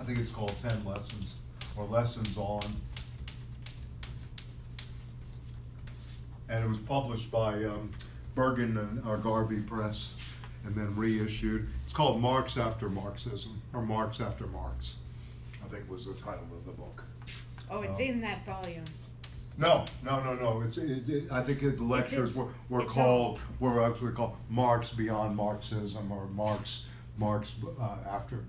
I think it's called 10 Lessons, or Lessons on. And it was published by Bergen and Garvey Press, and then reissued. It's called Marx After Marxism, or Marx After Marx, I think was the title of the book. Oh, it's in that volume. No. I think the lectures were actually called Marx Beyond Marxism, or Marx after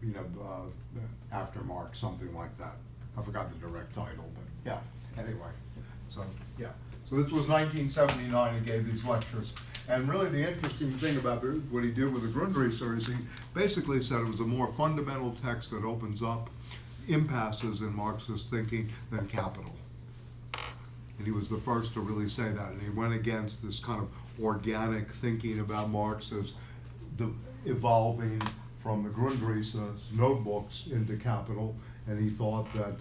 after Marx, something like that. I forgot the direct title, but yeah. Anyway, so yeah. So this was 1979. He gave these lectures, and really the interesting thing about what he did with the Grundrisse is he basically said it was a more fundamental text that opens up impasses in Marxist thinking than Capital. And he was the first to really say that, and he went against this kind of organic thinking about Marx as evolving from the Grundrisse's notebooks into Capital, and he thought that,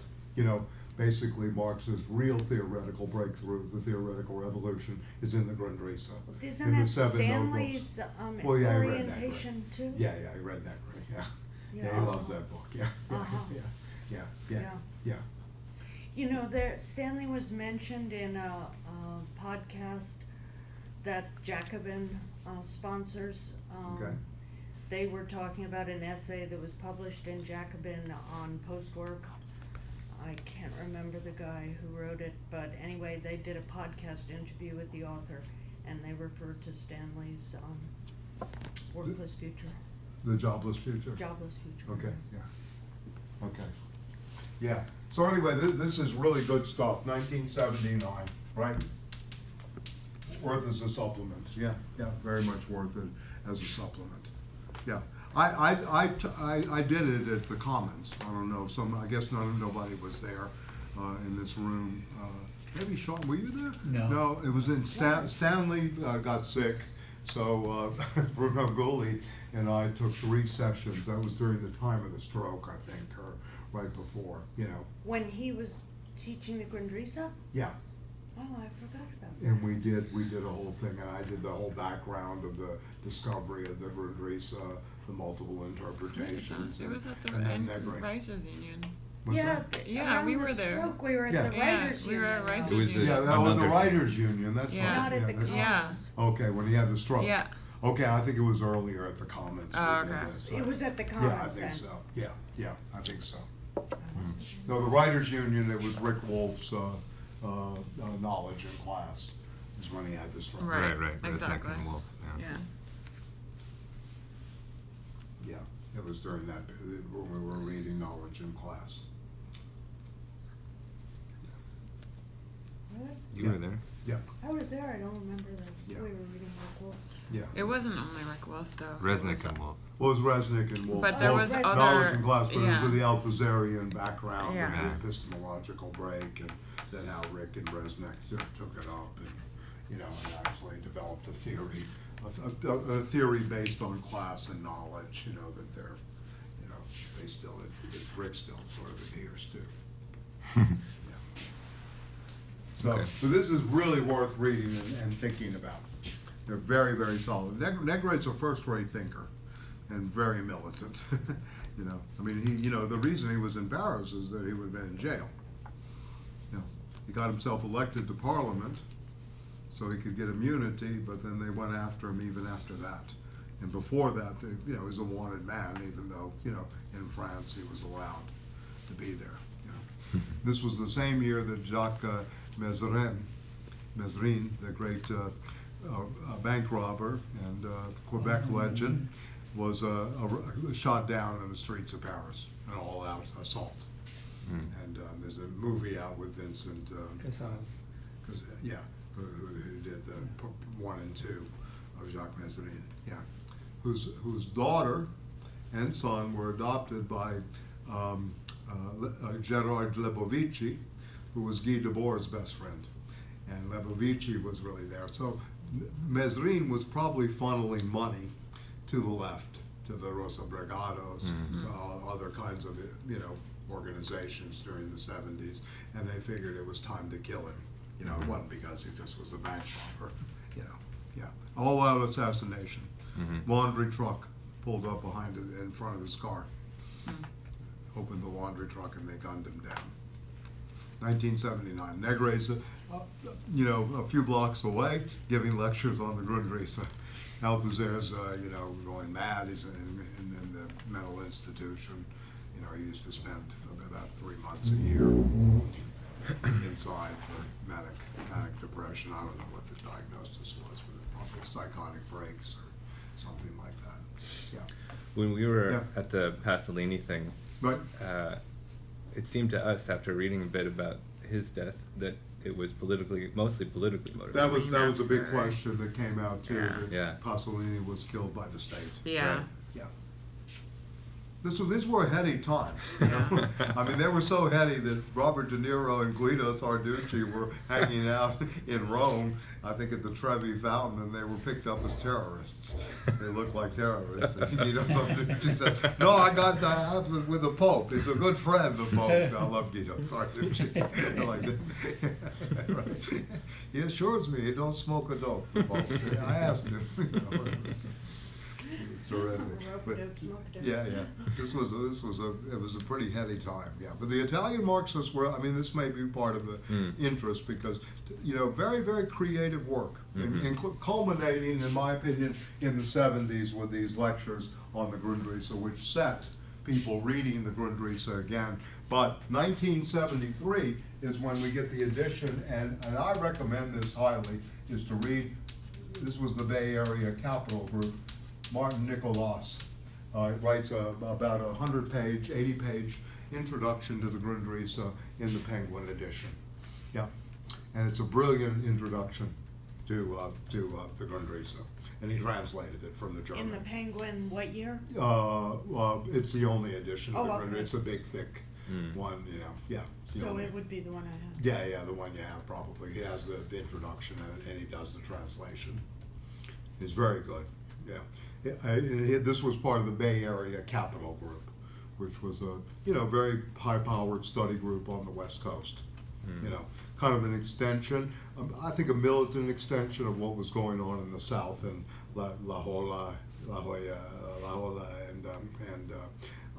basically Marx's real theoretical breakthrough, the theoretical revolution, is in the Grundrisse. Isn't in the that 7 Stanley's Well, yeah, he read orientation too? Yeah, he read Negri, yeah. Yeah, he loves that book, yeah. Yeah. Stanley was mentioned in a podcast that Jacobin sponsors. Okay. They were talking about an essay that was published in Jacobin on post-work. I can't remember the guy who wrote it, but anyway, they did a podcast interview with the author, and they referred to Stanley's workless future. The jobless future? Jobless future. Okay, yeah. Okay. Yeah. So anyway, this is really good stuff, 1979, right? Worth as a supplement. Yeah, very much worth it as a supplement. Yeah. I did it at the Commons. I don't know, I guess nobody was there in this room. Maybe Sean, were you there? No. No, it was in Stanley got sick, so Bruno Gulli and I took 3 sessions. That was during the time of the stroke, I think, or right before, When he was teaching the Grundrisse? Yeah. Oh, I forgot about that. And we did a whole thing, and I did the whole background of the discovery of the Grundrisse, the multiple interpretations. It was at the and then Negri. Writers Union. What's Yeah, that? Yeah, around we the were there. stroke, we were at Yeah. the Yeah, Writers we were Union. at Writers It was Union. Yeah, that was the Another- Writers Union, that's Yeah. right. Not at the that's- Yeah. Commons. Okay, when he had the stroke. Yeah. Okay, I think it was earlier at the Commons. Oh, we did okay. this, It was at the Yeah, I Commons think then. so. Yeah, I think so. No, the Writers Union, it was Rick Wolf's knowledge in class, is when he had the stroke. Right, Right. exactly. Resnick and Wolf. Yeah. Yeah, it was during that, when we were reading knowledge in class. Really? You Yeah. were there? Yeah, I was there, I don't remember that. Yeah. We were reading Rick Wolf. yeah. It wasn't only Rick Wolf though. Resnick and Wolf. Well, it was Resnick and Wolf. But there Both was Knowledge other. knowledge in class, but it was yeah. with the Althusserian background and Yeah. the epistemological break, and then how Rick and Resnick took it up, and and actually developed a theory, a theory based on class and knowledge. That they're, they still, Rick still sort of adheres to. Yeah. So, Okay. but this is really worth reading and thinking about. They're very, very solid. Negri's a first-rate thinker and very militant. I mean, the reason he was in Barrows is that he would have been in jail. He got himself elected to Parliament so he could get immunity, but then they went after him even after that. And before that, he was a wanted man, even though, in France he was allowed to be there. This was the same year that Jacques Mezrin, the great bank robber and Quebec legend, was shot down in the streets of Paris, an all-out assault. And there's a movie out with Vincent who did the 1 and 2 of Jacques Mezrin, whose daughter and son were adopted by Gerard Lebovici, who was Guy Debord's best friend. And Lebovici was really there. So Mezrin was probably funneling money to the left, to the Rosa Brigados, to other kinds of, organizations during the 70s, and they figured it was time to kill him. It wasn't because he just was a bank robber, all-out assassination. Laundry truck pulled up behind it in front of his car. opened the laundry truck and they gunned him down. 1979. Negre's, a few blocks away, giving lectures on the Grundrisse. Althusser's, going mad. He's in the mental institution. He used to spend about 3 months a year inside for manic depression. I don't know what the diagnosis was, but probably psychotic breaks or something like that. Yeah. When we were at the Pasolini thing, Right. It seemed to us, after reading a bit about his death, that it was mostly politically motivated. That was a big question that came out too. Yeah. That Yeah. Pasolini was killed by the state. Yeah. Right. Yeah. These were heady times. I mean, they were so heady that Robert De Niro and Guido Sarducci were hanging out in Rome, I think at the Trevi Fountain, and they were picked up as terrorists. They looked like terrorists. And Guido Sarducci said, "No, I got that with the Pope. He's a good friend, the Pope." I love Guido Sarducci. I like that. Right. He assures me he don't smoke a dope, the Pope. I asked him. Terrific. But, yeah. This was a pretty heady time. Yeah, but the Italian Marxists were. I mean, this may be part of the interest because very, very creative work, culminating, in my opinion, in the 70s with these lectures on the Grundrisse, which set people reading the Grundrisse again. But 1973 is when we get the edition, and I recommend this highly, is to read. This was the Bay Area Capital Group. Martin Nicholas writes about a 100-page, 80-page introduction to the Grundrisse in the Penguin edition. Yeah, and it's a brilliant introduction to the Grundrisse, and he translated it from the German. In the Penguin, what year? It's the only edition of the Grundrisse. Okay. It's a big, thick one. Yeah. It's the So only. it would be the one I have. Yeah, the one you have probably. He has the introduction and he does the translation. It's very good. Yeah. This was part of the Bay Area Capital Group, which was a very high-powered study group on the West Coast. Kind of an extension, I think a militant extension of what was going on in the South and La Jolla, and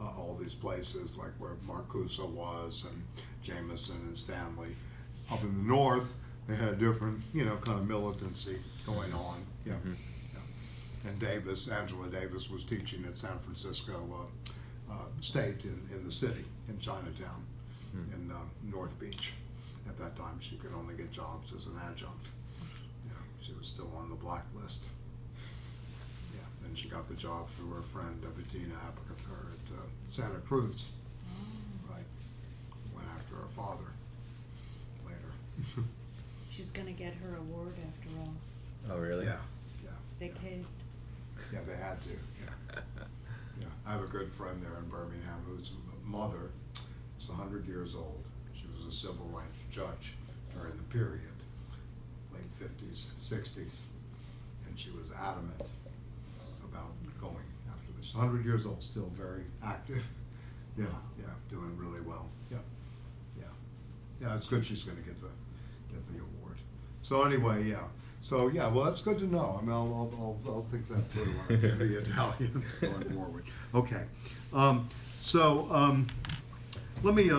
all these places like where Marcuse was and Jameson and Stanley. Up in the North, they had a different kind of militancy going on. Yeah. And Angela Davis was teaching at San Francisco State in the city, in Chinatown, in North Beach. At that time, she could only get jobs as an adjunct. She was still on the blacklist. Yeah, then she got the job through her friend Bettina Apicather at Santa Cruz. Right, went after her father later. She's gonna get her award after all. Oh, really? Yeah. They caved. Yeah, they had to. Yeah. I have a good friend there in Birmingham whose mother is 100 years old. She was a civil rights judge during the period, late 50s, 60s, and she was adamant about going after this. 100 years old, still very active. Yeah, doing really well. Yeah, it's good she's going to get the award. So anyway, yeah. So well, that's good to know. I mean, I'll think that through when I get the Italians going forward. Okay, let me.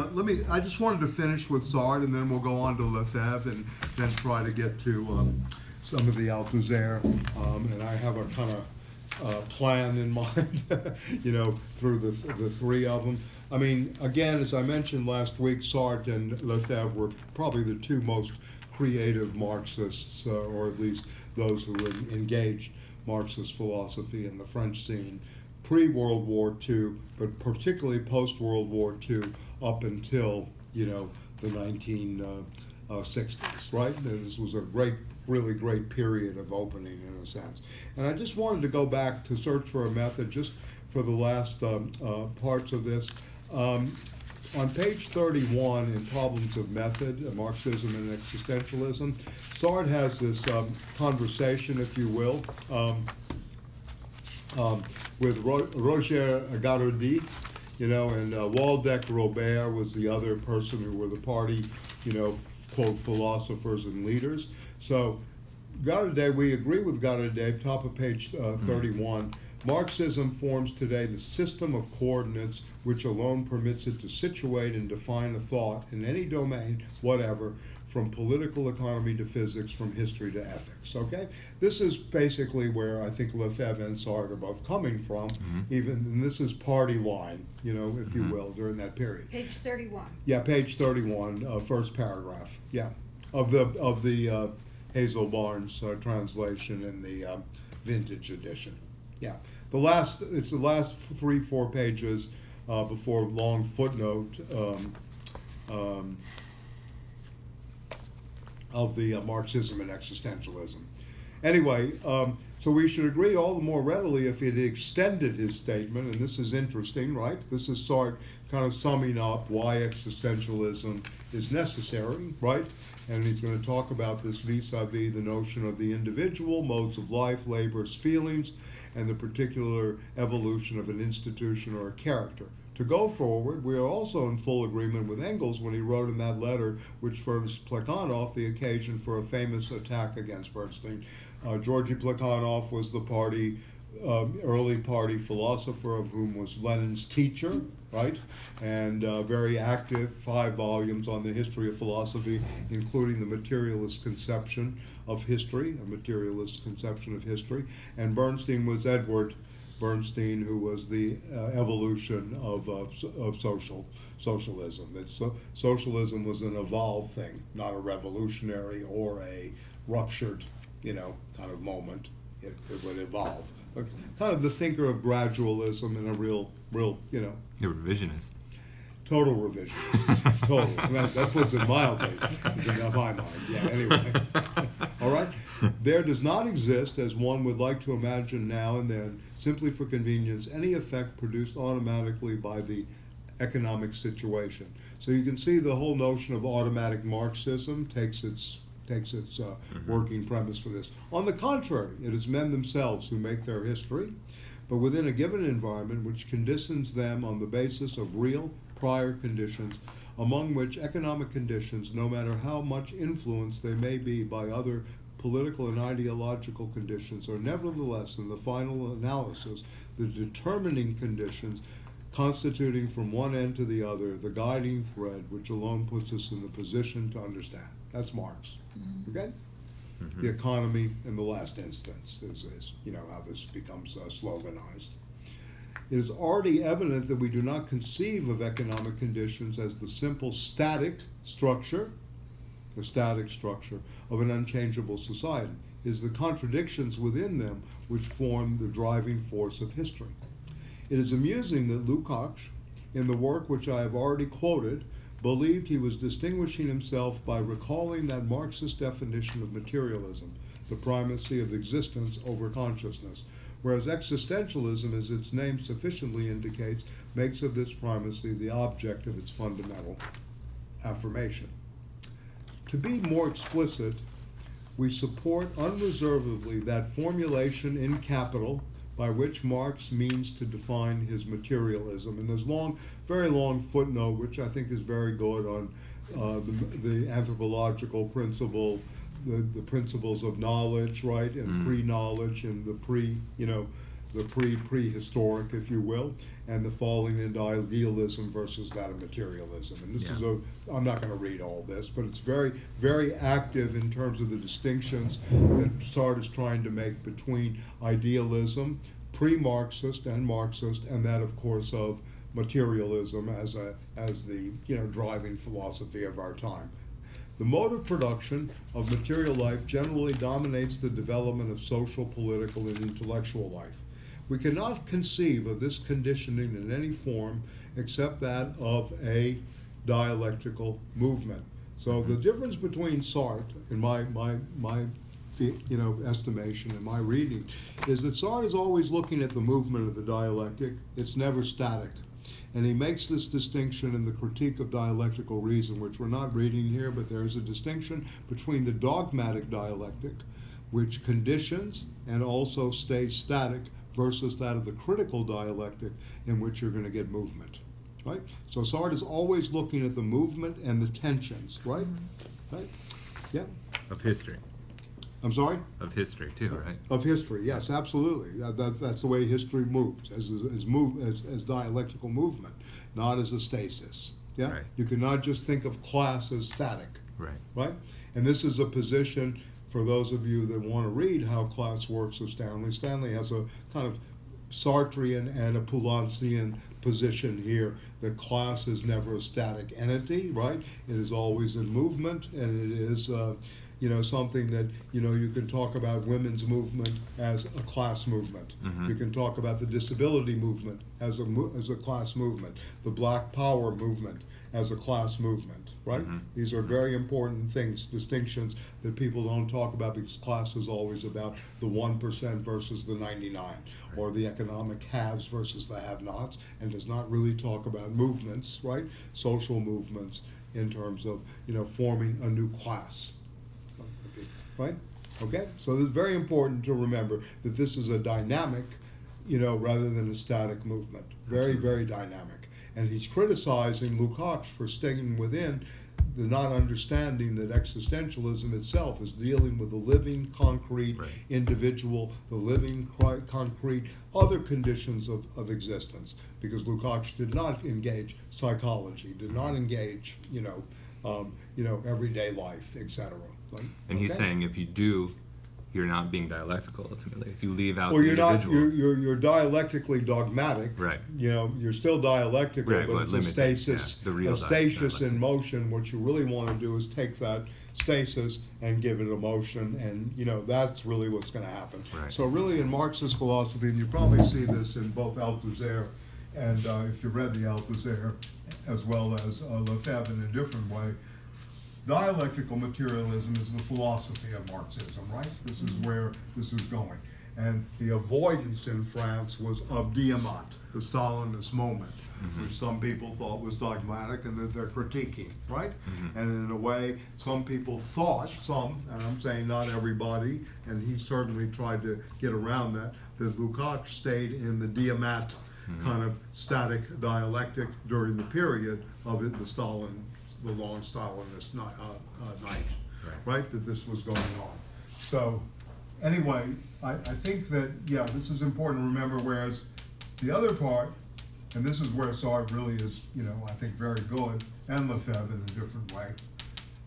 I just wanted to finish with Sartre, and then we'll go on to Lefebvre, and then try to get to some of the Althusser. And I have a kind of plan in mind, through the three of them. I mean, again, as I mentioned last week, Sartre and Lefebvre were probably the two most creative Marxists, or at least those who engaged Marxist philosophy in the French scene pre-World War II, but particularly post-World War II up until, the 1960s, right? And this was a really great period of opening in a sense. And I just wanted to go back to search for a method just for the last parts of this. On page 31 in Problems of Method, Marxism and Existentialism, Sartre has this conversation, if you will, with Roger Garaudy, and Waldeck Robert was the other person who were the party, quote, philosophers and leaders. So Garaudy, we agree with Garaudy, top of page 31, Marxism forms today the system of coordinates which alone permits it to situate and define a thought in any domain, whatever, from political economy to physics, from history to ethics, okay? This is basically where I think Lefebvre and Sartre are both coming from, and this is party line, you know, if you will, during that period. Page 31. Yeah, page 31, first paragraph, yeah, of the Hazel Barnes translation in the vintage edition. Yeah, it's the last 3-4 pages before long footnote of the Marxism and existentialism. Anyway, so we should agree all the more readily if it extended his statement, and this is interesting, right? This is Sartre kind of summing up why existentialism is necessary, right? And he's going to talk about this vis-a-vis the notion of the individual, modes of life, labor's feelings, and the particular evolution of an institution or a character. To go forward, we are also in full agreement with Engels when he wrote in that letter which furnished Plekhanov the occasion for a famous attack against Bernstein. Georgy Plekhanov was the early party philosopher, of whom was Lenin's teacher, right? And very active, 5 volumes on the history of philosophy, including the materialist conception of history, a materialist conception of history. And Bernstein was Edward Bernstein, who was the evolution of socialism. Socialism was an evolved thing, not a revolutionary or a ruptured, kind of moment. It would evolve. But kind of the thinker of gradualism and a real, You're revisionist. total revision. Total. That puts it mildly in my mind. Yeah, anyway. All right? There does not exist, as one would like to imagine now and then, simply for convenience, any effect produced automatically by the economic situation. So you can see the whole notion of automatic Marxism takes its working premise for this. On the contrary, it is men themselves who make their history, but within a given environment which conditions them on the basis of real prior conditions, among which economic conditions, no matter how much influenced they may be by other political and ideological conditions, are nevertheless, in the final analysis, the determining conditions constituting from one end to the other the guiding thread which alone puts us in the position to understand. That's Marx. Okay? The economy in the last instance is how this becomes sloganized. It is already evident that we do not conceive of economic conditions as the simple static structure of an unchangeable society. It is the contradictions within them which form the driving force of history. It is amusing that Lukács, in the work which I have already quoted, believed he was distinguishing himself by recalling that Marxist definition of materialism, the primacy of existence over consciousness, whereas existentialism, as its name sufficiently indicates, makes of this primacy the object of its fundamental affirmation. To be more explicit, we support unreservedly that formulation in capital by which Marx means to define his materialism. And there's very long footnote, which I think is very good on the anthropological principle, the principles of knowledge, right, and pre-knowledge, and the prehistoric, if you will, and the falling into idealism versus that of materialism. And this is I'm not going to read all this, but it's very, very active in terms of the distinctions that Sartre is trying to make between idealism, pre-Marxist and Marxist, and that, of course, of materialism as the driving philosophy of our time. The mode of production of material life generally dominates the development of social, political, and intellectual life. We cannot conceive of this conditioning in any form except that of a dialectical movement. So the difference between Sartre, in my estimation and my reading, is that Sartre is always looking at the movement of the dialectic. It's never static. And he makes this distinction in the Critique of Dialectical Reason, which we're not reading here, but there is a distinction between the dogmatic dialectic, which conditions and also stays static, versus that of the critical dialectic, in which you're going to get movement, right? So Sartre is always looking at the movement and the tensions, right? Right? Yeah. Of history. I'm sorry? Of history too, right? Of history, yes, absolutely. That's the way history moves, as dialectical movement, not as a stasis. Yeah, Right. you cannot just think of class as static, Right. right? And this is a position for those of you that want to read how class works with Stanley. Stanley has a kind of Sartrean and a Poulansian position here that class is never a static entity, right? It is always in movement, and it is something that you can talk about women's movement as a class movement. Mhm. You can talk about the disability movement as a class movement, the Black Power movement as a class movement, right? Mhm. These are very important things, distinctions that people don't talk about, because class is always about the 1% versus the 99, or the economic haves versus the have-nots, and does not really talk about movements, right? Social movements in terms of forming a new class. Right? Okay? So it's very important to remember that this is a dynamic, rather than a static movement. Very, very dynamic. And he's criticizing Lukács for staying within the not understanding that existentialism itself is dealing with the living, concrete Right. individual, the living, concrete other conditions of existence. Because Lukács did not engage psychology, did not engage, everyday life, etc. And he's Okay? saying if you do, you're not being dialectical ultimately. If you leave out Well, the you're not. individual. You're dialectically dogmatic. Right. You're still dialectical, Right, but but it's a limited, stasis. yeah, the real A stasis in dialectic. motion. What you really want to do is take that stasis and give it a motion, and that's really what's going to happen. Right. So really, in Marxist philosophy, and you probably see this in both Althusser and if you've read the Althusser, as well as Lefebvre in a different way. Dialectical materialism is the philosophy of Marxism, right? This is where this is going. And the avoidance in France was of Diamat, the Stalinist moment, which some people thought was dogmatic and that they're critiquing, right? And in a way, some people thought, and I'm saying not everybody, and he certainly tried to get around that Lukács stayed in the Diamat kind of static dialectic during the period of the long Stalinist night, right? That this was going on. So, anyway, I think that, this is important to remember, whereas the other part, and this is where Sartre really is, I think very good, and Lefebvre in a different way,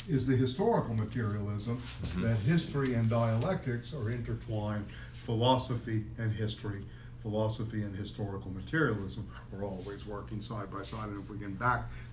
is the historical materialism, that history and dialectics are intertwined, philosophy and history. Philosophy and historical materialism are always working side by side. And if we can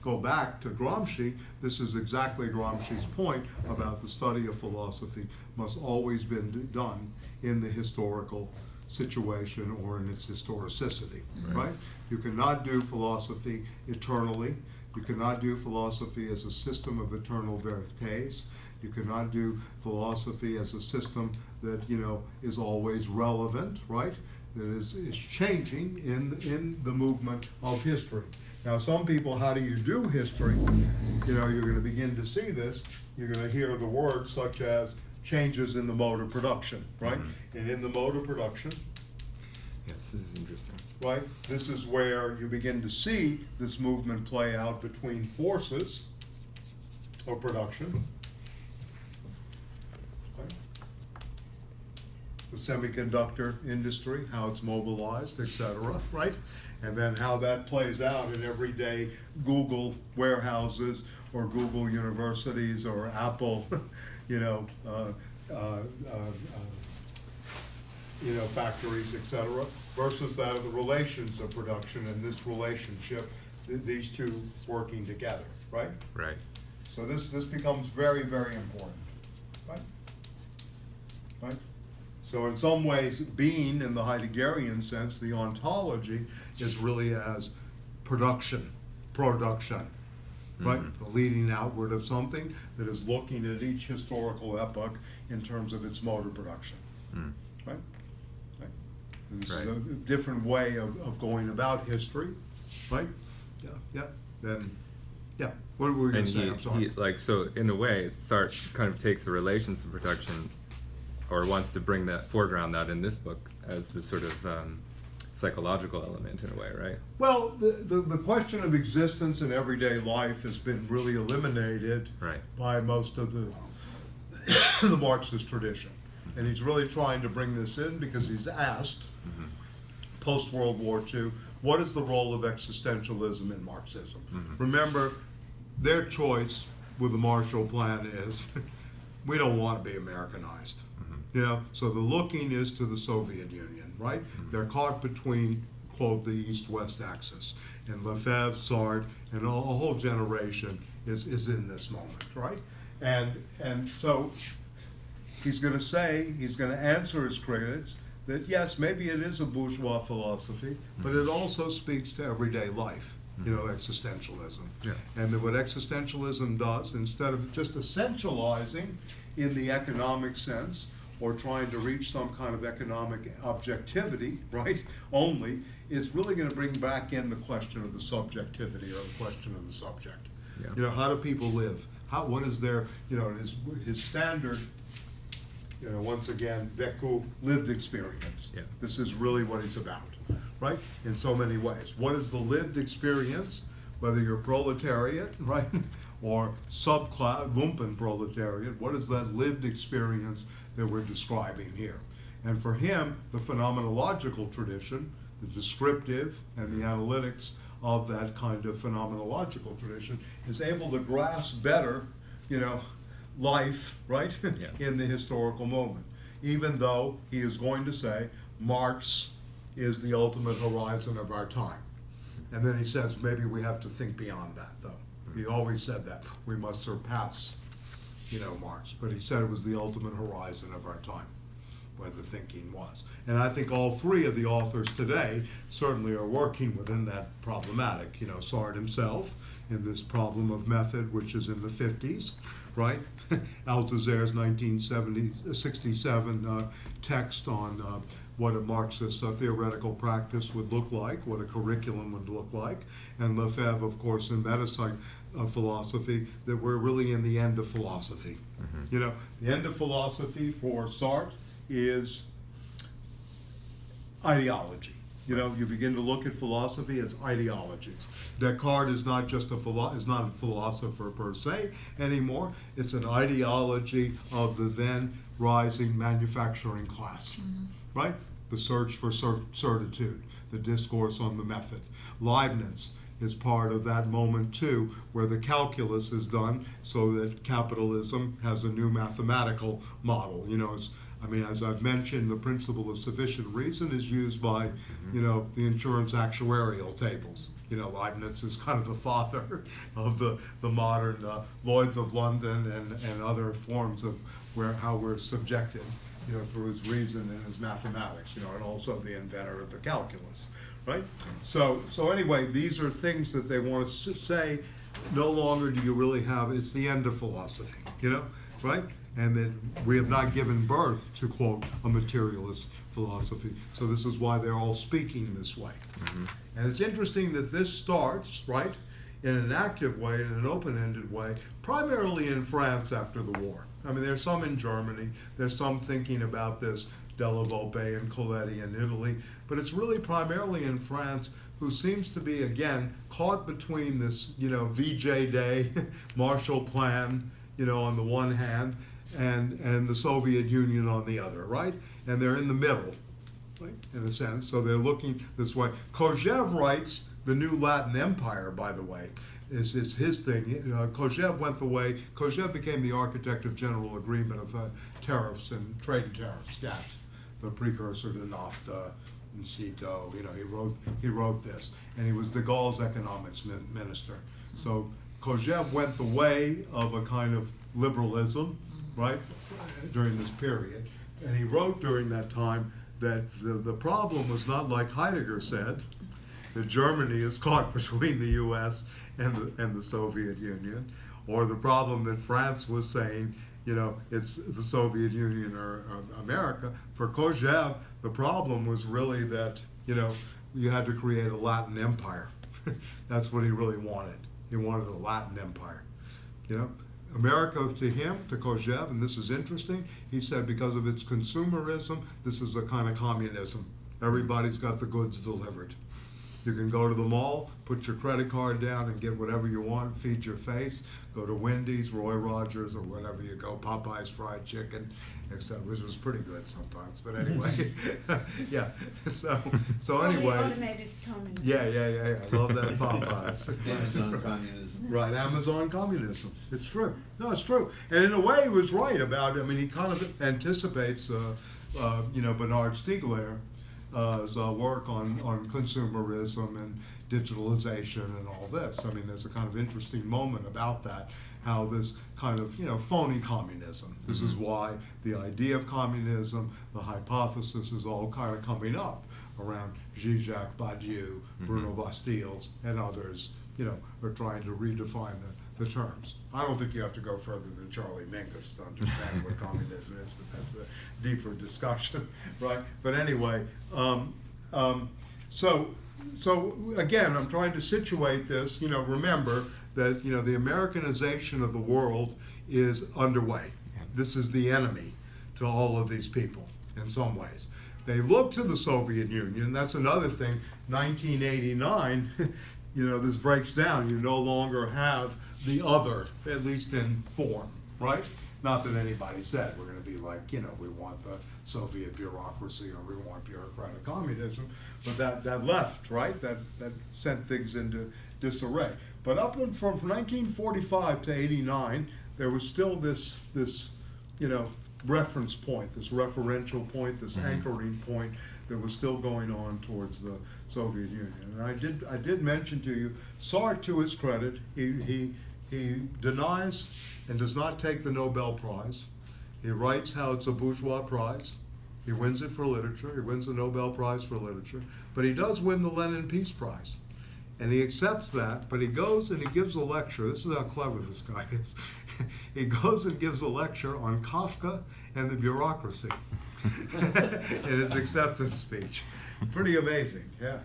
go back to Gramsci, this is exactly Gramsci's point about the study of philosophy must always be done in the historical situation or in its historicity, right? You cannot do philosophy eternally. You cannot do philosophy as a system of eternal vérités. You cannot do philosophy as a system that, is always relevant, right? That is changing in the movement of history. Now, some people, how do you do history? You're going to begin to see this. You're going to hear the words such as changes in the mode of production, right? And in the mode of production, Yes, this is interesting. right, this is where you begin to see this movement play out between forces of production. The semiconductor industry, how it's mobilized, etc., right? And then how that plays out in everyday Google warehouses or Google universities or Apple, factories, etc., versus that of the relations of production and this relationship, these two working together, right? Right. So this becomes very, very important, right? Right? So in some ways, being in the Heideggerian sense, the ontology is really as production, right? The leading outward of something that is looking at each historical epoch in terms of its mode of production, right? Right. And this is a different way of going about history, right? Then, what were we going And to say? I'm sorry. so in a way, Sartre kind of takes the relations of production, or wants to bring that, foreground that in this book as the sort of psychological element in a way, right? Well, the question of existence in everyday life has been really eliminated Right. by most of the Marxist tradition. And he's really trying to bring this in because he's asked, post-World War II, what is the role of existentialism in Marxism? Remember, their choice with the Marshall Plan is, we don't want to be Americanized. You know, so the looking is to the Soviet Union, right? They're caught between, quote, the East-West axis. And Lefebvre, Sartre, and a whole generation is in this moment, right? And so he's going to say, he's going to answer his critics that yes, maybe it is a bourgeois philosophy, but it also speaks to everyday life, you know, existentialism. Yeah. And that what existentialism does, instead of just essentializing in the economic sense, or trying to reach some kind of economic objectivity, right, only, it's really going to bring back in the question of the subjectivity or the question of the subject. Yeah. You know, how do people live? What is their, you know, his standard, you know, once again, vécu, lived experience. Yeah. This is really what it's about, right, in so many ways. What is the lived experience, whether you're proletariat, right, or subclass, lumpen proletariat, what is that lived experience that we're describing here? And for him, the phenomenological tradition, the descriptive and the analytics of that kind of phenomenological tradition is able to grasp better, you know, life, right, Yeah. in the historical moment. Even though he is going to say Marx is the ultimate horizon of our time. And then he says maybe we have to think beyond that, though. He always said that. We must surpass, you know, Marx. But he said it was the ultimate horizon of our time, where the thinking was. And I think all three of the authors today certainly are working within that problematic. You know, Sartre himself in this problem of method, which is in the 50s, right? Althusser's 1967 text on what a Marxist theoretical practice would look like, what a curriculum would look like, and Lefebvre, of course, in philosophy, that we're really in the end of philosophy. You know, the end of philosophy for Sartre is ideology. You know, you begin to look at philosophy as ideologies. Descartes is not just a philosopher per se anymore. It's an ideology of the then rising manufacturing class, right? The search for certitude, the discourse on the method. Leibniz is part of that moment too, where the calculus is done so that capitalism has a new mathematical model. You know, as I've mentioned, the principle of sufficient reason is used by, you know, the insurance actuarial tables. You know, Leibniz is kind of the father of the modern Lloyds of London and other forms of how we're subjected, you know, through his reason and his mathematics, you know, and also the inventor of the calculus, right? So anyway, these are things that they want to say, no longer do you really have, it's the end of philosophy, you know, right? And that we have not given birth to, quote, a materialist philosophy. So this is why they're all speaking this way. And it's interesting that this starts, right, in an active way, in an open-ended way, primarily in France after the war. I mean, there's some in Germany, there's some thinking about this, Delavolpe and Coletti in Italy, but it's really primarily in France, who seems to be, again, caught between this, you know, VJ Day, Marshall Plan, you know, on the one hand, and the Soviet Union on the other, right? And they're in the middle, right, in a sense, so they're looking this way. Kojève writes the new Latin Empire, by the way, is his thing. Kojève went the way, Kojève became the architect of general agreement of tariffs and trade tariffs, GATT, the precursor to NAFTA and CETO. You know, he wrote this, and he was de Gaulle's economics minister. So Kojève went the way of a kind of liberalism, right, during this period. And he wrote during that time that the problem was not like Heidegger said, that Germany is caught between the US and the Soviet Union, or the problem that France was saying, you know, it's the Soviet Union or America. For Kojève, the problem was really that, you know, you had to create a Latin empire. That's what he really wanted. He wanted a Latin empire, you know. America to him, to Kojève, and this is interesting, he said because of its consumerism, this is a kind of communism. Everybody's got the goods delivered. You can go to the mall, put your credit card down and get whatever you want, feed your face, go to Wendy's, Roy Rogers, or wherever you go, Popeye's fried chicken, etc., which was pretty good sometimes, but anyway. Yeah, so anyway. Automated communism. Yeah, I love that Popeyes. Amazon communism. Right, Amazon communism. It's true. No, it's true. And in a way, he was right about it. I mean, he kind of anticipates, Bernard Stiegler's work on consumerism and digitalization and all this. I mean, there's a kind of interesting moment about that, how this kind of, phony communism. This is why the idea of communism, the hypothesis is all kind of coming up around Jean-Jacques Badiou, Bruno Bastiles, and others, are trying to redefine the terms. I don't think you have to go further than Charlie Mingus to understand what communism is, but that's a deeper discussion, right? But anyway, so again, I'm trying to situate this. Remember that the Americanization of the world is underway. This is the enemy to all of these people in some ways. They look to the Soviet Union. That's another thing. 1989. This breaks down. You no longer have the other, at least in form, right? Not that anybody said we're going to be like, we want the Soviet bureaucracy or we want bureaucratic communism, but that left, right? That sent things into disarray. But from 1945 to 89, there was still this reference point, this referential point, this anchoring point that was still going on towards the Soviet Union. And I did mention to you, Sartre, to his credit, he denies and does not take the Nobel Prize. He writes how it's a bourgeois prize. He wins it for literature. He wins the Nobel Prize for literature. But he does win the Lenin Peace Prize. And he accepts that, but he goes and he gives a lecture. This is how clever this guy is. He goes and gives a lecture on Kafka and the bureaucracy in his acceptance speech. Pretty amazing. Yeah,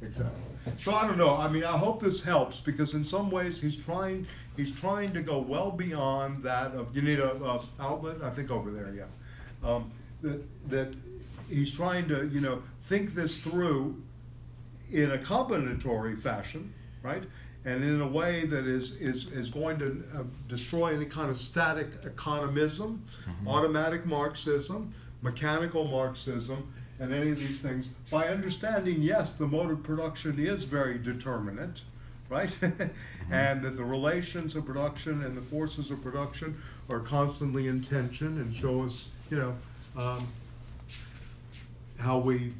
exactly. So I don't know. I mean, I hope this helps, because in some ways he's trying to go well beyond that of, you need a outlet? I think over there, yeah. That he's trying to, think this through in a combinatory fashion, right? And in a way that is going to destroy any kind of static economism, automatic Marxism, mechanical Marxism, and any of these things, by understanding, yes, the mode of production is very determinate, right? And that the relations of production and the forces of production are constantly in tension and show us, how we,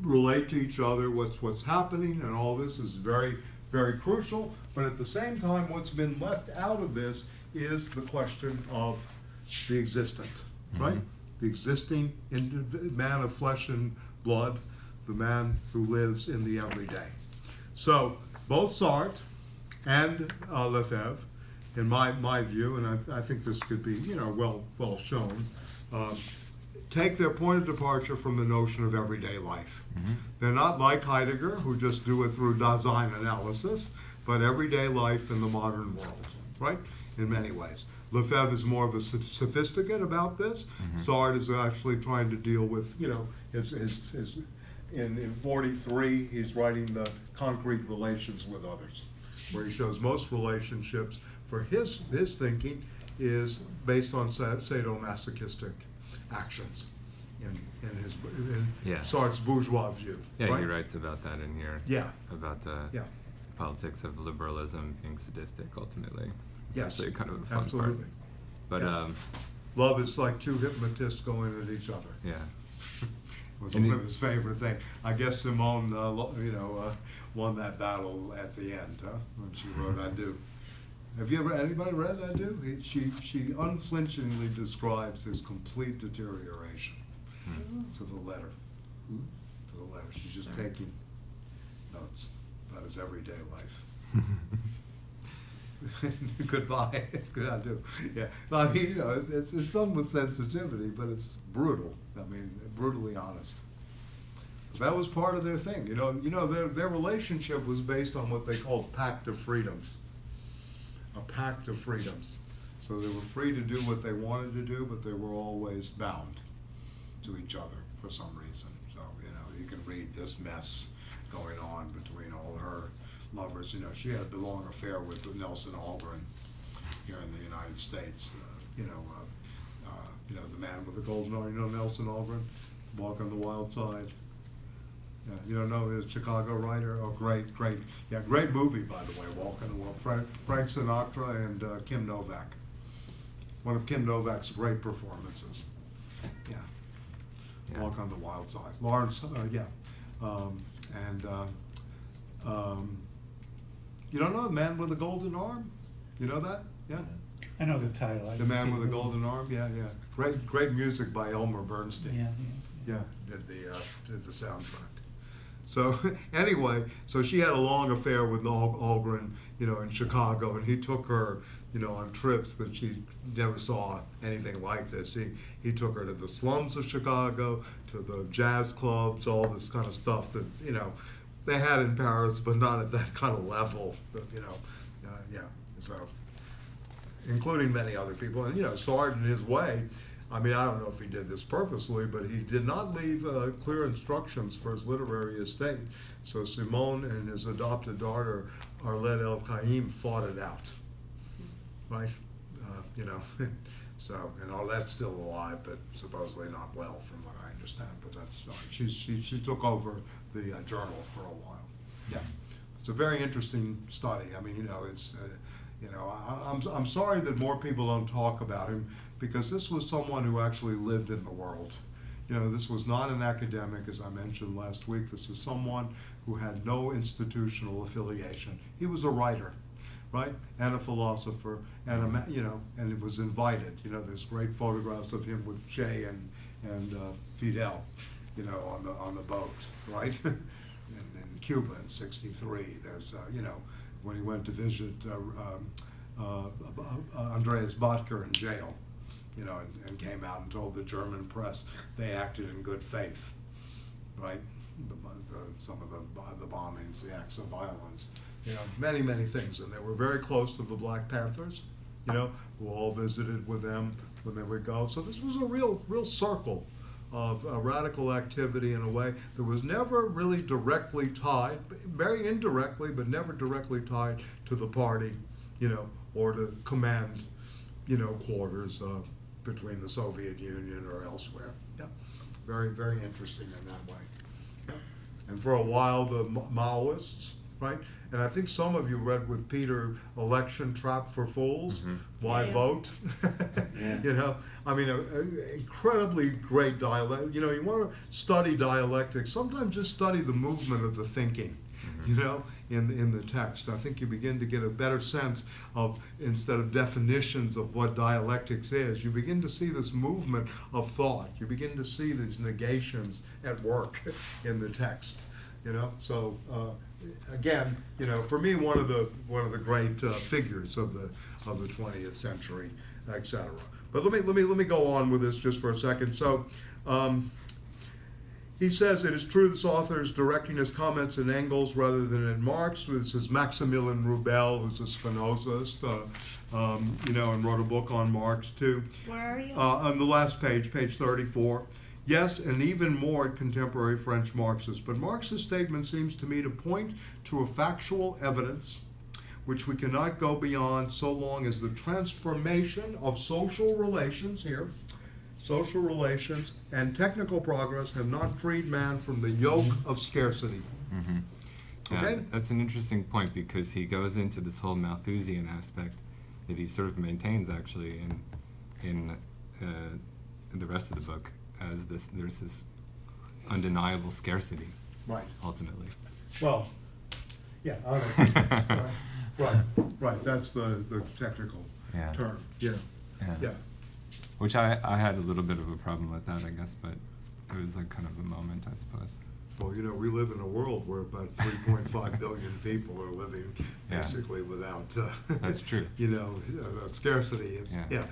relate to each other, what's happening, and all this is very, very crucial. But at the same time, what's been left out of this is the question of the existent, right? The existing man of flesh and blood, the man who lives in the everyday. So both Sartre and Lefebvre, in my view, and I think this could be well shown, take their point of departure from the notion of everyday life. They're not like Heidegger, who just do it through Dasein analysis, but everyday life in the modern world, right? In many ways. Lefebvre is more of a sophisticate about this. Sartre is actually trying to deal with, his in 43, he's writing the concrete relations with others, where he shows most relationships for his thinking is based on sadomasochistic actions in Sartre's bourgeois view. Yeah, right? he writes about that in here. Yeah. About the Yeah. politics of liberalism being sadistic, ultimately. Yes, That's kind of a fun absolutely. part. But Yeah. Love is like two hypnotists going at each other. yeah. Was And one of his favorite thing. I guess Simone, won that battle at the end, when she wrote "Adieu." Have you ever anybody read "Adieu"? She unflinchingly describes his complete deterioration to the letter. To the letter. She's just taking notes about his everyday life. Goodbye. Good adieu. Yeah. I mean, it's done with sensitivity, but it's brutal. I mean, brutally honest. That was part of their thing. Their relationship was based on what they called pact of freedoms. A pact of freedoms. So they were free to do what they wanted to do, but they were always bound to each other for some reason. So, you can read this mess going on between all her lovers. You know, she had a long affair with Nelson Algren here in the United States. You know, the man with the golden arm. You know Nelson Algren, Walk on the Wild Side. Yeah, you don't know his Chicago writer? Oh, great, yeah, great movie, by the way, Walk on the Wild. Frank Sinatra and Kim Novak. One of Kim Novak's great performances. Yeah. Walk on the Wild Side. Lawrence, yeah. You don't know The Man with the Golden Arm? You know that? Yeah. I know the title. The Man with the Golden Arm? Yeah, yeah. Great music by Elmer Bernstein. Yeah. Did the soundtrack. So anyway, so she had a long affair with Algren, you know, in Chicago, and he took her, you know, on trips that she never saw anything like this. He took her to the slums of Chicago, to the jazz clubs, all this kind of stuff that, you know, they had in Paris, but not at that kind of level, you know, yeah. So, including many other people, and, you know, Sartre in his way, I mean, I don't know if he did this purposely, but he did not leave clear instructions for his literary estate. So Simone and his adopted daughter, Arlette El Kaim, fought it out, right? You know, so, and Arlette's still alive, but supposedly not well, from what I understand. But that's she took over the journal for a while. Yeah, it's a very interesting study. I mean, you know, it's you know, I'm sorry that more people don't talk about him, because this was someone who actually lived in the world. You know, this was not an academic, as I mentioned last week. This is someone who had no institutional affiliation. He was a writer, right, and a philosopher, and you know, and it was invited. You know, there's great photographs of him with Che and Fidel, you know, on the boat, right, in Cuba in '63. There's you know, when he went to visit Andreas Botker in jail, you know, and came out and told the German press they acted in good faith, right? Some of the bombings, the acts of violence, you know, many things, and they were very close to the Black Panthers, you know, who all visited with them when they would go. So this was a real circle of radical activity in a way that was never really directly tied, very indirectly, but never directly tied to the party, you know, or to command, you know, quarters between the Soviet Union or elsewhere. Yeah, very interesting in that way. Yeah. And for a while, the Maoists, right? And I think some of you read with Peter, Election Trap for Fools, Mm-hmm. Why Yeah. Vote? Yeah. You know, I mean, an incredibly great dialect. You know, you want to study dialectics, sometimes just study the movement of the thinking, you know, in the text. I think you begin to get a better sense of, instead of definitions of what dialectics is, you begin to see this movement of thought. You begin to see these negations at work in the text, you know. So again, you know, for me, one of the great figures of the 20th century, etc. But let me go on with this just for a second. So. He says it is true this author is directing his comments at Engels rather than at Marx. This is Maximilian Rubel, who's a Spinozist, you know, and wrote a book on Marx too. Where are you? On the last page 34. Yes, and even more contemporary French Marxists. But Marx's statement seems to me to point to a factual evidence which we cannot go beyond so long as the transformation of social relations here, social relations and technical progress have not freed man from the yoke of scarcity. Mm-hmm. Yeah, Okay? that's an interesting point, because he goes into this whole Malthusian aspect that he sort of maintains actually in the rest of the book, as there's this undeniable scarcity, Right. ultimately. Well, yeah, right. That's the technical Yeah. term. Yeah. Yeah. Which I had a little bit of a problem with that, I guess, but it was like kind of a moment, I suppose. Well, you know, we live in a world where about 3.5 billion people are living Yeah. basically without, That's true. you know, scarcity. Yeah.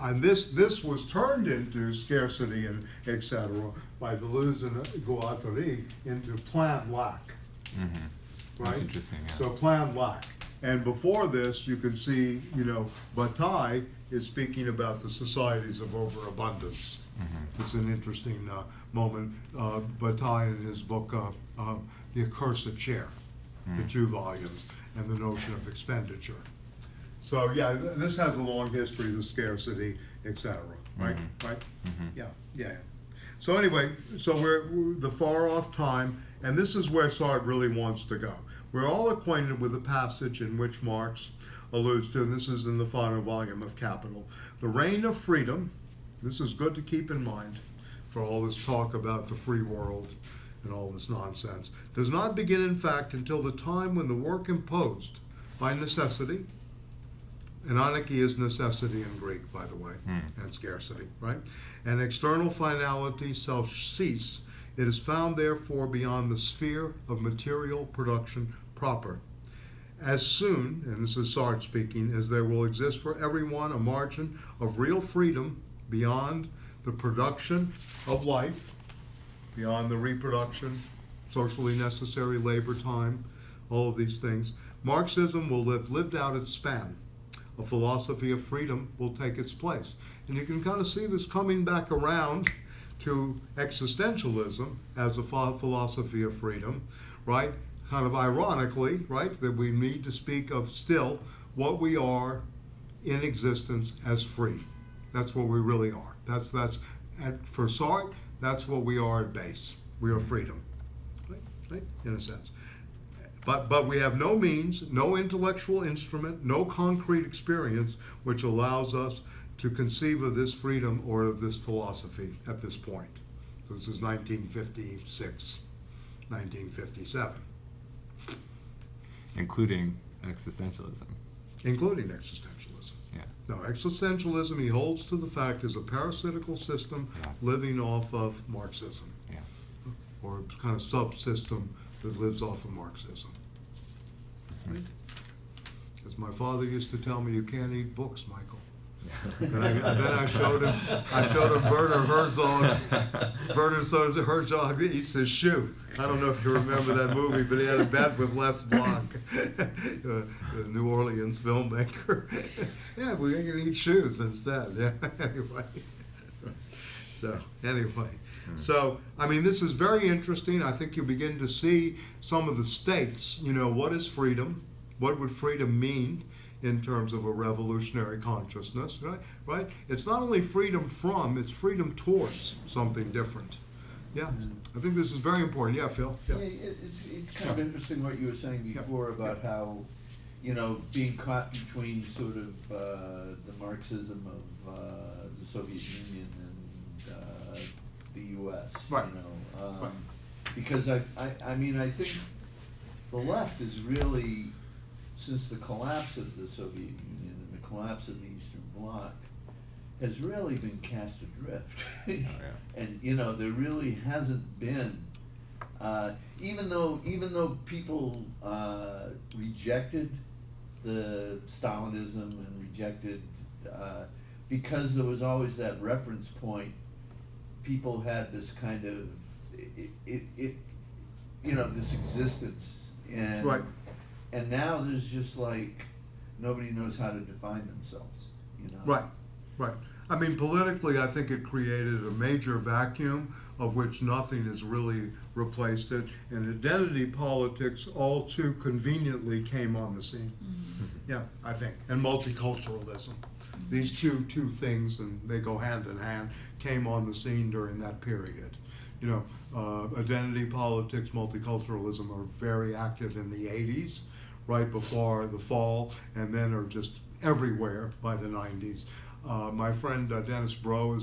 And this was turned into scarcity and et cetera by Deleuze and Guattari into planned lack, Mm-hmm. right? That's interesting, yeah. So planned lack. And before this, you can see, Bataille is speaking about the societies of overabundance. It's an interesting moment. Bataille in his book, The Accursed Chair, the 2 volumes, and the notion of expenditure. So yeah, this has a long history, the scarcity, etc. Right? Right? Yeah. So anyway, so we're the far off time, and this is where Sartre really wants to go. We're all acquainted with the passage in which Marx alludes to, and this is in the final volume of Capital. The reign of freedom, this is good to keep in mind for all this talk about the free world and all this nonsense, does not begin in fact until the time when the work imposed by necessity, and anarchy is necessity in Greek, by the way, and scarcity, right? And external finality shall cease. It is found, therefore, beyond the sphere of material production proper. As soon, and this is Sartre speaking, as there will exist for everyone a margin of real freedom beyond the production of life, beyond the reproduction, socially necessary labor time, all of these things, Marxism will have lived out its span. A philosophy of freedom will take its place. And you can kind of see this coming back around to existentialism as a philosophy of freedom, right? Kind of ironically, right, that we need to speak of still what we are in existence as free. That's what we really are. That's for Sartre, that's what we are at base. We are freedom, right? In a sense. But we have no means, no intellectual instrument, no concrete experience which allows us to conceive of this freedom or of this philosophy at this point. So this is 1956, 1957. Including existentialism. Including existentialism. Yeah. No, existentialism, he holds to the fact, is a parasitical system living off of Marxism. Yeah. Or kind of subsystem that lives off of Marxism. Right? As my father used to tell me, you can't eat books, Michael. And then I showed him Werner Herzog eats his shoe. I don't know if you remember that movie, but he had a bet with Les Blanc, the New Orleans filmmaker. Yeah, we're going to eat shoes instead. Yeah, anyway. So, I mean, this is very interesting. I think you begin to see some of the stakes. What is freedom? What would freedom mean in terms of a revolutionary consciousness, right? It's not only freedom from, it's freedom towards something different. Yeah, I think this is very important. Yeah, Phil? Yeah, it's kind of interesting what you were saying before about how, being caught between sort of the Marxism of the Soviet Union and the U.S., right. Right. Because I mean, I think the left is really, since the collapse of the Soviet Union and the collapse of the Eastern Bloc, has really been cast adrift. And there really hasn't been, even though people rejected the Stalinism and rejected, because there was always that reference point, people had this kind of this existence, and Right. And now there's just like nobody knows how to define themselves, Right. I mean, politically, I think it created a major vacuum of which nothing has really replaced it. And identity politics all too conveniently came on the scene. Yeah, I think. And multiculturalism. These two things, and they go hand in hand, came on the scene during that period. Identity politics, multiculturalism are very active in the 80s, right before the fall, and then are just everywhere by the 90s. My friend Dennis Bro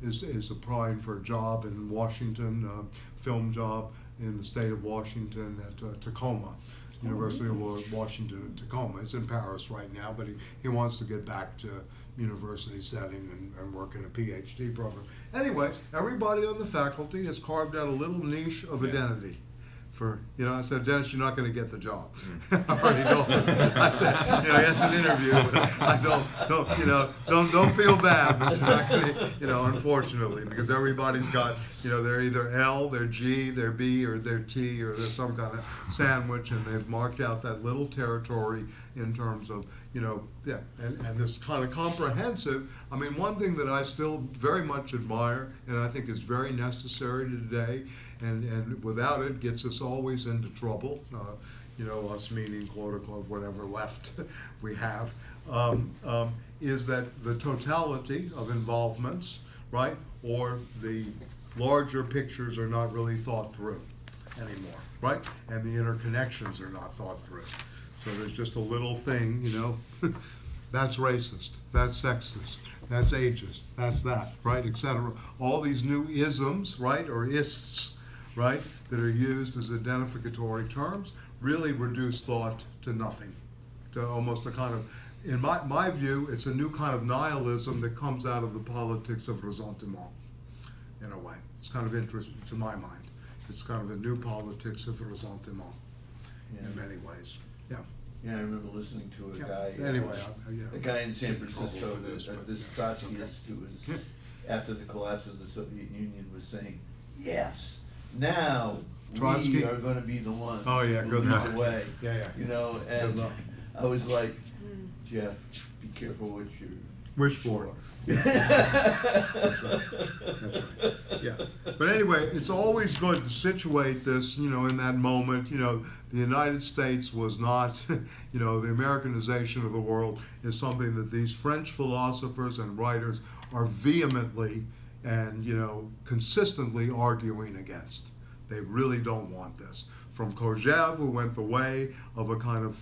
is applying for a job in Washington, film job in the state of Washington at Tacoma, University of Washington in Tacoma. It's in Paris right now, but he wants to get back to university setting and work in a PhD program. Anyway, everybody on the faculty has carved out a little niche of identity I said, Dennis, you're not going to get the job. I already told him. I said, it's an interview. I don't feel bad, but you're not going to, unfortunately, because everybody's got, they're either L, they're G, they're B, or they're T, or they're some kind of sandwich, and they've marked out that little territory in terms of, and this kind of comprehensive. I mean, one thing that I still very much admire, and I think is very necessary today, and without it gets us always into trouble, us meaning quote unquote whatever left we have, is that the totality of involvements, right, or the larger pictures are not really thought through anymore, right, and the interconnections are not thought through. So there's just a little thing, that's racist, that's sexist, that's ageist, that's that, right, etc. All these new isms, right, or ists, right, that are used as identificatory terms really reduce thought to nothing, to almost a kind of, in my view, it's a new kind of nihilism that comes out of the politics of ressentiment, in a way. It's kind of interesting to my mind. It's kind of a new politics of ressentiment in many ways. Yeah. Yeah, I remember listening to a guy. Anyway, a guy in San in trouble Francisco, for this, but, this Trotskyist who was, after the collapse of the Soviet Union, was saying, yes, now Trotsky? we are going to be the ones Oh, yeah, who good lead luck. the way. Yeah. And luck. I was like, Jeff, be careful what you Wish for. That's right. Yeah. But anyway, it's always good to situate this, in that moment. The United States was not, the Americanization of the world is something that these French philosophers and writers are vehemently and, consistently arguing against. They really don't want this. From Kojève, who went the way of a kind of,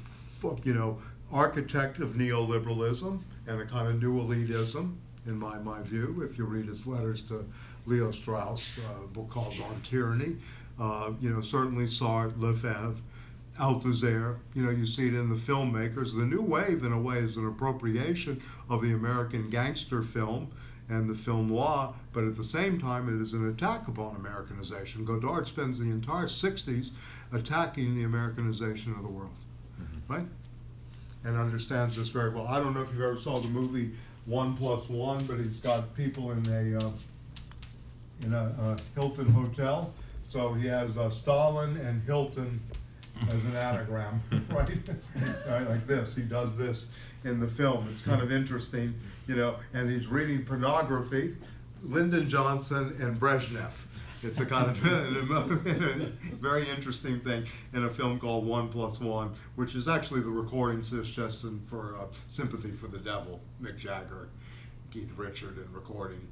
architect of neoliberalism and a kind of new elitism, in my view, if you read his letters to Leo Strauss, a book called On Tyranny, certainly Sartre, Lefebvre, Althusser, you see it in the filmmakers. The new wave, in a way, is an appropriation of the American gangster film and the film noir, but at the same time it is an attack upon Americanization. Godard spends the entire 60s attacking the Americanization of the world, right? And understands this very well. I don't know if you've ever saw the movie 1+1, but he's got people in a Hilton hotel. So he has Stalin and Hilton as an anagram, right? Right? Like this. He does this in the film. It's kind of interesting, and he's reading pornography, Lyndon Johnson and Brezhnev. It's a kind of very interesting thing in a film called 1+1, which is actually the recording suggestion for Sympathy for the Devil, Mick Jagger, Keith Richard, and recording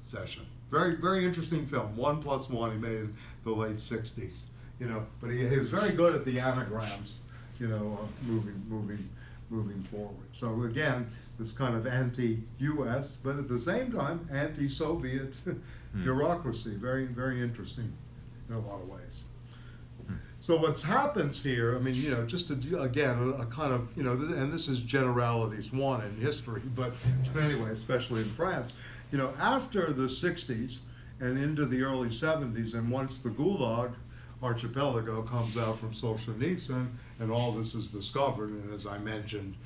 session. Very, very interesting film. 1+1. He made it in the late '60s. But he was very good at the anagrams. Moving forward. So again, this kind of anti-U.S., but at the same time, anti-Soviet bureaucracy. Very, very interesting in a lot of ways. So what happens here, I mean, just to do, again, a kind of, and this is generalities one in history, but anyway, especially in France, after the 60s and into the early 70s, and once the Gulag archipelago comes out from Solzhenitsyn, and all this is discovered, and as I mentioned,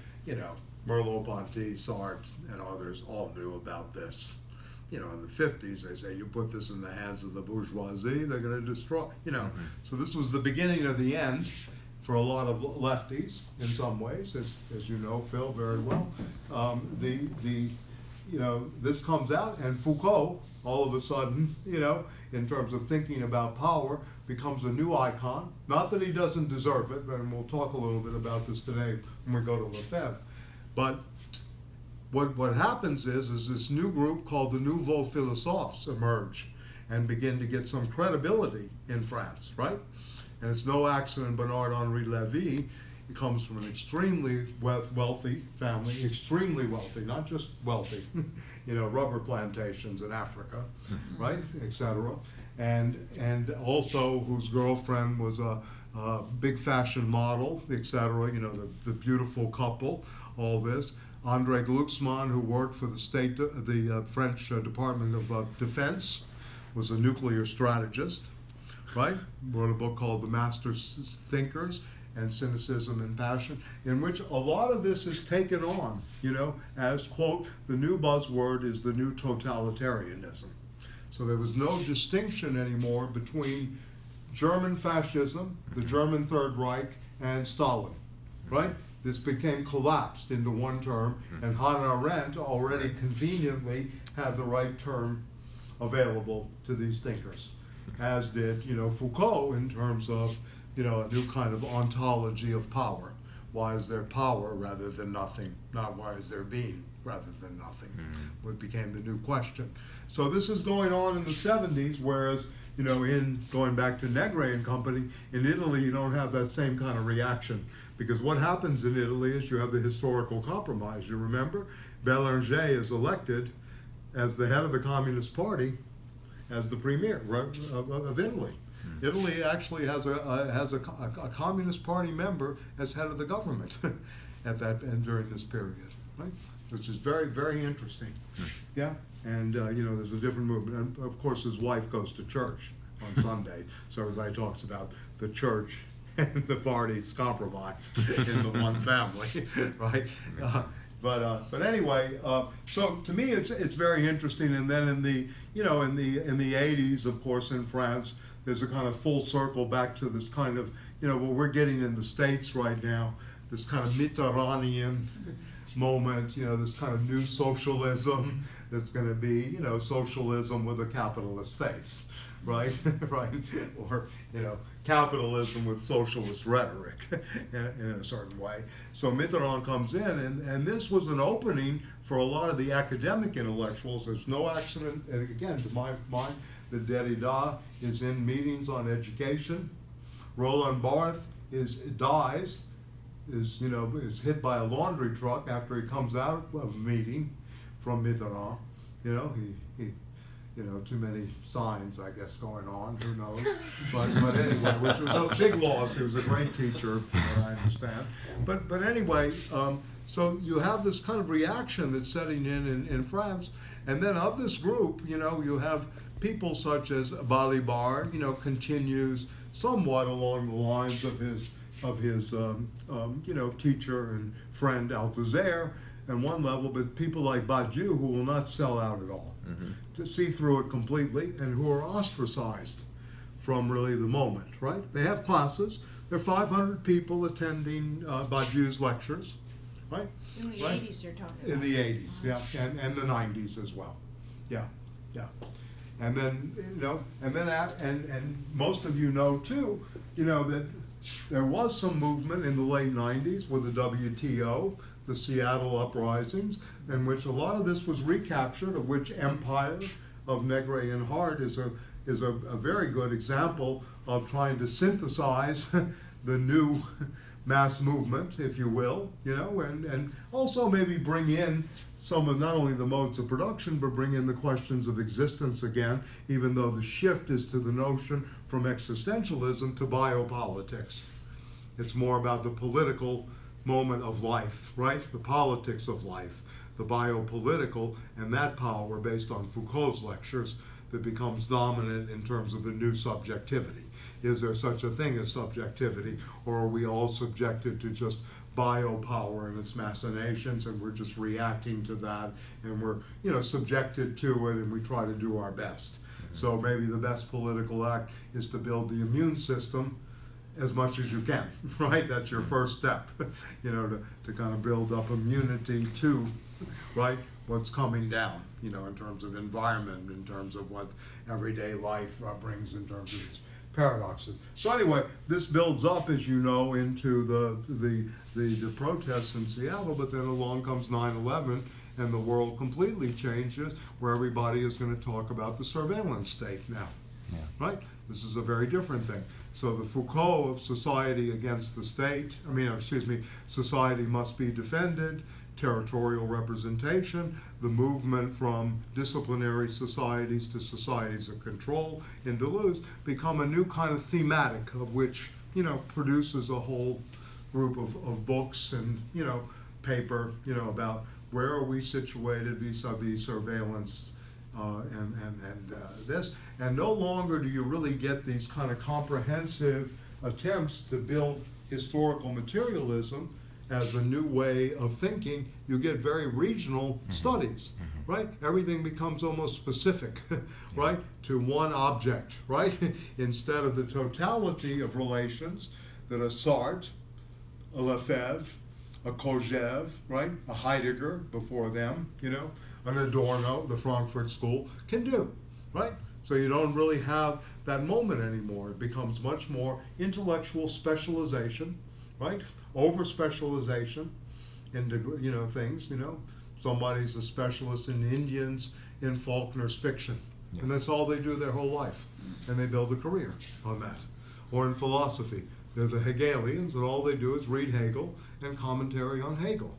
Merleau-Ponty, Sartre, and others all knew about this. In the 50s, they say, you put this in the hands of the bourgeoisie, they're going to destroy, So this was the beginning of the end for a lot of lefties, in some ways, as you know, Phil, very well. This comes out, and Foucault, all of a sudden, in terms of thinking about power, becomes a new icon. Not that he doesn't deserve it, and we'll talk a little bit about this today when we go to Lefebvre. But what happens is this new group called the Nouveaux Philosophes emerge and begin to get some credibility in France, right? And it's no accident Bernard-Henri Lévy, he comes from an extremely wealthy family, extremely wealthy, not just wealthy, rubber plantations in Africa, right, etc. And also whose girlfriend was a big fashion model, etc. The beautiful couple, all this. André Glucksmann, who worked for the French Department of Defense, was a nuclear strategist. right? Wrote a book called The Master Thinkers and Cynicism and Passion, in which a lot of this is taken on, as, quote, the new buzzword is the new totalitarianism. So there was no distinction anymore between German fascism, the German Third Reich, and Stalin, right? This became collapsed into one term, and Hannah Arendt already conveniently had the right term available to these thinkers, as did, Foucault in terms of, a new kind of ontology of power. Why is there power rather than nothing? Not why is there being rather than nothing? What became the new question. So this is going on in the 70s, whereas, in going back to Negri and company, in Italy you don't have that same kind of reaction. Because what happens in Italy is you have the historical compromise. You remember? Bélanger is elected as the head of the Communist Party as the premier of Italy. Italy actually has a Communist Party member as head of the government at that and during this period, right? Which is very, very interesting. Yeah, and there's a different movement. And of course, his wife goes to church on Sunday, so everybody talks about the church and the party's compromised in the one family, right? But anyway, so to me it's very interesting. And then in the in the 80s, of course, in France, there's a kind of full circle back to this kind of what we're getting in the States right now, this kind of Mitterrandian moment, this kind of new socialism that's going to be socialism with a capitalist face, right? Right, or capitalism with socialist rhetoric in a certain way. So Mitterrand comes in, and this was an opening for a lot of the academic intellectuals. There's no accident, and again, to my mind, that Derrida is in meetings on education. Roland Barthes is hit by a laundry truck after he comes out of a meeting from Mitterrand. He too many signs, I guess, going on, who knows. But anyway, which was a big loss. He was a great teacher, from what I understand. But anyway, so you have this kind of reaction that's setting in France. And then of this group, you have people such as Balibar, continues somewhat along the lines of his teacher and friend Althusser at one level, but people like Badiou who will not sell out at all, to see through it completely, and who are ostracized from really the moment, right? They have classes. There are 500 people attending Badiou's lectures, right? In the right? 80s you're talking In about. the 80s, yeah, and the 90s as well, yeah. And then, and most of you know too, that there was some movement in the late 90s with the WTO, the Seattle uprisings, in which a lot of this was recaptured, of which Empire of Negri and Hart is a very good example of trying to synthesize the new mass movement, if you will, and also maybe bring in some of not only the modes of production, but bring in the questions of existence again, even though the shift is to the notion from existentialism to biopolitics. It's more about the political moment of life, right? The politics of life, the biopolitical, and that power based on Foucault's lectures that becomes dominant in terms of the new subjectivity. Is there such a thing as subjectivity, or are we all subjected to just biopower and its machinations, and we're just reacting to that, and we're subjected to it, and we try to do our best. So maybe the best political act is to build the immune system as much as you can, right? That's your first step, to kind of build up immunity to, right, what's coming down, in terms of environment, in terms of what everyday life brings in terms of its paradoxes. So anyway, this builds up, as you know, into the protests in Seattle, but then along comes 9/11, and the world completely changes, where everybody is going to talk about the surveillance state now, right? This is a very different thing. So the Foucault of society against the state, society must be defended, territorial representation, the movement from disciplinary societies to societies of control in Deleuze become a new kind of thematic of which, produces a whole group of books and, paper, about where are we situated vis-a-vis surveillance this, and no longer do you really get these kind of comprehensive attempts to build historical materialism as a new way of thinking. You get very regional studies, right? Everything becomes almost specific, right, to one object, right? Instead of the totality of relations that a Sartre, a Lefebvre, a Kojève, right, a Heidegger before them, an Adorno, the Frankfurt School, can do, right? So you don't really have that moment anymore. It becomes much more intellectual specialization, right? Over specialization into things. Somebody's a specialist in Indians in Faulkner's fiction, and that's all they do their whole life, and they build a career on that. Or in philosophy, they're the Hegelians, and all they do is read Hegel and commentary on Hegel,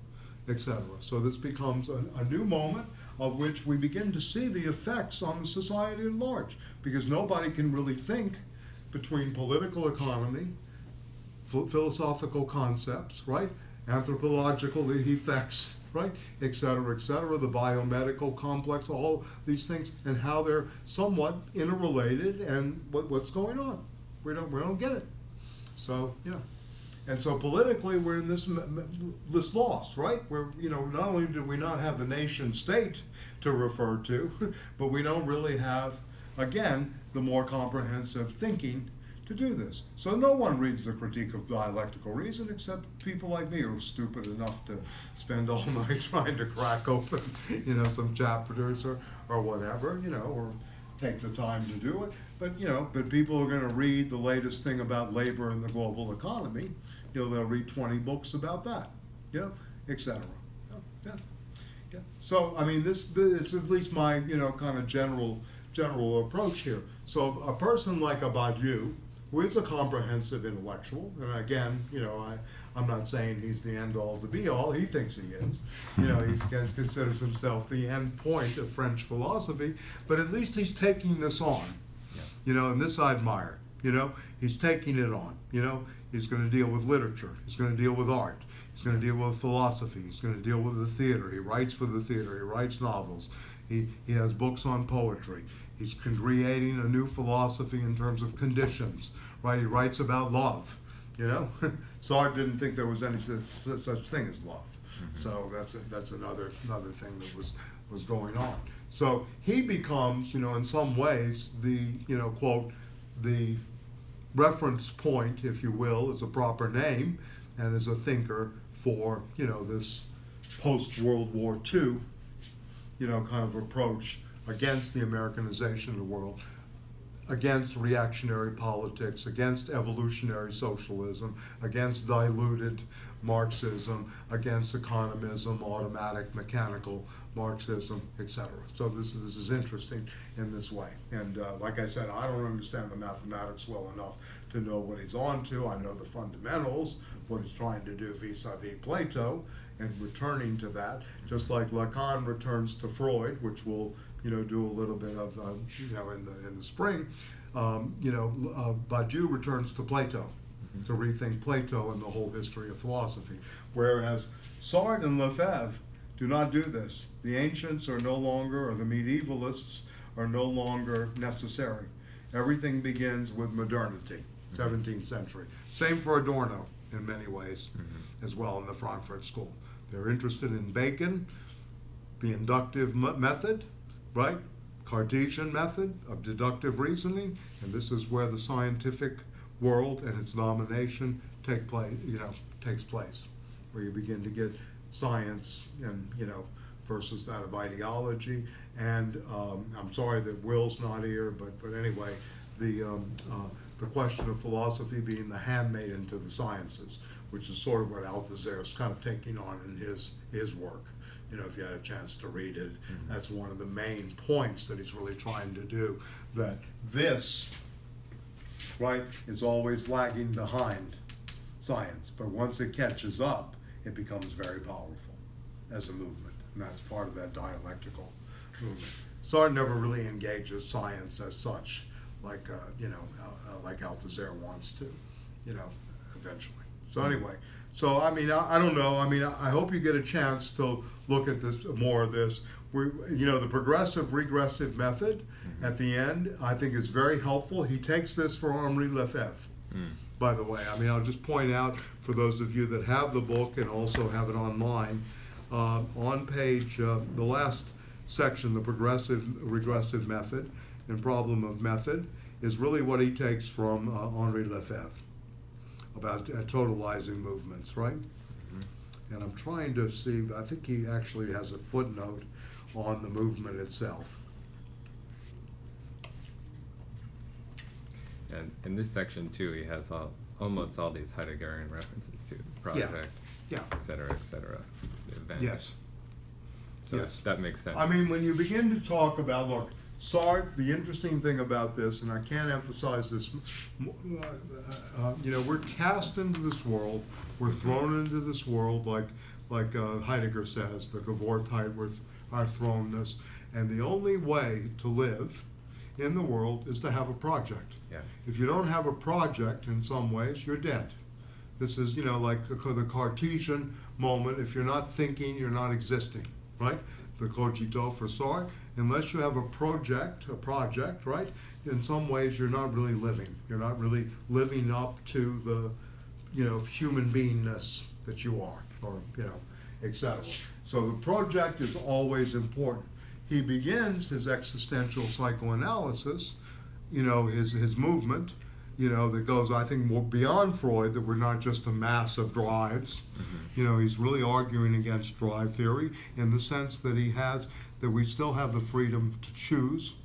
etc. So this becomes a new moment of which we begin to see the effects on the society at large, because nobody can really think between political economy, philosophical concepts, right, anthropological effects, right, et cetera, the biomedical complex, all these things, and how they're somewhat interrelated, and what's going on. We don't get it. So yeah. And so politically, we're in this loss, right? Where, not only do we not have the nation state to refer to, but we don't really have, again, the more comprehensive thinking to do this. So no one reads the Critique of Dialectical Reason except people like me who are stupid enough to spend all night trying to crack open, some chapters or whatever, or take the time to do it. But people are going to read the latest thing about labor in the global economy. They'll read 20 books about that, etc. Yeah. So I mean, it's at least my kind of general approach here. So a person like a Badiou, who is a comprehensive intellectual, and again, I'm not saying he's the end all to be all. He thinks he is. He considers himself the end point of French philosophy, but at least he's taking this on. And this I admire. He's taking it on. He's going to deal with literature. He's going to deal with art. He's going to deal with philosophy. He's going to deal with the theater. He writes for the theater. He writes novels. He has books on poetry. He's creating a new philosophy in terms of conditions, right? He writes about love. Sartre didn't think there was any such thing as love. So that's another thing that was going on. So he becomes, in some ways, the quote, the reference point, if you will, is a proper name, and as a thinker for this post-World War II, kind of approach against the Americanization of the world, against reactionary politics, against evolutionary socialism, against diluted Marxism, against economism, automatic, mechanical Marxism, etc. So this is interesting in this way. And like I said, I don't understand the mathematics well enough to know what he's on to. I know the fundamentals, what he's trying to do vis-a-vis Plato, and returning to that, just like Lacan returns to Freud, which we'll do a little bit of in the spring. Badiou returns to Plato, to rethink Plato and the whole history of philosophy, whereas Sartre and Lefebvre do not do this. The ancients are no longer, or the medievalists are no longer necessary. Everything begins with modernity, 17th century. Same for Adorno in many ways, as well in the Frankfurt School. They're interested in Bacon, the inductive method, right? Cartesian method of deductive reasoning, and this is where the scientific world and its domination takes place, where you begin to get science and versus that of ideology. And I'm sorry that Will's not here, but anyway, the question of philosophy being the handmaiden to the sciences, which is sort of what Althusser is kind of taking on in his work. If you had a chance to read it, that's one of the main points that he's really trying to do, that this, right, is always lagging behind science, but once it catches up, it becomes very powerful as a movement, and that's part of that dialectical movement. Sartre never really engages science as such, like like Althusser wants to, eventually. So anyway, I don't know. I hope you get a chance to look at this more of this the progressive regressive method at the end, I think is very helpful. He takes this from Henri Lefebvre, by the way. I mean, I'll just point out for those of you that have the book and also have it online, on page, the last section, the progressive regressive method and problem of method, is really what he takes from Henri Lefebvre about totalizing movements, right? And I'm trying to see, I think he actually has a footnote on the movement itself. And in this section too, he has almost all these Heideggerian references to the project, Yeah. et cetera, the event. Yes. So Yes. that makes sense. I mean, when you begin to talk about, look, Sartre, the interesting thing about this, and I can't emphasize this, we're cast into this world, we're thrown into this world like Heidegger says, the Geworftheit, our thrownness, and the only way to live in the world is to have a project. Yeah. If you don't have a project, in some ways, you're dead. This is, like the Cartesian moment. If you're not thinking, you're not existing, right? The cogito for Sartre. Unless you have a project, right? In some ways, you're not really living. You're not really living up to the, human beingness that you are, or, etc. So the project is always important. He begins his existential psychoanalysis, his movement, that goes, I think, more beyond Freud, that we're not just a mass of drives. He's really arguing against drive theory in the sense that that we still have the freedom to choose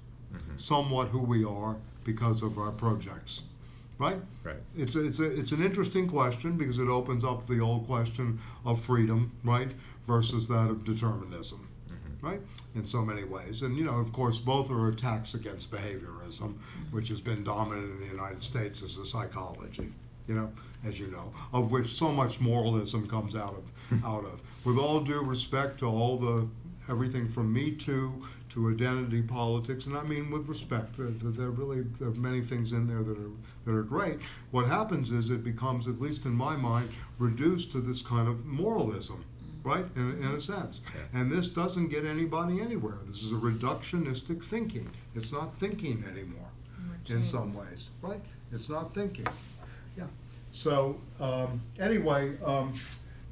somewhat who we are because of our projects, right? Right. It's an interesting question because it opens up the old question of freedom, right, versus that of determinism. Right, in so many ways. And, of course, both are attacks against behaviorism, which has been dominant in the United States as a psychology, as you know, of which so much moralism comes out of. With all due respect to everything from Me Too to identity politics, and I mean with respect, there are many things in there that are great. What happens is it becomes, at least in my mind, reduced to this kind of moralism. Right, in a sense. Yeah. And this doesn't get anybody anywhere. This is a reductionistic thinking. It's not thinking anymore in some ways, right? It's not thinking. Yeah. So anyway,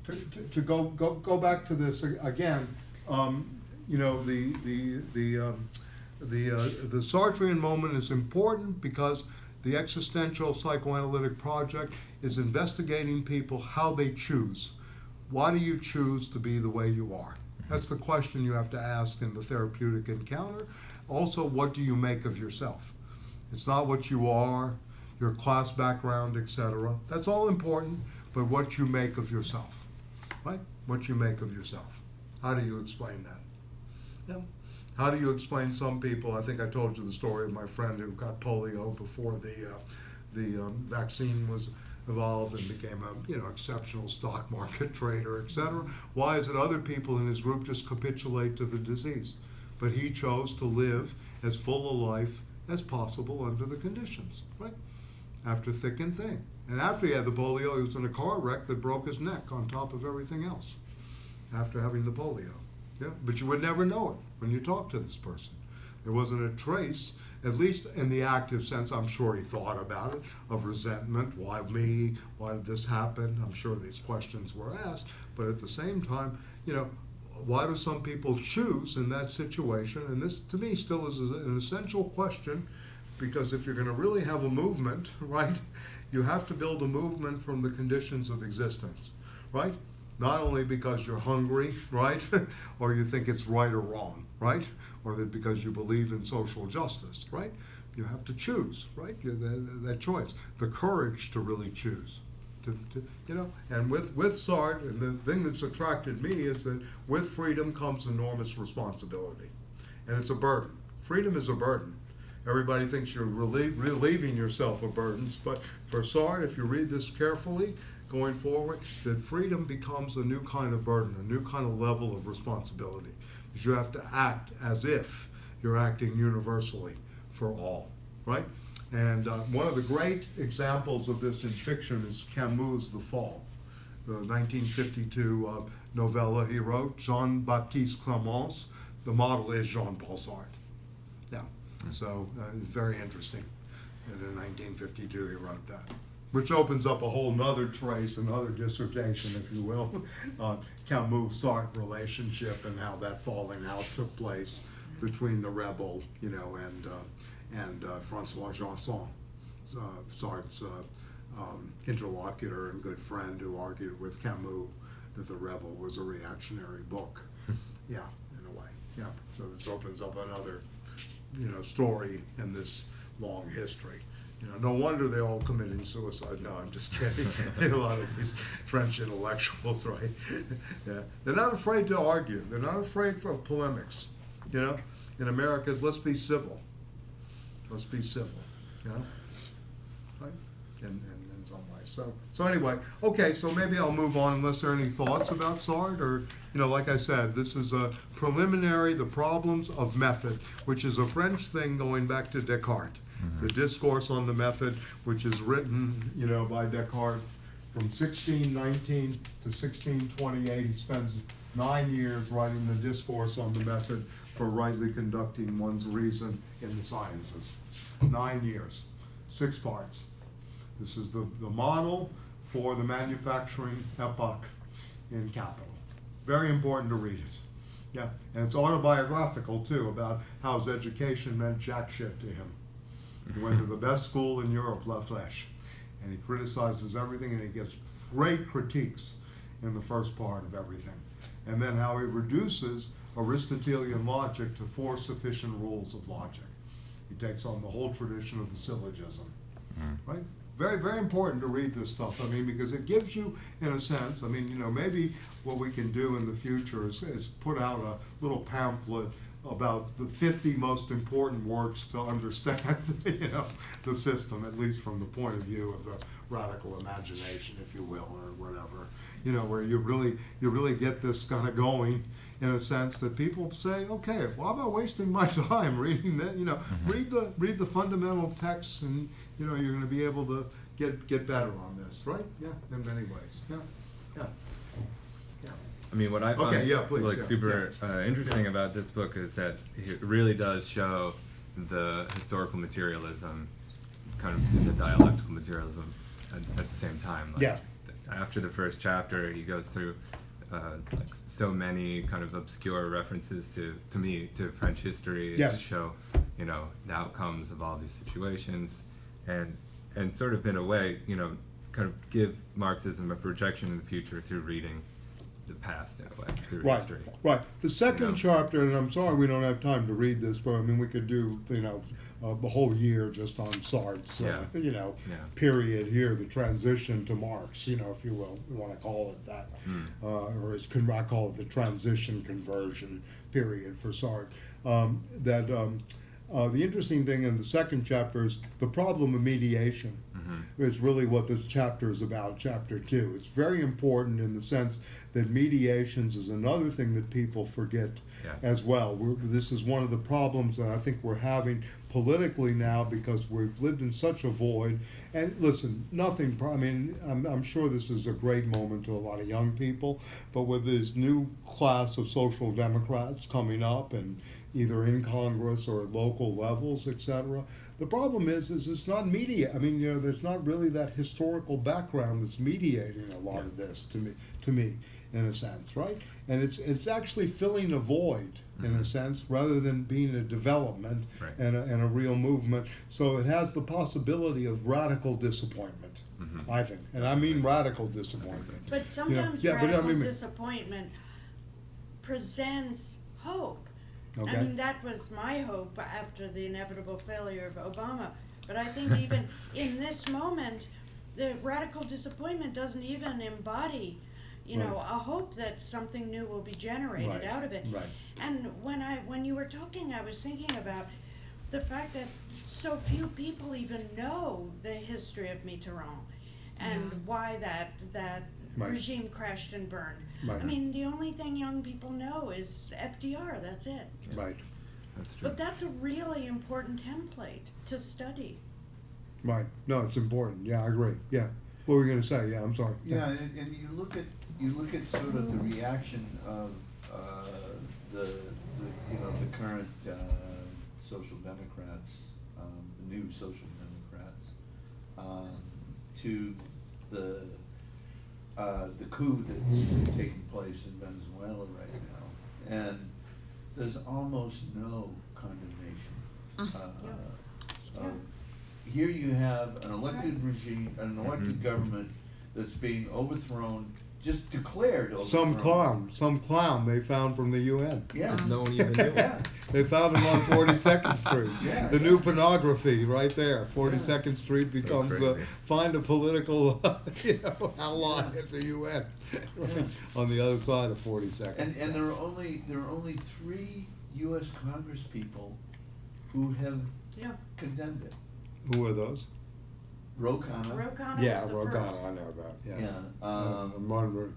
to go back to this again, the Sartrean moment is important because the existential psychoanalytic project is investigating people, how they choose. Why do you choose to be the way you are? That's the question you have to ask in the therapeutic encounter. Also, what do you make of yourself? It's not what you are, your class background, etc. That's all important, but what you make of yourself, right? What you make of yourself. How do you explain that? Yeah. How do you explain some people? I think I told you the story of my friend who got polio before the vaccine was evolved and became a exceptional stock market trader, etc. Why is it other people in his group just capitulate to the disease? But he chose to live as full a life as possible under the conditions, right? After thick and thin. And after he had the polio, he was in a car wreck that broke his neck on top of everything else after having the polio. Yeah, but you would never know it when you talk to this person. There wasn't a trace, at least in the active sense. I'm sure he thought about it, of resentment. Why me? Why did this happen? I'm sure these questions were asked. But at the same time, why do some people choose in that situation? And this, to me, still is an essential question, because if you're going to really have a movement, right, you have to build a movement from the conditions of existence, right? Not only because you're hungry, right, or you think it's right or wrong, right, or that because you believe in social justice, right? You have to choose, right? That choice, the courage to really choose, And with Sartre, and the thing that's attracted me is that with freedom comes enormous responsibility, and it's a burden. Freedom is a burden. Everybody thinks you're relieving yourself of burdens, but for Sartre, if you read this carefully, going forward, that freedom becomes a new kind of burden, a new kind of level of responsibility. Because you have to act as if you're acting universally for all, right? And one of the great examples of this in fiction is Camus' The Fall, the 1952 novella he wrote. Jean-Baptiste Clément's the model is Jean-Paul Sartre. Yeah, so it's very interesting. And in 1952 he wrote that, which opens up a whole nother trace, another dissertation, if you will, on Camus-Sartre relationship and how that falling out took place between the rebel, you know, and Francois Janson, Sartre's interlocutor and good friend, who argued with Camus that The Rebel was a reactionary book. Yeah, in a way. Yeah. So this opens up another, you know, story in this long history. You know, no wonder they're all committing suicide. No, I'm just kidding. A lot of these French intellectuals, right? Yeah, they're not afraid to argue. They're not afraid of polemics. You know, in America, let's be civil. Let's be civil. You know, right? In some way. So anyway, okay. So maybe I'll move on unless there are any thoughts about Sartre, or you know, like I said, this is a preliminary, the problems of method, which is a French thing going back to Descartes. The discourse on the method, which is written, you know, by Descartes from 1619 to 1628. He spends 9 years writing the discourse on the method for rightly conducting one's reason in the sciences. 9 years, 6 parts. This is the model for the manufacturing epoch in capital. Very important to read it. Yeah, and it's autobiographical too, about how his education meant jack shit to him. He went to the best school in Europe, La Flèche, and he criticizes everything, and he gets great critiques in the first part of everything. And then how he reduces Aristotelian logic to 4 sufficient rules of logic. He takes on the whole tradition of the syllogism, right? Very, very important to read this stuff, I mean, because it gives you, in a sense, I mean, you know, maybe what we can do in the future is put out a little pamphlet about the 50 most important works to understand, you know, the system, at least from the point of view of the radical imagination, if you will, or whatever. You know, where you really get this kind of going, in a sense that people say, okay, why am I wasting my time reading that? You know, read the fundamental texts, and you know, you're going to be able to get better on this, right? Yeah, in many ways. Yeah, yeah. I mean, what I find Okay, yeah, please, like yeah, super interesting Yeah. about this book is that it really does show the historical materialism, kind of the dialectical materialism at the same time. Like, Yeah. After the first chapter, he goes through like so many kind of obscure references to French history Yes. to show, you know, the outcomes of all these situations, and sort of in a way, you know, kind of give Marxism a projection in the future through reading the past in a way, through Right, history. right. The second You know? chapter, and I'm sorry we don't have time to read this, but I mean, we could do, you know, a whole year just on Sartre's, Yeah. you know, Yeah. period here, the transition to Marx, you know, if you will, you want to call it that. Or as I call it the transition conversion period for Sartre. The interesting thing in the second chapter is the problem of mediation. Is really what this chapter is about, chapter 2. It's very important in the sense that mediations is another thing that people forget as well. This is one of the problems that I think we're having politically now, because we've lived in such a void. And listen, I mean, I'm sure this is a great moment to a lot of young people, but with this new class of social democrats coming up, and either in Congress or at local levels, etc. The problem is it's not media. I mean, you know, there's not really that historical background that's mediating a lot of this to me, in a sense, right? And it's actually filling a void, in a sense, rather than being a development and a real movement. So it has the possibility of radical disappointment, I think, and I mean radical disappointment. But sometimes yeah, but I radical mean- disappointment presents hope. Okay. I mean, that was my hope after the inevitable failure of Obama. But I think even in this moment, the radical disappointment doesn't even embody, you know, a hope that something new will be generated out of it. Right. And when you were talking, I was thinking about the fact that so few people even know the history of Mitterrand and why that Right. regime crashed and burned. Right. I mean, the only thing young people know is FDR, that's it. Right. That's true. But that's a really important template to study. Right. No, it's important. Yeah, I agree. Yeah. What were you going to say? Yeah, I'm sorry. Yeah, and you look at sort of the reaction of the the current social democrats, the new social democrats, to the coup that's taking place in Venezuela right now, and there's almost no condemnation. Here you have an elected regime, an elected government that's being overthrown, just declared overthrown. Some clown they found from the UN. Yeah. No one even knew. Yeah. They found him on 42nd Street. Yeah, The yeah. new pornography right there. 42nd Street becomes crazy. find a political ally at the UN right, on the other side of 42nd. And there are only 3 U.S. Congress people who have Yeah. condemned it. Who are those? Ro Khanna. Ro Khanna Yeah, was the Rogano, first. I know that. Yeah. Yeah. I'm wondering.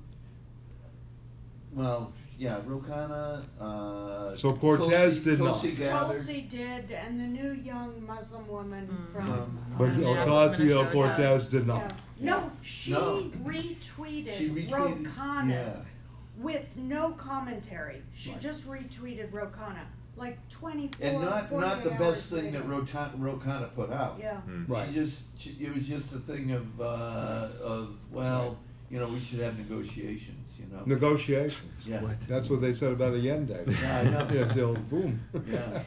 Well, yeah, Ro Khanna. So Cortez did not. Tulsi Gabbard. Tulsi did, and the new young Muslim woman From- from. But Minnesota. Ocasio-Cortez did Yeah. not. No, she No. retweeted, She retweeted, Ro Khanna's yeah. with no commentary. She Right. just retweeted Ro Khanna, like 24, And not the 48 best hours thing that later. Ro Khanna put out. Yeah. Right. It was just a thing of well, we should have negotiations, Negotiations. Yeah. That's what they said about Allende. Yeah, I know. Yeah, till boom. Yeah.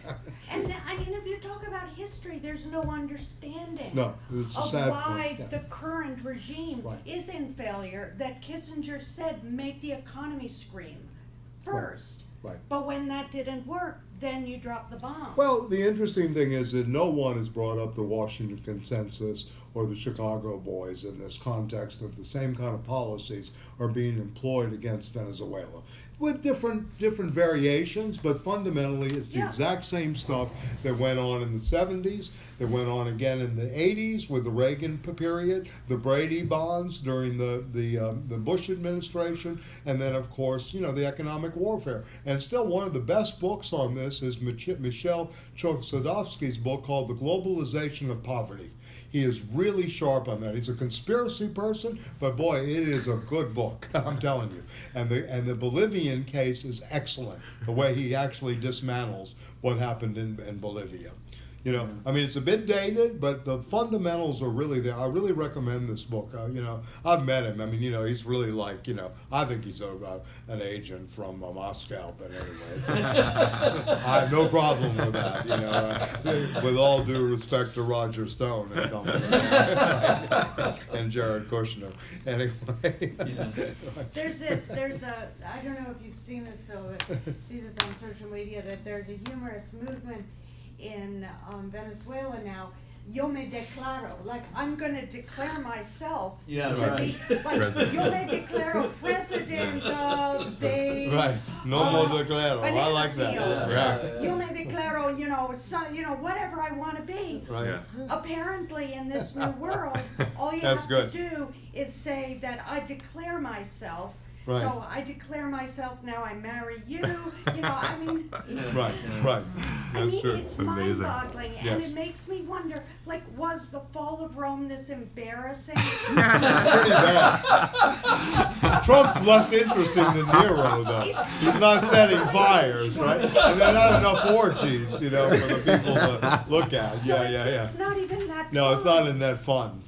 And I mean, if you talk about history, there's no understanding No, it's a of sad why point. Yeah. the current regime Right. is in failure. That Kissinger said, make the economy scream first. Right. But when that didn't work, then you drop the bomb. Well, the interesting thing is that no one has brought up the Washington Consensus or the Chicago Boys in this context of the same kind of policies are being employed against Venezuela. With different variations, but fundamentally it's the Yeah. exact same stuff that went on in the 70s, that went on again in the 80s with the Reagan period, the Brady bonds during the Bush administration, and then of course, the economic warfare. And still one of the best books on this is Michel Chossudovsky's book called The Globalization of Poverty. He is really sharp on that. He's a conspiracy person, but boy, it is a good book. I'm telling you. And the Bolivian case is excellent. The way he actually dismantles what happened in Bolivia. I mean, it's a bit dated, but the fundamentals are really there. I really recommend this book. I've met him. I mean, he's really like, I think he's an agent from Moscow, but anyway, I have no problem with that, with all due respect to Roger Stone and company, and Jared Kushner. Anyway. There's I don't know if you've seen this, Phil, but see this on social media, that there's a humorous movement in Venezuela now. Yo me declaro, like I'm gonna declare myself Yeah, to right. be, like, President. yo me declaro president of the Right. No more declaro. I banana like that. field. Yeah. Yo me declaro, whatever I wanna be. Right. Yeah. Apparently in this new world, all you That's have good. to do is say that I declare myself. Right. So I declare myself now, I marry you, I mean, Right. Right. I That's mean, true. it's Amazing. mind-boggling, and Yes. it makes me wonder, like, was the fall of Rome this embarrassing? Pretty bad. Trump's less interesting than Nero, though. He's not setting fires, right? And there are not enough orgies, for the people to look at. So Yeah. it's not even that No, it's fun. not in that fun.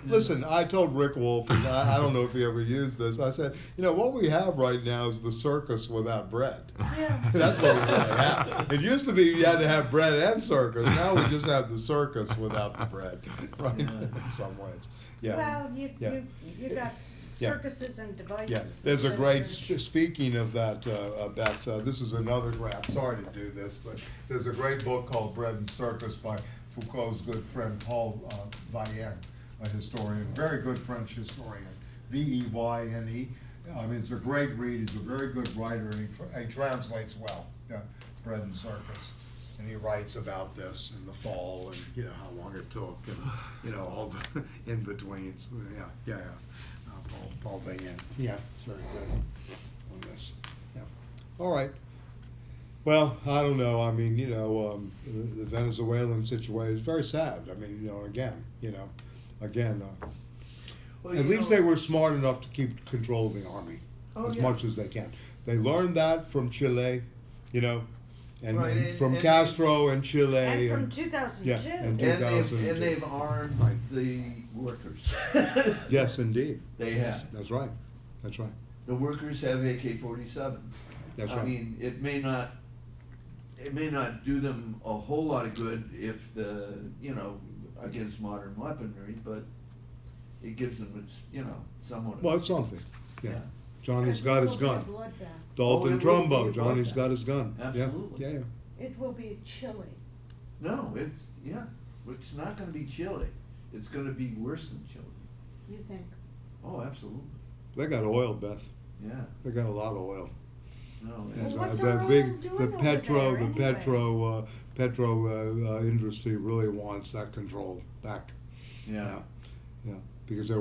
Listen, I told Rick Wolf, and I don't know if he ever used this, I said, what we have right now is the circus without bread. Yeah. That's what we really have. It used to be you had to have bread and circus. Now we just have the circus without the bread, right? In some ways. Yeah. Well, you got Yeah. circuses and devices. Yeah, there's a that great, are- speaking of that, Beth, this is another graph, sorry to do this, but there's a great book called Bread and Circus by Foucault's good friend Paul Vayen, a historian, very good French historian, Veyne. I mean, it's a great read, he's a very good writer, and he translates well, Bread and Circus. And he writes about this in the fall and, how long it took and, all the in-betweens. Yeah. Paul Vayen. Yeah, it's very good on this. Yeah. All right. Well, I don't know. I mean, the Venezuelan situation is very sad. I mean, again. Well, At least they were smart enough to keep control of the army Oh, as yeah. much as they can. They learned that from Chile. you know, and, Right, and and- from and- Castro and Chile. And from and- 2002. Yeah, and- And they've armed Right. the workers. Yes, indeed. They have. That's right. That's right. The workers have AK-47s. That's I right. mean, it may not do them a whole lot of good if against modern weaponry, but it gives them, somewhat. Well, it's something. Yeah. Yeah. Johnny's Because got it his will be a gun. bloodbath. Dolphin Oh, it will Trumbo. be a Johnny's bloodbath. got his gun. Absolutely. Yeah. Yeah. It will be chilly. No, it's not gonna be Chile. It's gonna be worse than Chile. You think? Oh, absolutely. They got oil, Beth. Yeah. They got a lot of oil. No, Yes, Well, what's the our oil big, doing the over petro, there the anyway? petro industry really wants that control back. yeah. Yeah, because they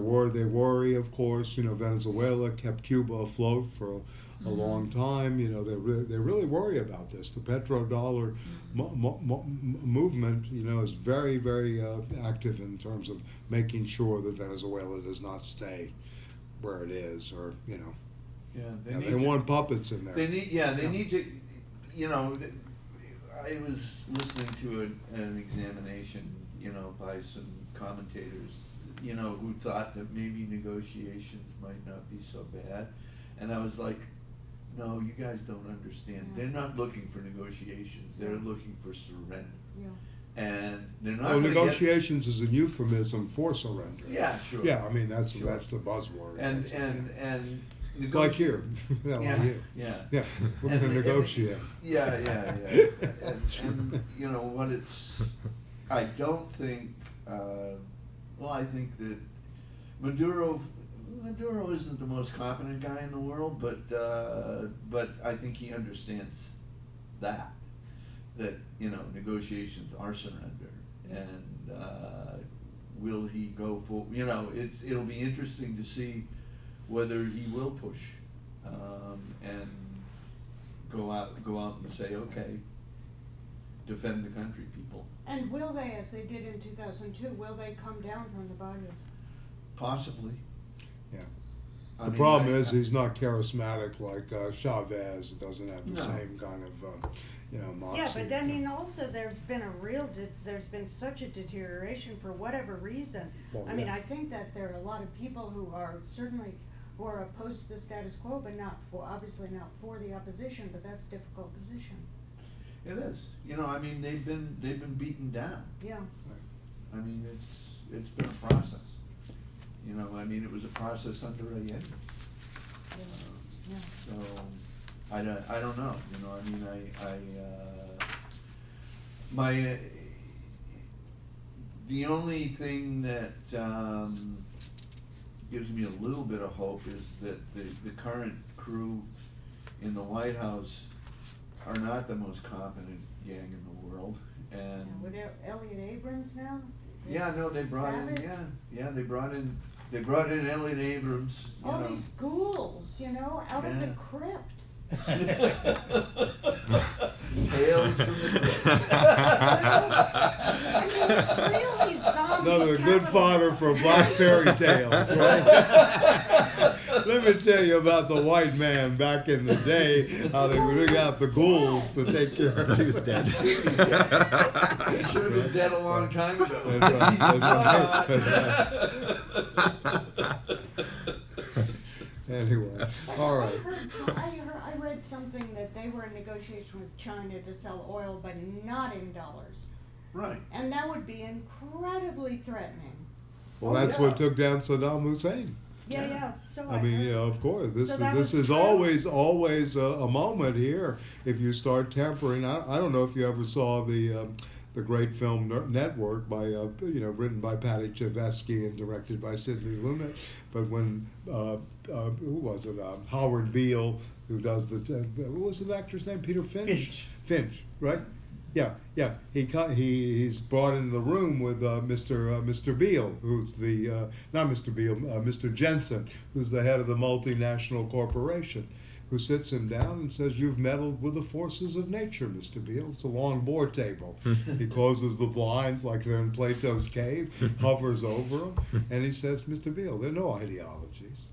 worry, of course. Venezuela kept Cuba afloat for a long time. They really worry about this. The petrodollar movement, is very, very active in terms of making sure that Venezuela does not stay where it is, or Yeah. they want puppets in there. They need, they need to, I was listening to an examination, by some commentators, who thought that maybe negotiations might not be so bad. And I was like, no, you guys don't understand. Yeah. They're not looking for negotiations, they're looking for surrender. Yeah. And they're not Well, gonna get. negotiations is a euphemism for surrender. Yeah, sure. Yeah, I mean that's Sure. the buzzword. And, That's- and. it's like negoti- here. Yeah, like Yeah, here. yeah. Yeah, we're And- gonna and- negotiate. Yeah. And what I don't think, I think that Maduro isn't the most competent guy in the world, but I think he understands that negotiations are surrender. And, will he go for, it'll be interesting to see whether he will push, and go out and say, okay, defend the country, people. And will they, as they did in 2002, will they come down from the barriers? Possibly. Yeah. I The mean, problem I- is he's not charismatic like Chavez. Doesn't have the No. same kind of moxie. Yeah, but I mean, also there's been such a deterioration for whatever reason. Well, I mean, yeah. I think that there are a lot of people who are opposed to the status quo, but obviously not for the opposition, but that's a difficult position. It is. I mean, they've been beaten down. Yeah. I mean, it's been a process. I mean, it was a process under Allende. Yeah. So, I don't know, I mean, the only thing that, gives me a little bit of hope is that the current crew in the White House are not the most competent gang in the world, and. With Elliot Abrams now? Yeah, no, they brought in, Savage? they brought in Elliot Abrams, All these ghouls, out of the Yeah. crypt. Tales from the crypt. I mean, it's really zombie Another good capitalism. fodder for black fairy tales, right? Let me tell you about the white man back in the day, how they would bring out the ghouls to take care of He was dead. He should have been dead a long time ago. Anyway, all right. I read something that they were in negotiation with China to sell oil, but not in dollars. Right. And that would be incredibly threatening. Well, Oh, that's yeah. what took down Saddam Hussein. Yeah, so I mean, heard. of course, this So is that this was is true? always a moment here. If you start tempering, I don't know if you ever saw the great film Network by written by Patty Chayefsky and directed by Sidney Lumet. But when who was it? Howard Beale, who does what was the actor's name? Peter Finch. Finch, right? Yeah. He's brought into the room with Mr. Beale, who's the not Mr. Beale, Mr. Jensen, who's the head of the multinational corporation, who sits him down and says, "You've meddled with the forces of nature, Mr. Beale." It's a long board table. He closes the blinds like they're in Plato's cave, hovers over them, and he says, "Mr. Beale, there are no ideologies.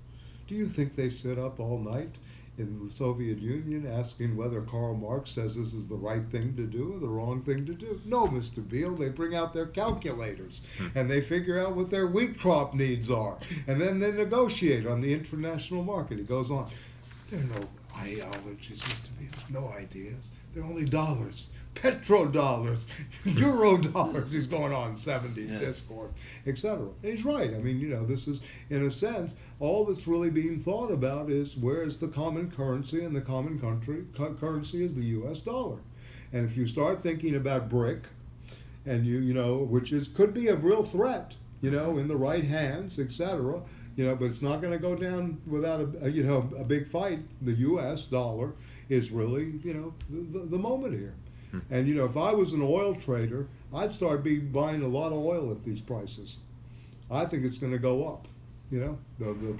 Do you think they sit up all night in the Soviet Union asking whether Karl Marx says this is the right thing to do or the wrong thing to do. No, Mr. Beale, they bring out their calculators and they figure out what their wheat crop needs are. And then they negotiate on the international market. He goes on, there are no ideologies, Mr. Beale, no ideas. They're only dollars. Petrodollars, Eurodollars, he's going on 70s discourse, etc. And he's right. I mean, this is, in a sense, all that's really being thought about is where is the common currency, and the common currency is the US dollar. And if you start thinking about BRIC, and which could be a real threat, in the right hands, etc., but it's not going to go down without a big fight. The US dollar is really, the moment here. And if I was an oil trader, I'd start buying a lot of oil at these prices. I think it's going to go up, the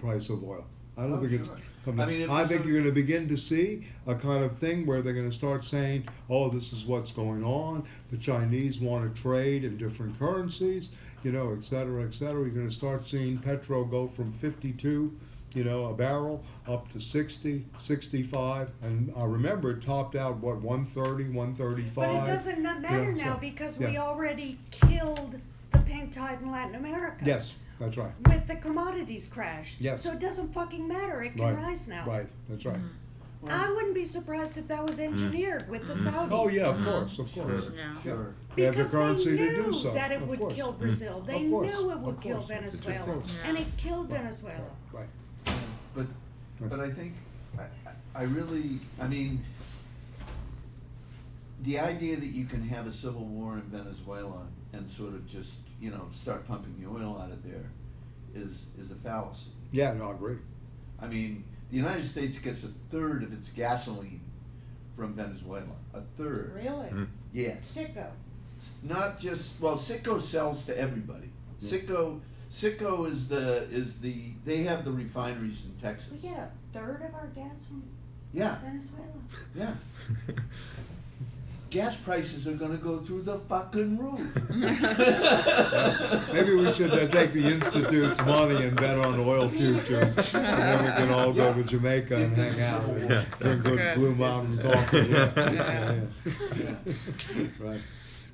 price of oil. I don't think it's coming down. I mean, I think you're going to begin to see a kind of thing where they're going to start saying, oh, this is what's going on. The Chinese want to trade in different currencies, et cetera, et cetera. You're going to start seeing petro go from 52 a barrel up to 60, 65, and I remember it topped out, 130, 135. But it doesn't matter now so, because yeah. we already killed the pink tide in Latin America. Yes, that's right. With the commodities crash. Yes. So it doesn't fucking matter. It can Right, rise now. right, that's right. I wouldn't be surprised if that was engineered with the Saudis. Oh yeah, of course, of course. Yeah. Sure. They have the Because currency they to do knew so. that it of would course. kill Brazil. They Of course, knew it would of kill course. Venezuela. Of course. And it killed Venezuela. Right. But I think, I really, I mean, the idea that you can have a civil war in Venezuela and sort of just, start pumping the oil out of there is a fallacy. Yeah, no, I agree. I mean, the United States gets a third of its gasoline from Venezuela. A third. Really? Yes. Sicko. Not just, well, Citgo sells to everybody. Yeah. Citgo is the they have the refineries in Texas. We get a third of our gas from Yeah, Venezuela. yeah. Gas prices are gonna go through the fucking roof. Maybe we should take the Institute's money and bet on oil futures, and then we can all go to Jamaica and hang out and Yeah, drink good good. Blue Mountain coffee. Yeah. Right,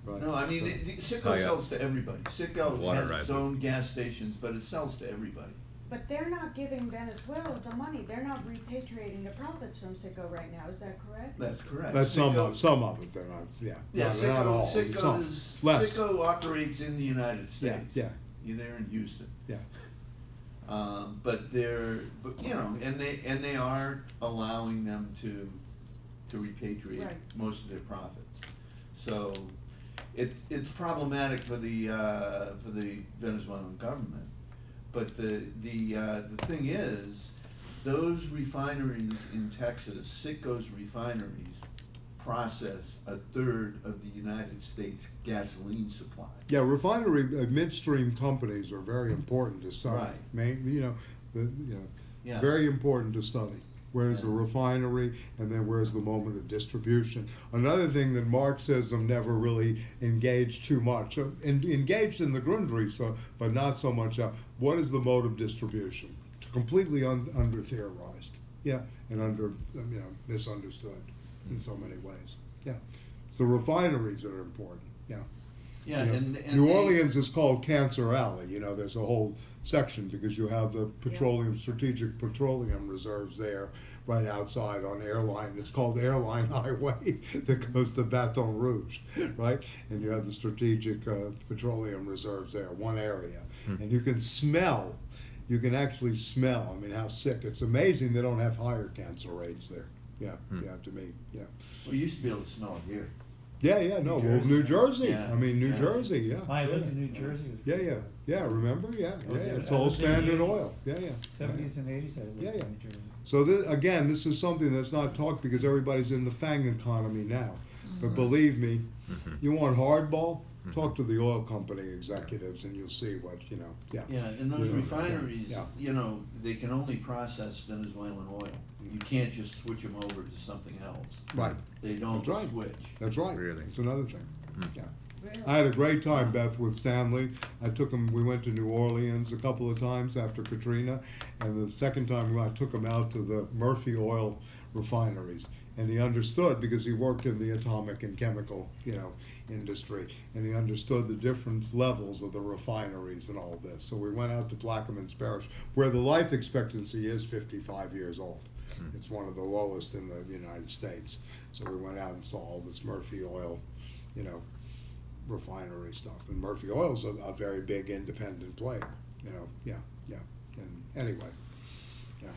right. No, I mean, Citgo sells to everybody. Citgo Water has its rises. own gas stations, but it sells to everybody. But they're not giving Venezuela the money. They're not repatriating the profits from Citgo right now. Is that correct? That's correct. But some Citgo- of it, they're not, yeah. Yeah, not all, Citgo some. is, Less. Citgo operates in the United Yeah, States. yeah, You're there in Houston. yeah. But and they are allowing them to repatriate Right. most of their profits. So it's problematic for the Venezuelan government. But the thing is, those refineries in Texas, Citgo's refineries, process a third of the United States gasoline supply. Yeah, refinery, midstream companies are very important to study. Right. Yeah. Very important to study. Where's the Yeah. refinery, and then where's the moment of distribution? Another thing that Marxism never really engaged too much, engaged in the Grundrisse, but not so much. What is the mode of distribution? Completely under theorized, yeah, and under misunderstood in so many ways. Yeah, it's the refineries that are important. Yeah. Yeah, You know, and New they- Orleans is called Cancer Alley. There's a whole section because you have the strategic petroleum reserves there right outside on Airline. It's called the Airline Highway that goes to Baton Rouge, right? And you have the strategic petroleum reserves there, one area. And you can actually smell, how sick. It's amazing they don't have higher cancer rates there. Yeah, yeah, to me, yeah. We used to be able to smell it here. Yeah, no, well, New Jersey. Yeah. New Yeah. Jersey, yeah. I lived yeah. in New Jersey. Yeah, remember? Yeah, was in- it's I all was in the Standard 80s. Oil. Yeah. 70s and 80s I lived Yeah, yeah. in New Jersey. So this is something that's not talked because everybody's in the FANG economy now. But believe me, you want hardball? Talk to the oil company executives and you'll see what, yeah. Yeah, and those Yeah. refineries, Yeah. they can only process Venezuelan oil. You can't just switch them over to something else. Right, They don't That's right. switch. that's right. Really? It's another thing, yeah. Really? I had a great time, Beth, with Stanley. I took him, we went to New Orleans a couple of times after Katrina, and the second time I took him out to the Murphy oil refineries. And he understood, because he worked in the atomic and chemical, industry, and he understood the different levels of the refineries and all this. So we went out to Plaquemines Parish, where the life expectancy is 55 years old. It's one of the lowest in the United States. So we went out and saw all this Murphy oil, refinery stuff. And Murphy Oil's a very big independent player, yeah. And anyway, yeah.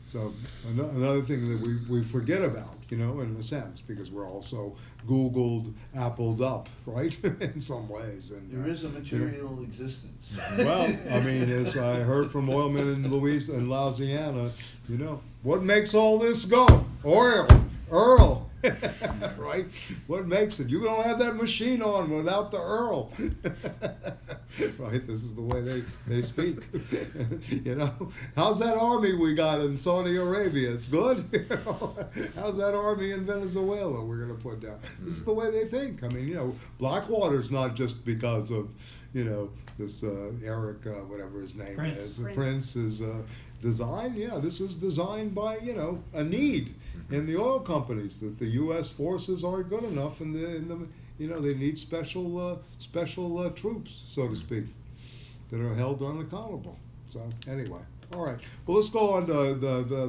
So another thing that we forget about, in a sense, because we're also Googled, Appled up, right, in some ways. And There is a material existence. well, I mean, as I heard from oilmen in Louisiana, what makes all this go? Oil, Earl, right? What makes it? You don't have that machine on without the Earl, right? This is the way they speak. How's that army we got in Saudi Arabia? It's good. How's that army in Venezuela we're going to put down? This is the way they think. I mean, Blackwater's not just because of this Eric, whatever his name is. Prince is designed. Yeah, this is designed by a need in the oil companies, that the U.S. forces aren't good enough, and they need special troops, so to speak, that are held unaccountable. So anyway, all right. Well, let's go on to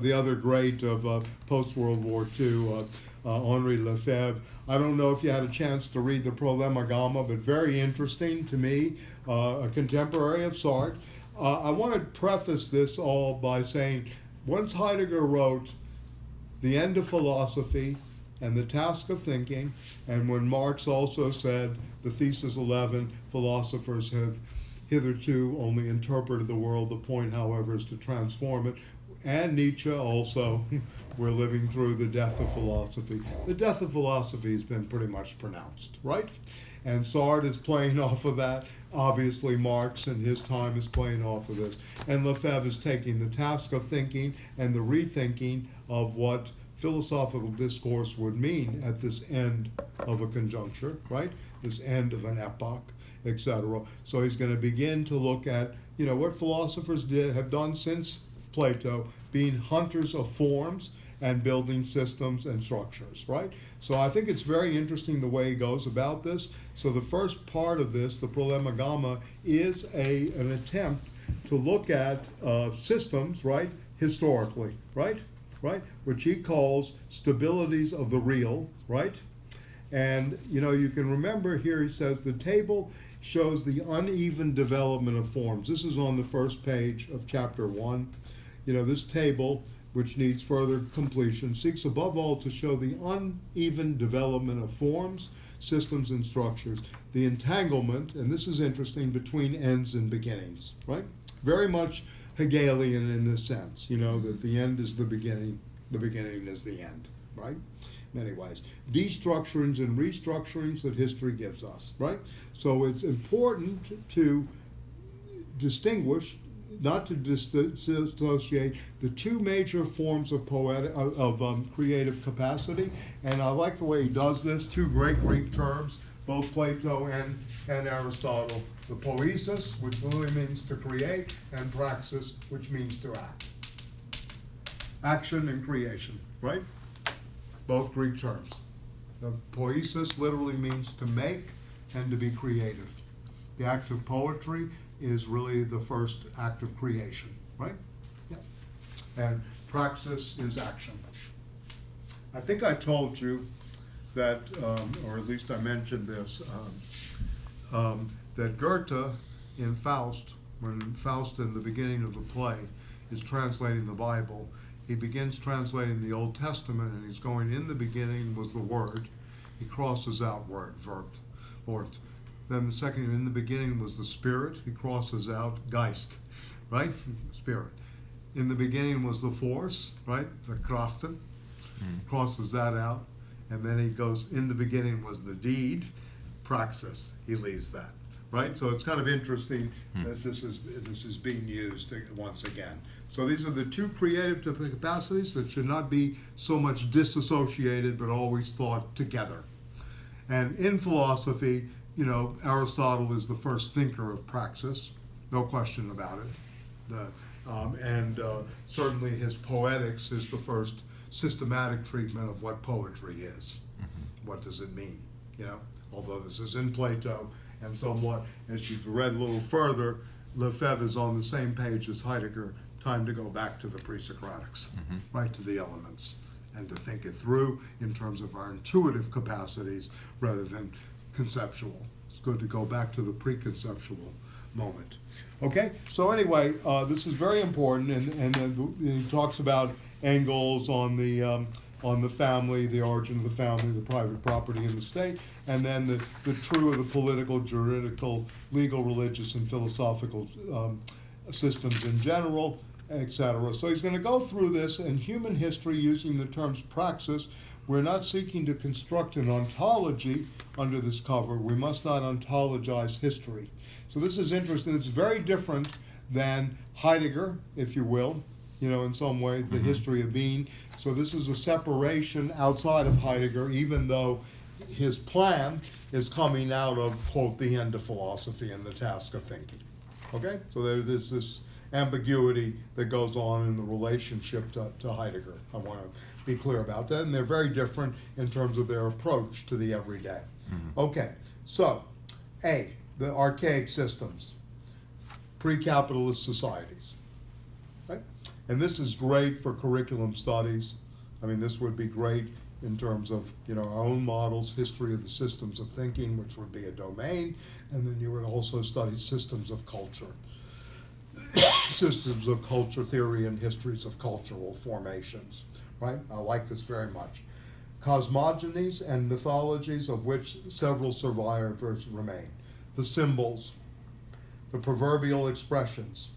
the other great of post-World War II, Henri Lefebvre. I don't know if you had a chance to read the Problema Gamma, but very interesting to me, a contemporary of Sartre. I want to preface this all by saying, once Heidegger wrote The End of Philosophy and the Task of Thinking, and when Marx also said the Thesis 11, philosophers have hitherto only interpreted the world, the point, however, is to transform it, and Nietzsche also, we're living through the death of philosophy. The death of philosophy has been pretty much pronounced, right? And Sartre is playing off of that. Obviously, Marx in his time is playing off of this. And Lefebvre is taking the task of thinking and the rethinking of what philosophical discourse would mean at this end of a conjuncture, right? This end of an epoch, etc. So he's going to begin to look at, what philosophers have done since Plato, being hunters of forms and building systems and structures, right? So I think it's very interesting the way he goes about this. So the first part of this, the Problema Gamma, is an attempt to look at systems, right, historically, right, which he calls stabilities of the real, right? And, you can remember here he says the table shows the uneven development of forms. This is on the first page of chapter 1. This table, which needs further completion, seeks above all to show the uneven development of forms, systems, and structures, the entanglement, and this is interesting, between ends and beginnings, right? Very much Hegelian in this sense, that the end is the beginning is the end, right? In many ways. Destructurings and restructurings that history gives us, right? So it's important to distinguish, not to dissociate the two major forms of creative capacity. And I like the way he does this. Two great Greek terms, both Plato and Aristotle. The poiesis, which literally means to create, and praxis, which means to act. Action and creation, right? Both Greek terms. The poiesis literally means to make and to be creative. The act of poetry is really the first act of creation, right? Yeah. And praxis is action. I think I told you that, or at least I mentioned this, that Goethe in Faust, when Faust in the beginning of the play is translating the Bible, he begins translating the Old Testament, and he's going, in the beginning was the Word. He crosses out word, Wort. Then the second, in the beginning was the Spirit. He crosses out Geist, right? Spirit. In the beginning was the force, right? The Kraften. Crosses that out. And then he goes, in the beginning was the deed, praxis. He leaves that, right? So it's kind of interesting that this is being used once again. So these are the two creative capacities that should not be so much disassociated, but always thought together. And in philosophy, Aristotle is the first thinker of praxis, no question about it. Certainly his Poetics is the first systematic treatment of what poetry is. What does it mean? Although this is in Plato, and somewhat, as you've read a little further, Lefebvre is on the same page as Heidegger. Time to go back to the pre-Socratics, right to the elements, and to think it through in terms of our intuitive capacities rather than conceptual. It's good to go back to the pre-conceptual moment. Okay, so anyway, this is very important, and then he talks about Engels on the family, the origin of the family, the private property and the state, and then the true of the political, juridical, legal, religious, and philosophical systems in general, etc. So he's going to go through this in human history using the terms praxis. We're not seeking to construct an ontology under this cover. We must not ontologize history. So this is interesting. It's very different than Heidegger, if you will, in some ways, the history of being. So this is a separation outside of Heidegger, even though his plan is coming out of, quote, the end of philosophy and the task of thinking. Okay? So there's this ambiguity that goes on in the relationship to Heidegger. I want to be clear about that. And they're very different in terms of their approach to the everyday. Okay, so A, the archaic systems, pre-capitalist societies. Right? And this is great for curriculum studies. I mean, this would be great in terms of, our own models, history of the systems of thinking, which would be a domain, and then you would also study systems of culture. Systems of culture theory and histories of cultural formations, right? I like this very much. Cosmogonies and mythologies, of which several survivors remain. The symbols, the proverbial expressions,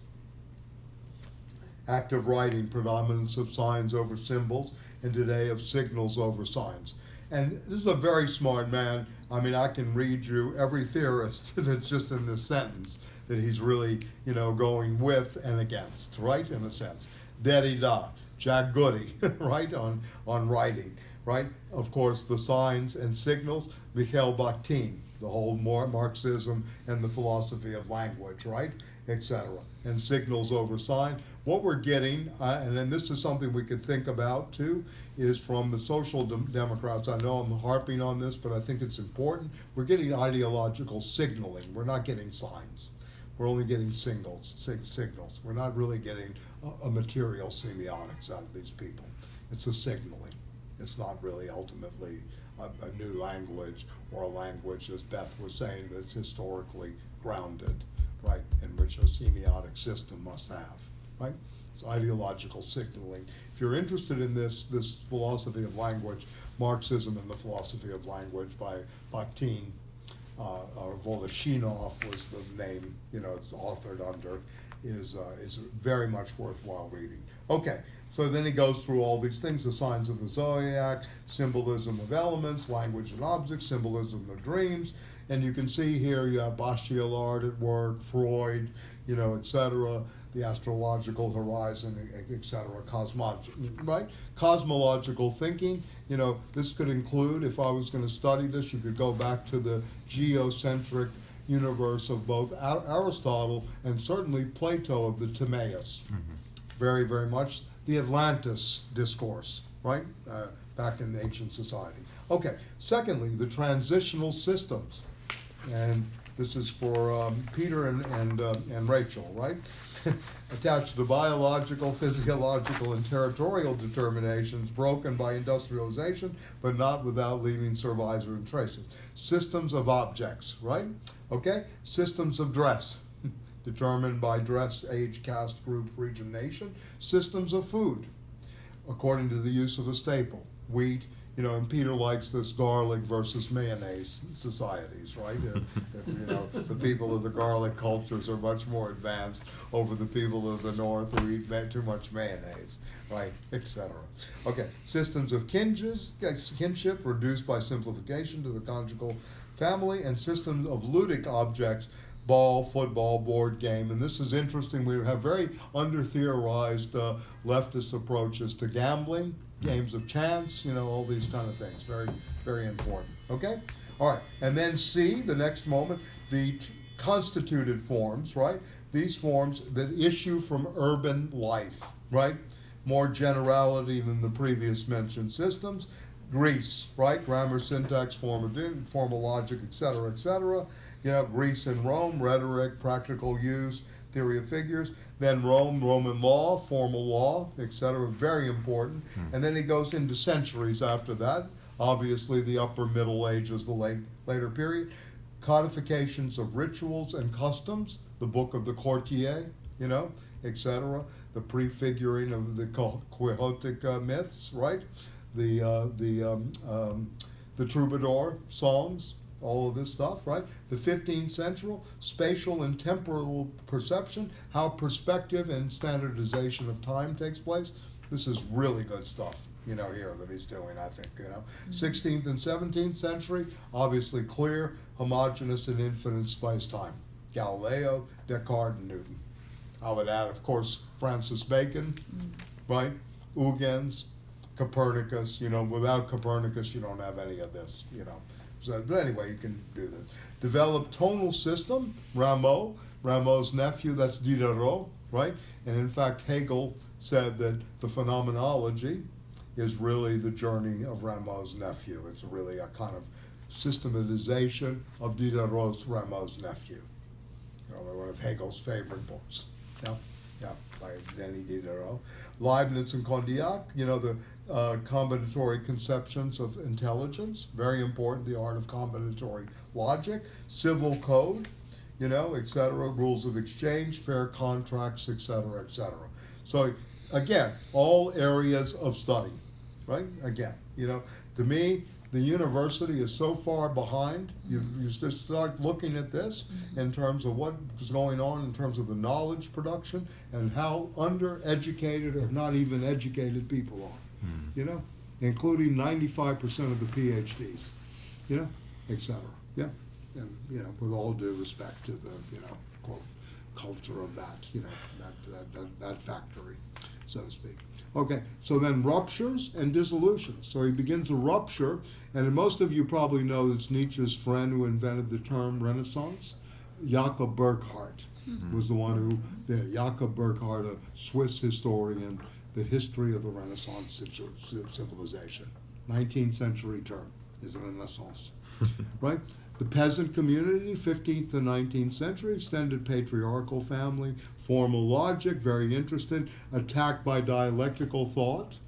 active writing, predominance of signs over symbols, and today of signals over signs. And this is a very smart man. I mean, I can read you every theorist that's just in this sentence that he's really, going with and against, right, in a sense. Derrida, Jack Goody, right, on writing, right? Of course, the signs and signals, Mikhail Bakhtin, the whole Marxism and the philosophy of language, right, etc. And signals over sign. What we're getting, and then this is something we could think about too, is from the social democrats. I know I'm harping on this, but I think it's important. We're getting ideological signaling. We're not getting signs. We're only getting signals. We're not really getting a material semiotics out of these people. It's a signaling. It's not really ultimately a new language, or a language, as Beth was saying, that's historically grounded, right, in which a semiotic system must have, right? It's ideological signaling. If you're interested in this philosophy of language, Marxism and the Philosophy of Language by Bakhtin, or Voloshinov was the name, it's authored under, is very much worthwhile reading. Okay, so then he goes through all these things, the signs of the zodiac, symbolism of elements, language and objects, symbolism of dreams, and you can see here you have Bachelard at work, Freud, etc., the astrological horizon, etc., right? Cosmological thinking, this could include, if I was going to study this, you could go back to the geocentric universe of both Aristotle and certainly Plato of the Timaeus. Very, very much. The Atlantis discourse, right? Back in the ancient society. Okay, secondly, the transitional systems. And this is for Peter and Rachel, right? Attached to biological, physiological, and territorial determinations broken by industrialization, but not without leaving survivors and traces. Systems of objects, right? Okay? Systems of dress, determined by dress, age, caste, group, region, nation. Systems of food, according to the use of a staple, wheat, and Peter likes this garlic versus mayonnaise societies, right? The people of the garlic cultures are much more advanced over the people of the north who eat too much mayonnaise, right, etc. Okay, systems of kinship reduced by simplification to the conjugal family, and systems of ludic objects, ball, football, board game. And this is interesting. We have very under-theorized leftist approaches to gambling, games of chance, all these kind of things. Very, very important. Okay? All right, and then C, the next moment, the constituted forms, right? These forms that issue from urban life, right? More generality than the previous mentioned systems. Greece, right? Grammar, syntax, formal logic, etc., etc. You know, Greece and Rome, rhetoric, practical use, theory of figures. Then Rome, Roman law, formal law, etc., very important. And then he goes into centuries after that. Obviously, the upper Middle Ages, the later period. Codifications of rituals and customs, the book of the courtier, you know, etc. The prefiguring of the Quixotic myths, right? The troubadour songs, all of this stuff, right? The 15th century, spatial and temporal perception, how perspective and standardization of time takes place. This is really good stuff, you know, here that he's doing, I think, you know. 16th and 17th century, obviously clear, homogeneous and infinite space-time. Galileo, Descartes, and Newton. I would add, of course, Francis Bacon, right? Huygens, Copernicus, you know, without Copernicus you don't have any of this, you know. So, but anyway, you can do this. Developed tonal system, Rameau, Rameau's nephew, that's Diderot, right? And in fact, Hegel said that the phenomenology is really the journey of Rameau's nephew. It's really a kind of systematization of Diderot's Rameau's nephew. You know, one of Hegel's favorite books. Yeah, yeah, by Denis Diderot. Leibniz and Condillac, you know, the combinatory conceptions of intelligence, very important, the art of combinatory logic, civil code, you know, etc., rules of exchange, fair contracts, etc., etc. So, again, all areas of study, right? Again, you know, to me, the university is so far behind. You just start looking at this in terms of what is going on in terms of the knowledge production and how undereducated or not even educated people are, you know, including 95% of the PhDs, you know, et cetera. Yeah, and, you know, with all due respect to the, you know, quote, culture of that, you know, that factory, so to speak. Okay, so then ruptures and dissolutions. So he begins a rupture, and most of you probably know it's Nietzsche's friend who invented the term Renaissance. Jakob Burckhardt was the one who, Jakob Burckhardt, a Swiss historian, the history of the Renaissance civilization. 19th century term is Renaissance, right? The peasant community, 15th to 19th century, extended patriarchal family, formal logic, very interested, attacked by dialectical thought.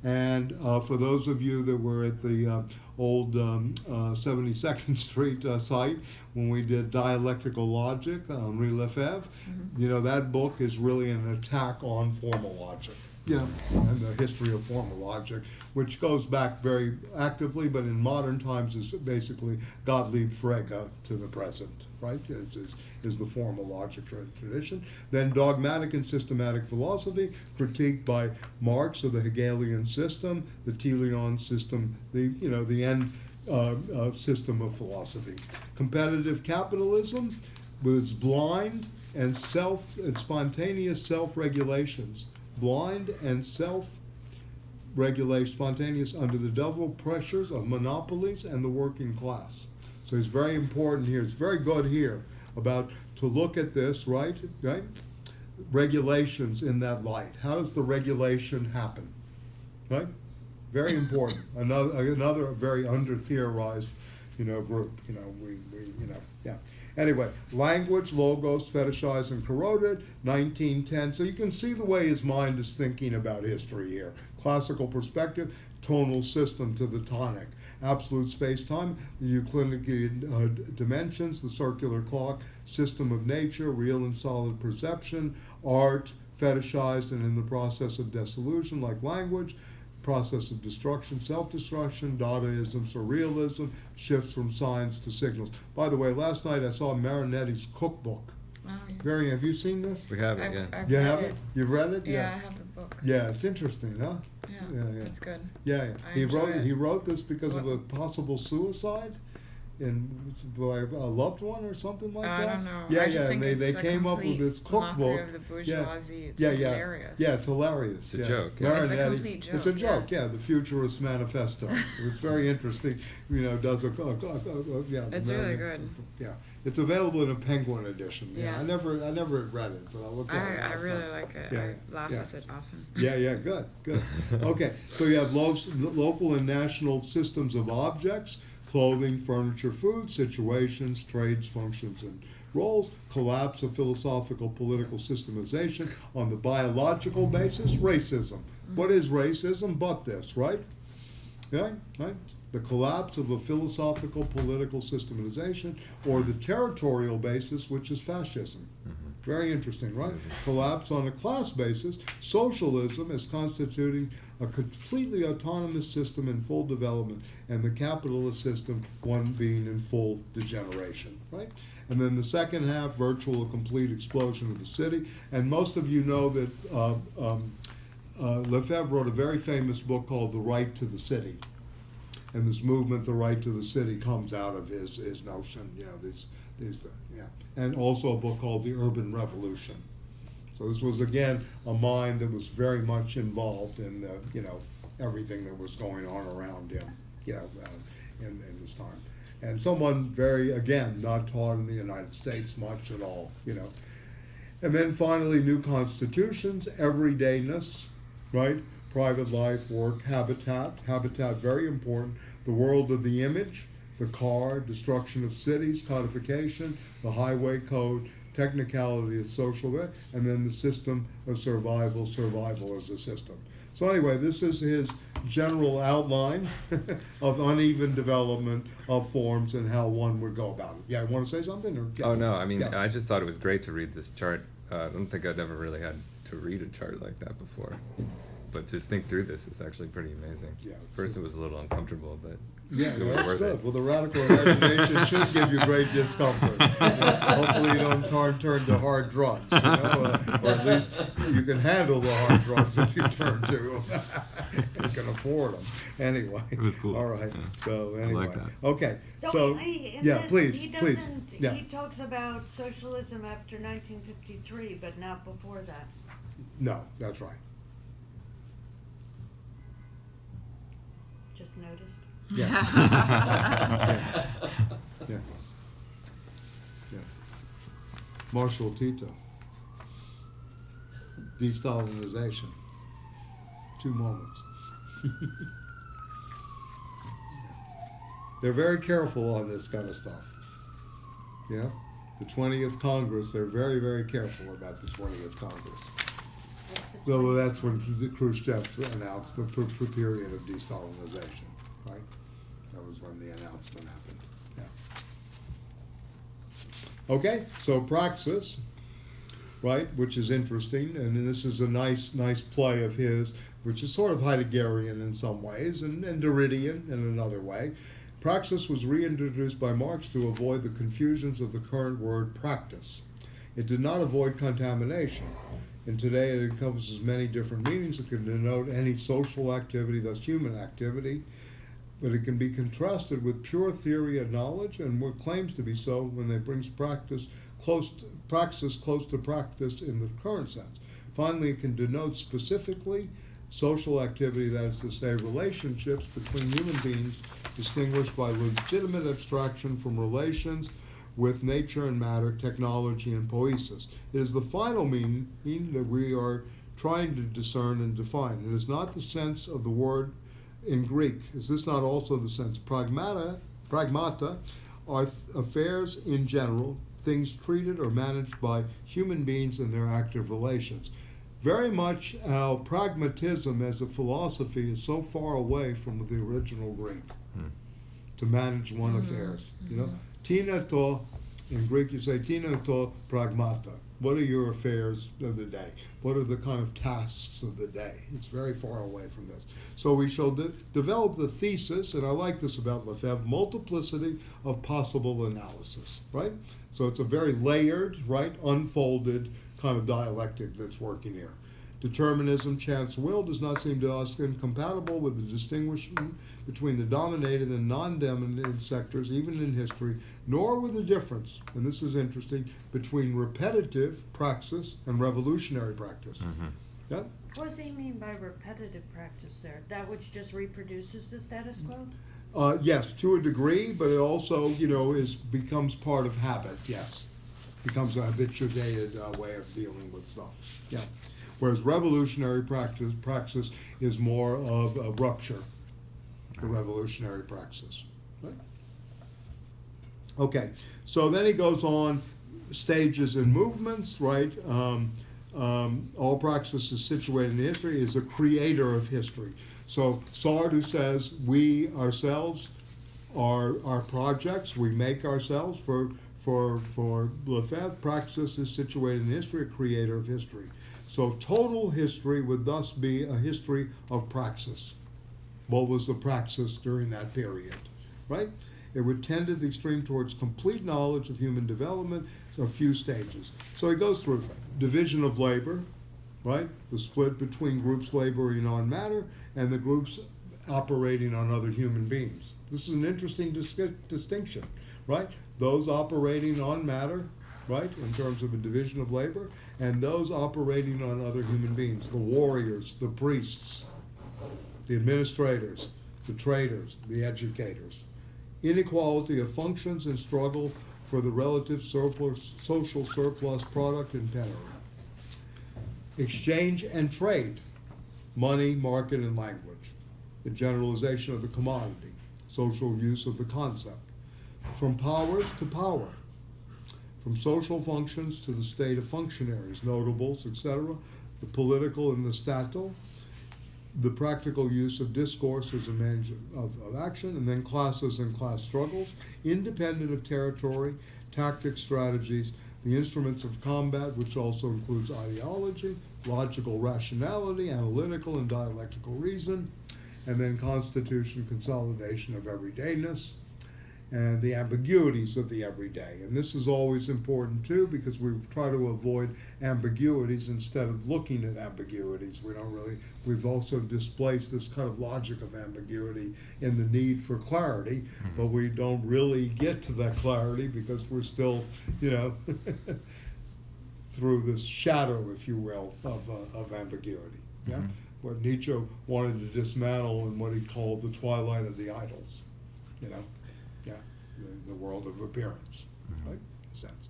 And for those of you that were at the old 72nd Street site when we did dialectical logic, Henri Lefebvre, you know, that book is really an attack on formal logic. Yeah, and the history of formal logic, which goes back very actively, but in modern times is basically Gottlieb Frege to the present, right? Is the formal logic tradition. Then dogmatic and systematic philosophy, critiqued by Marx of the Hegelian system, the Teleon system, the end system of philosophy. Competitive capitalism with its blind and spontaneous self-regulations. Blind and self-regulation, spontaneous under the double pressures of monopolies and the working class. So it's very important here. It's very good here about to look at this, right? Regulations in that light. How does the regulation happen, right? Very important. Another very under-theorized, group. Yeah. Anyway, language, logos, fetishized and corroded, 1910. So you can see the way his mind is thinking about history here. Classical perspective, tonal system to the tonic. Absolute space-time, the Euclidean dimensions, the circular clock, system of nature, real and solid perception, art, fetishized and in the process of dissolution like language, process of destruction, self-destruction, Dadaism, surrealism, shifts from signs to signals. By the way, last night I saw Marinetti's cookbook. Oh, yeah. Have you seen this? We have it, yeah. I've You read have it. it? You've read it? Yeah, I have the book. Yeah, it's interesting, huh? Yeah, Yeah. it's good. Yeah. I He enjoy wrote it. he wrote this because of a What- possible suicide, by a loved one or something like I that. don't know. Yeah, I just yeah, think and they it's a came up with complete this cookbook. mockery of the bourgeoisie. It's hilarious. Yeah, it's hilarious. It's a yeah. joke, yeah. It's a Marinetti- complete It's a joke, joke, yeah. The Futurist Manifesto. It's very interesting. Does yeah. It's really good. Yeah, it's available in a Penguin edition. Yeah, Yeah. I never read it, but I looked at it. I really like it. Yeah, I laugh yeah. at it often. Yeah, good. Okay, so you have local and national systems of objects, clothing, furniture, food, situations, trades, functions, and roles, collapse of philosophical political systemization on the biological basis, racism. What is racism but this, right? Yeah, right? The collapse of a philosophical political systematization, or the territorial basis, which is fascism. Very interesting, right? Collapse on a class basis, socialism as constituting a completely autonomous system in full development, and the capitalist system, one being in full degeneration, right? And then the second half, virtual complete explosion of the city. And most of you know that Lefebvre wrote a very famous book called The Right to the City. And this movement, the right to the city, comes out of his notion, and also a book called The Urban Revolution. So this was, again, a mind that was very much involved in everything that was going on around him, in this time. And someone very, again, not taught in the United States much at all, And then finally, new constitutions, everydayness, right? Private life, work, habitat, very important, the world of the image, the car, destruction of cities, codification, the highway code, technicality of social, and then the system of survival as a system. So anyway, this is his general outline of uneven development of forms and how one would go about it. Yeah, want to say something? Or, yeah. Oh no, I mean, Yeah. I just thought it was great to read this chart. I don't think I'd ever really had to read a chart like that before. But to think through this is actually pretty amazing. Yeah, First it was a little uncomfortable, but Yeah, it was that's worth good. it. Well, the radical imagination should give you great discomfort. Hopefully you don't turn to hard drugs, or at least you can handle the hard drugs if you turn to them. You can afford them. Anyway. It was cool. All right. Yeah. So I anyway. like that. Okay. So in yeah, this, please. Yeah. He talks about socialism after 1953, but not before that. No, that's right. Just noticed. Yeah. Yeah. Marshall Tito. De-Stalinization. 2 moments. They're very careful on this kind of stuff. Yeah? The 20th Congress, they're very, very careful about the 20th Congress. So that's when Khrushchev announced the period of de-Stalinization, right? That was when the announcement happened. Yeah. Okay, so praxis, right, which is interesting, and this is a nice play of his, which is sort of Heideggerian in some ways, and Derridian in another way. Praxis was reintroduced by Marx to avoid the confusions of the current word practice. It did not avoid contamination. And today it encompasses many different meanings. It can denote any social activity, thus human activity, but it can be contrasted with pure theory and knowledge, and what claims to be so when they brings praxis close to practice in the current sense. Finally, it can denote specifically social activity, that is to say, relationships between human beings distinguished by legitimate abstraction from relations with nature and matter, technology and poiesis. It is the final meaning that we are trying to discern and define. It is not the sense of the word in Greek. Is this not also the sense? Pragmata are affairs in general, things treated or managed by human beings in their active relations. Very much how pragmatism as a philosophy is so far away from the original Greek, to manage one affairs. You know, tina to, in Greek you say tina to pragmata. What are your affairs of the day? What are the kind of tasks of the day? It's very far away from this. So we shall develop the thesis, and I like this about Lefebvre, multiplicity of possible analysis, right? So it's a very layered, right, unfolded kind of dialectic that's working here. Determinism, chance will, does not seem to us incompatible with the distinguishment between the dominated and non-dominated sectors, even in history, nor with the difference, and this is interesting, between repetitive praxis and revolutionary practice. Yeah? What does he mean by repetitive practice there? That which just reproduces the status quo? Yes, to a degree, but it also, becomes part of habit, yes. Becomes a habituated way of dealing with stuff, yeah. Whereas revolutionary praxis is more of a rupture, the revolutionary praxis. Right? Okay, so then he goes on, stages and movements, right? All praxis is situated in history, is a creator of history. So Sartre says we ourselves are projects, we make ourselves. For Lefebvre, praxis is situated in history, a creator of history. So total history would thus be a history of praxis. What was the praxis during that period, right? It would tend to the extreme towards complete knowledge of human development, so a few stages. So he goes through division of labor, right? The split between groups laboring on matter and the groups operating on other human beings. This is an interesting distinction, right? Those operating on matter, right, in terms of a division of labor, and those operating on other human beings, the warriors, the priests, the administrators, the traders, the educators. Inequality of functions and struggle for the relative social surplus product and penury. Exchange and trade, money, market, and language. The generalization of the commodity, social use of the concept. From powers to power. From social functions to the state of functionaries, notables, etc., the political and the statal, the practical use of discourse as a means of action, and then classes and class struggles, independent of territory, tactics, strategies, the instruments of combat, which also includes ideology, logical rationality, analytical and dialectical reason, and then constitution, consolidation of everydayness, and the ambiguities of the everyday. And this is always important too, because we try to avoid ambiguities instead of looking at ambiguities. We've also displaced this kind of logic of ambiguity in the need for clarity, but we don't really get to that clarity because we're still, through this shadow, if you will, of ambiguity. Yeah? What Nietzsche wanted to dismantle in what he called the twilight of the idols, the world of appearance, right? Sense.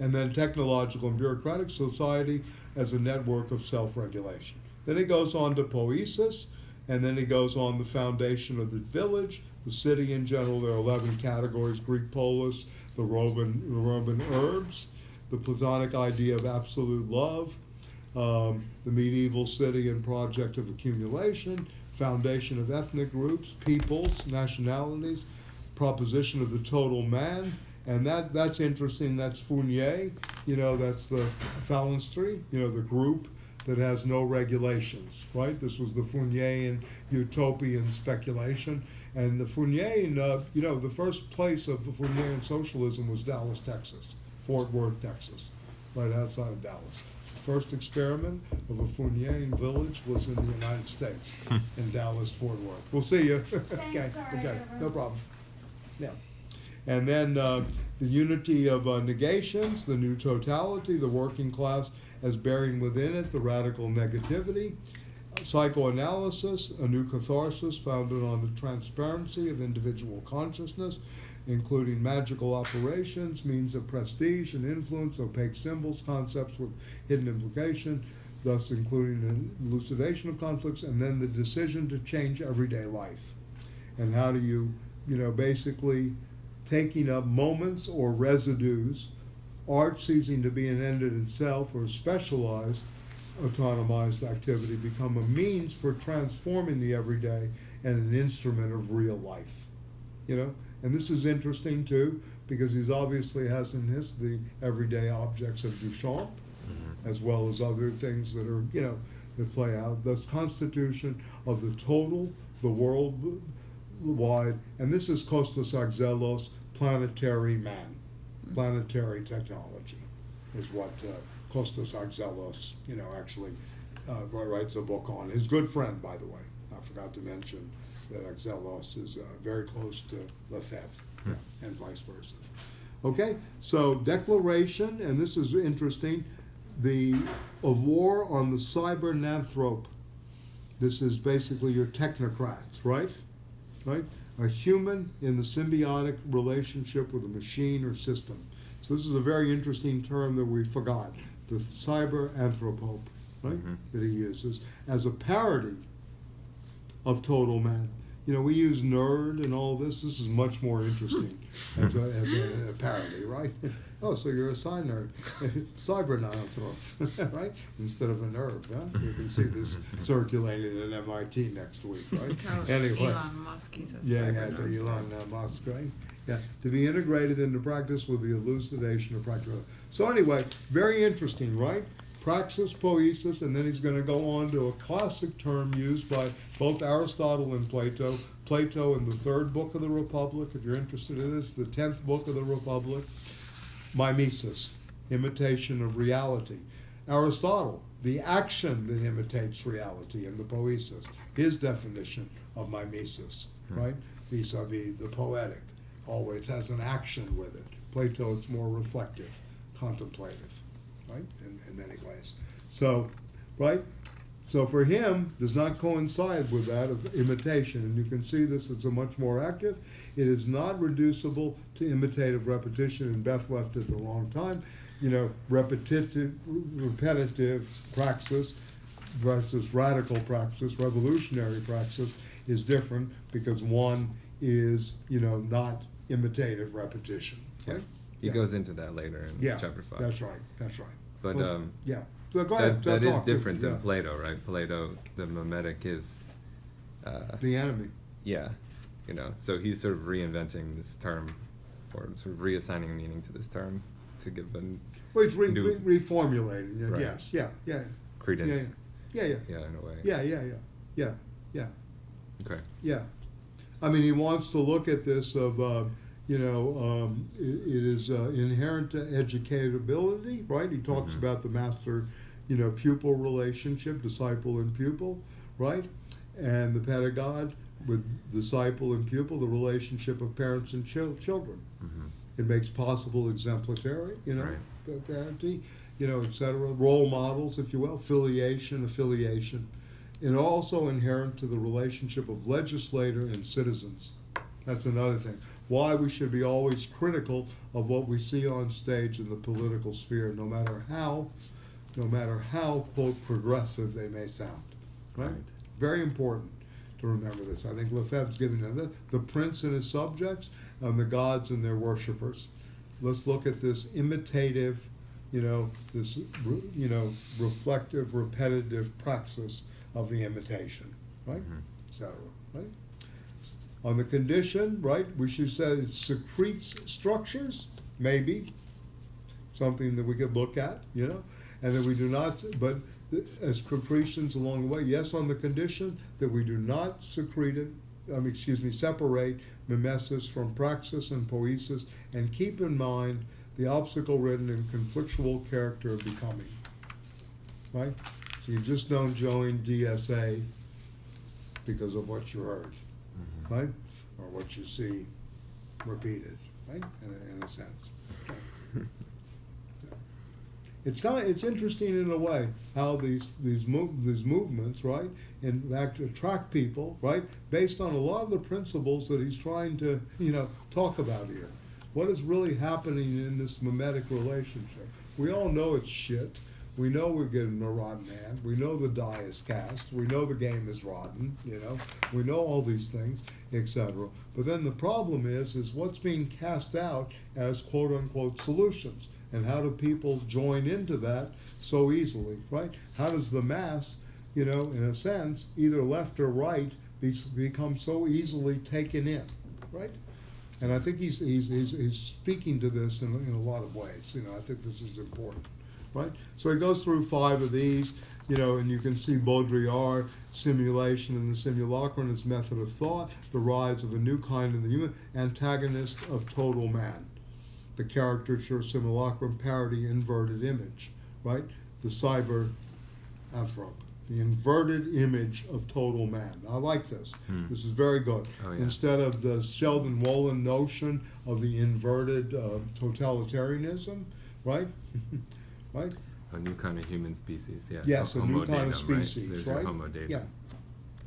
And then technological and bureaucratic society as a network of self-regulation. Then he goes on to poiesis, and then he goes on the foundation of the village, the city in general. There are 11 categories: Greek polis, the Roman herbs, the Platonic idea of absolute love, the medieval city and project of accumulation, foundation of ethnic groups, peoples, nationalities, proposition of the total man, and that's interesting. That's Fournier, that's the phalanstery, the group that has no regulations, right? This was the Fournierian utopian speculation, and the Fournierian, the first place of the Fournierian socialism was Dallas, Texas, Fort Worth, Texas, right outside of Dallas. The first experiment of a Fournierian village was in the United States, in Dallas, Fort Worth. We'll see you. Okay, no problem. Yeah. And then the unity of negations, the new totality, the working class as bearing within it the radical negativity, psychoanalysis, a new catharsis founded on the transparency of individual consciousness, including magical operations, means of prestige and influence, opaque symbols, concepts with hidden implication, thus including an elucidation of conflicts, and then the decision to change everyday life. And how do you basically taking up moments or residues, art ceasing to be an end in itself or specialized, autonomized activity, become a means for transforming the everyday and an instrument of real life. And this is interesting too, because he obviously has in the everyday objects of Duchamp, as well as other things that are, that play out. The constitution of the total, the world wide, and this is Kostas Axelos, planetary man, planetary technology, is what Kostas Axelos, actually writes a book on. His good friend, by the way. I forgot to mention that Axelos is very close to Lefebvre, and vice versa. Okay, so declaration, and this is interesting, of war on the cybernanthrope. This is basically your technocrats, right? Right? A human in the symbiotic relationship with a machine or system. So this is a very interesting term that we forgot, the cyberanthropope, right? That he uses as a parody of total man. You know, we use nerd and all this. This is much more interesting as a parody, right? Oh, so you're a psi nerd, cybernanthrope, right? Instead of a nerd, huh? You can see this circulating at MIT next week, right? Tell Anyway. Elon Musk he's a Yeah, cyber to nerd. Elon Musk, right? Yeah, to be integrated into practice with the elucidation of practical. So anyway, very interesting, right? Praxis, poiesis, and then he's going to go on to a classic term used by both Aristotle and Plato. Plato in the 3rd book of the Republic, if you're interested in this, the 10th book of the Republic. Mimesis, imitation of reality. Aristotle, the action that imitates reality in the poiesis, his definition of mimesis, right? Vis-a-vis the poetic, always has an action with it. Plato, it's more reflective, contemplative, right, in many ways. So, right, so for him, does not coincide with that of imitation, and you can see this, it's a much more active. It is not reducible to imitative repetition, and Beth left at the wrong time. You know, repetitive praxis versus radical praxis, revolutionary praxis is different because one is, you know, not imitative repetition. Right? He goes into that later in chapter 5. That's right. That's right. But Well, yeah. So go ahead. that is talk. different than Yeah. Plato, right? Plato, the mimetic is, The enemy. yeah, you know. So he's sort of reinventing this term, or sort of reassigning meaning to this term to give a Well, it's new reformulating it. Right. Yes. Yeah. Yeah. credence. Yeah. Yeah. Yeah, in a way. Yeah. Okay. Yeah. I mean, he wants to look at this of, it is inherent to educatability, right? He talks about the master, pupil relationship, disciple and pupil, right? And the pedagogue with disciple and pupil, the relationship of parents and children. It makes possible exemplary, Right. parenting, et cetera. Role models, if you will, affiliation. And also inherent to the relationship of legislator and citizens. That's another thing. Why we should be always critical of what we see on stage in the political sphere, no matter how, quote, progressive they may sound. Right? Right. Very important to remember this. I think Lefebvre's giving the prince and his subjects and the gods and their worshippers. Let's look at this imitative, reflective, repetitive praxis of the imitation, right? Etc. Right? On the condition, right, we should say it secretes structures, maybe, something that we could look at, and that we do not, but as concretions along the way, yes, on the condition that we do not separate mimesis from praxis and poiesis, and keep in mind the obstacle-ridden and conflictual character of becoming, right? So you just don't join DSA because of what you heard, right? Or what you see repeated, right? In a sense. It's interesting in a way how these movements, right, in fact attract people, right, based on a lot of the principles that he's trying to, talk about here. What is really happening in this mimetic relationship? We all know it's shit. We know we're getting a rotten hand. We know the die is cast. We know the game is rotten. We know all these things, etc. But then the problem is what's being cast out as quote unquote solutions, and how do people join into that so easily, right? How does the mass, in a sense, either left or right, become so easily taken in, right? And I think he's speaking to this in a lot of ways. I think this is important. Right? So he goes through 5 of these, and you can see Baudrillard, simulation and the simulacrum as method of thought, the rise of a new kind in the human, antagonist of total man, the caricature, simulacrum, parody, inverted image, right? The cyber anthrope, The inverted image of total man. I like this. This is very good. Oh, yeah. Instead of the Sheldon Wolin notion of the inverted totalitarianism, right? Right? A new kind of human species, yeah. Yes, a new Homo kind of datum, right? species, There's right? your Homo datum. Yeah.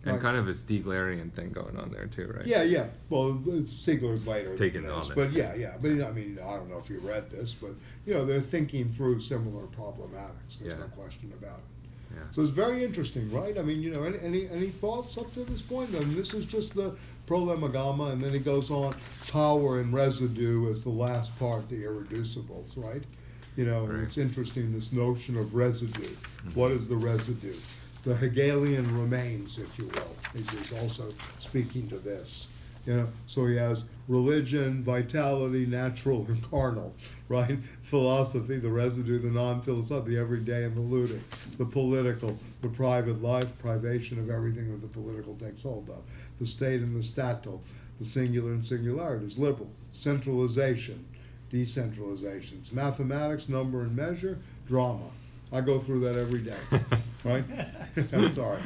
And Right. kind of a Stiglerian thing going on there too, right? Yeah, yeah. Well, Stigler's later Taking than all this, this, but yeah. yeah. But I mean, I don't know if you read this, but they're thinking through similar problematics. There's Yeah. no question about it. Yeah. So it's very interesting, right? I mean, any thoughts up to this point? I mean, this is just the prolemogama, and then he goes on power and residue as the last part, the irreducibles, right? And Right. it's interesting, this notion of residue. What is the residue? The Hegelian remains, if you will. He's also speaking to this. So he has religion, vitality, natural and carnal, right? Philosophy, the residue, the non-philosophical, the everyday and the ludic, the political, the private life, privation of everything that the political takes hold of, the state and the statal, the singular and singularities, liberal, centralization, decentralizations, mathematics, number and measure, drama. I go through that every day, right? I'm sorry.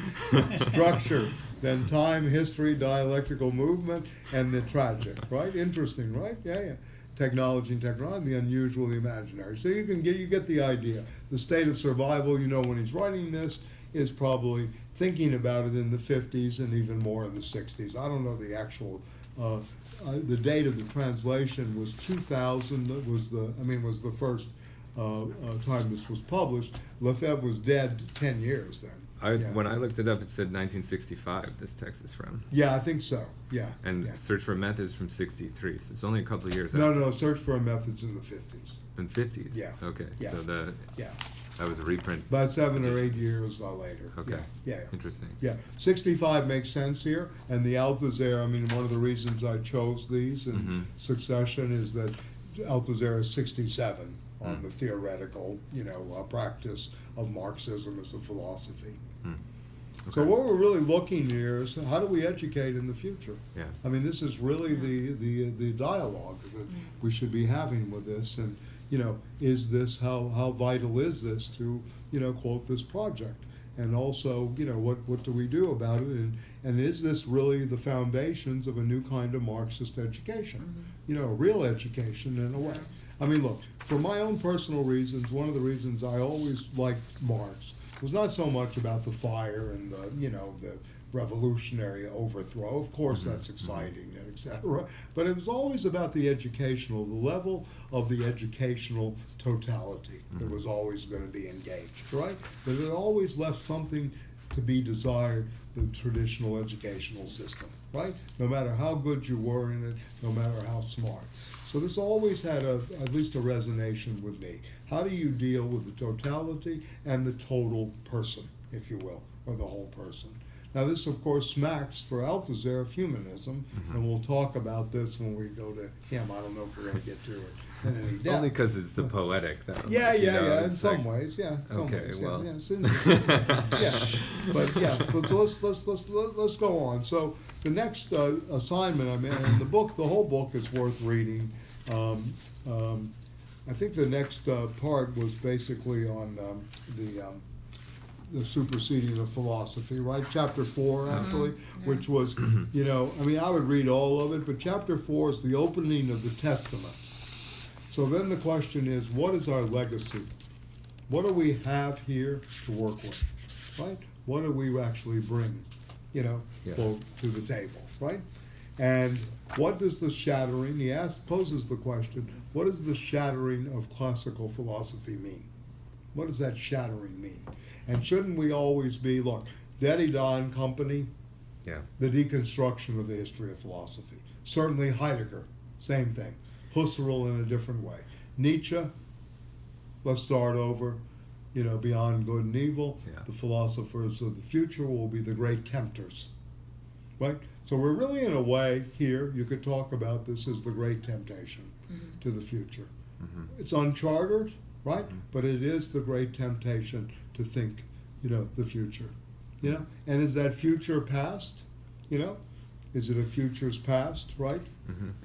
Structure, then time, history, dialectical movement, and the tragic, right? Interesting, right? Yeah. Technology and technology, the unusual, the imaginary. So you get the idea. The state of survival, when he's writing this, is probably thinking about it in the 50s and even more in the 60s. I don't know the actual. The date of the translation was 2000. Was the first time this was published. Lefebvre was dead 10 years then. When I looked it up, it said 1965. This text is from. Yeah, I think so. Yeah. And yeah. Search for Methods from '63. So it's only a couple of years. No. Search for Methods in the 50s. In '50s. Yeah. Okay. Yeah. So Yeah. that was a reprint. About 7 or 8 years later. Okay. Yeah. Interesting. Yeah, 65 makes sense here, and the Althusser, one of the reasons I chose these in succession is that Althusser is 67 on the theoretical, practice of Marxism as a philosophy. Okay. So what we're really looking here is how do we educate in the future? Yeah. This is really the dialogue that we should be having with this, and is this how vital is this to quote this project, and also what do we do about it, and is this really the foundations of a new kind of Marxist education, real education in a way. Look, for my own personal reasons, one of the reasons I always liked Marx was not so much about the fire and the revolutionary overthrow. Of course, that's exciting, and etc. But it was always about the educational, the level of the educational totality that was always going to be engaged, right? But it always left something to be desired, the traditional educational system, right? No matter how good you were in it, no matter how smart. So this always had at least a resonation with me. How do you deal with the totality and the total person, if you will, or the whole person? Now this, of course, smacks for Althusser of humanism, and we'll talk about this when we go to him. I don't know if we're going to get to it in any depth. Only because it's the poetic, though. Yeah, in it's some like- ways, yeah. Okay, ways, well. But let's go on. So the next assignment, in the book, the whole book is worth reading. I think the next part was basically on the superseding of philosophy, right? Chapter 4, actually, which was, I would read all of it, but chapter 4 is the opening of the Testament. So then the question is, what is our legacy? What do we have here to work with, right? What do we actually bring, quote, to the table, right? And what does the shattering, poses the question, what does the shattering of classical philosophy mean? What does that shattering mean? And shouldn't we always be, look, Derrida and company, the deconstruction of the history of philosophy. Certainly Heidegger, same thing. Husserl in a different way. Nietzsche, let's start over, beyond good and evil. Yeah. The philosophers of the future will be the great tempters, right? So we're really, in a way, here, you could talk about this as the great temptation to the future. It's uncharted, right? But it is the great temptation to think, the future. And is that future past? Is it a future's past, right?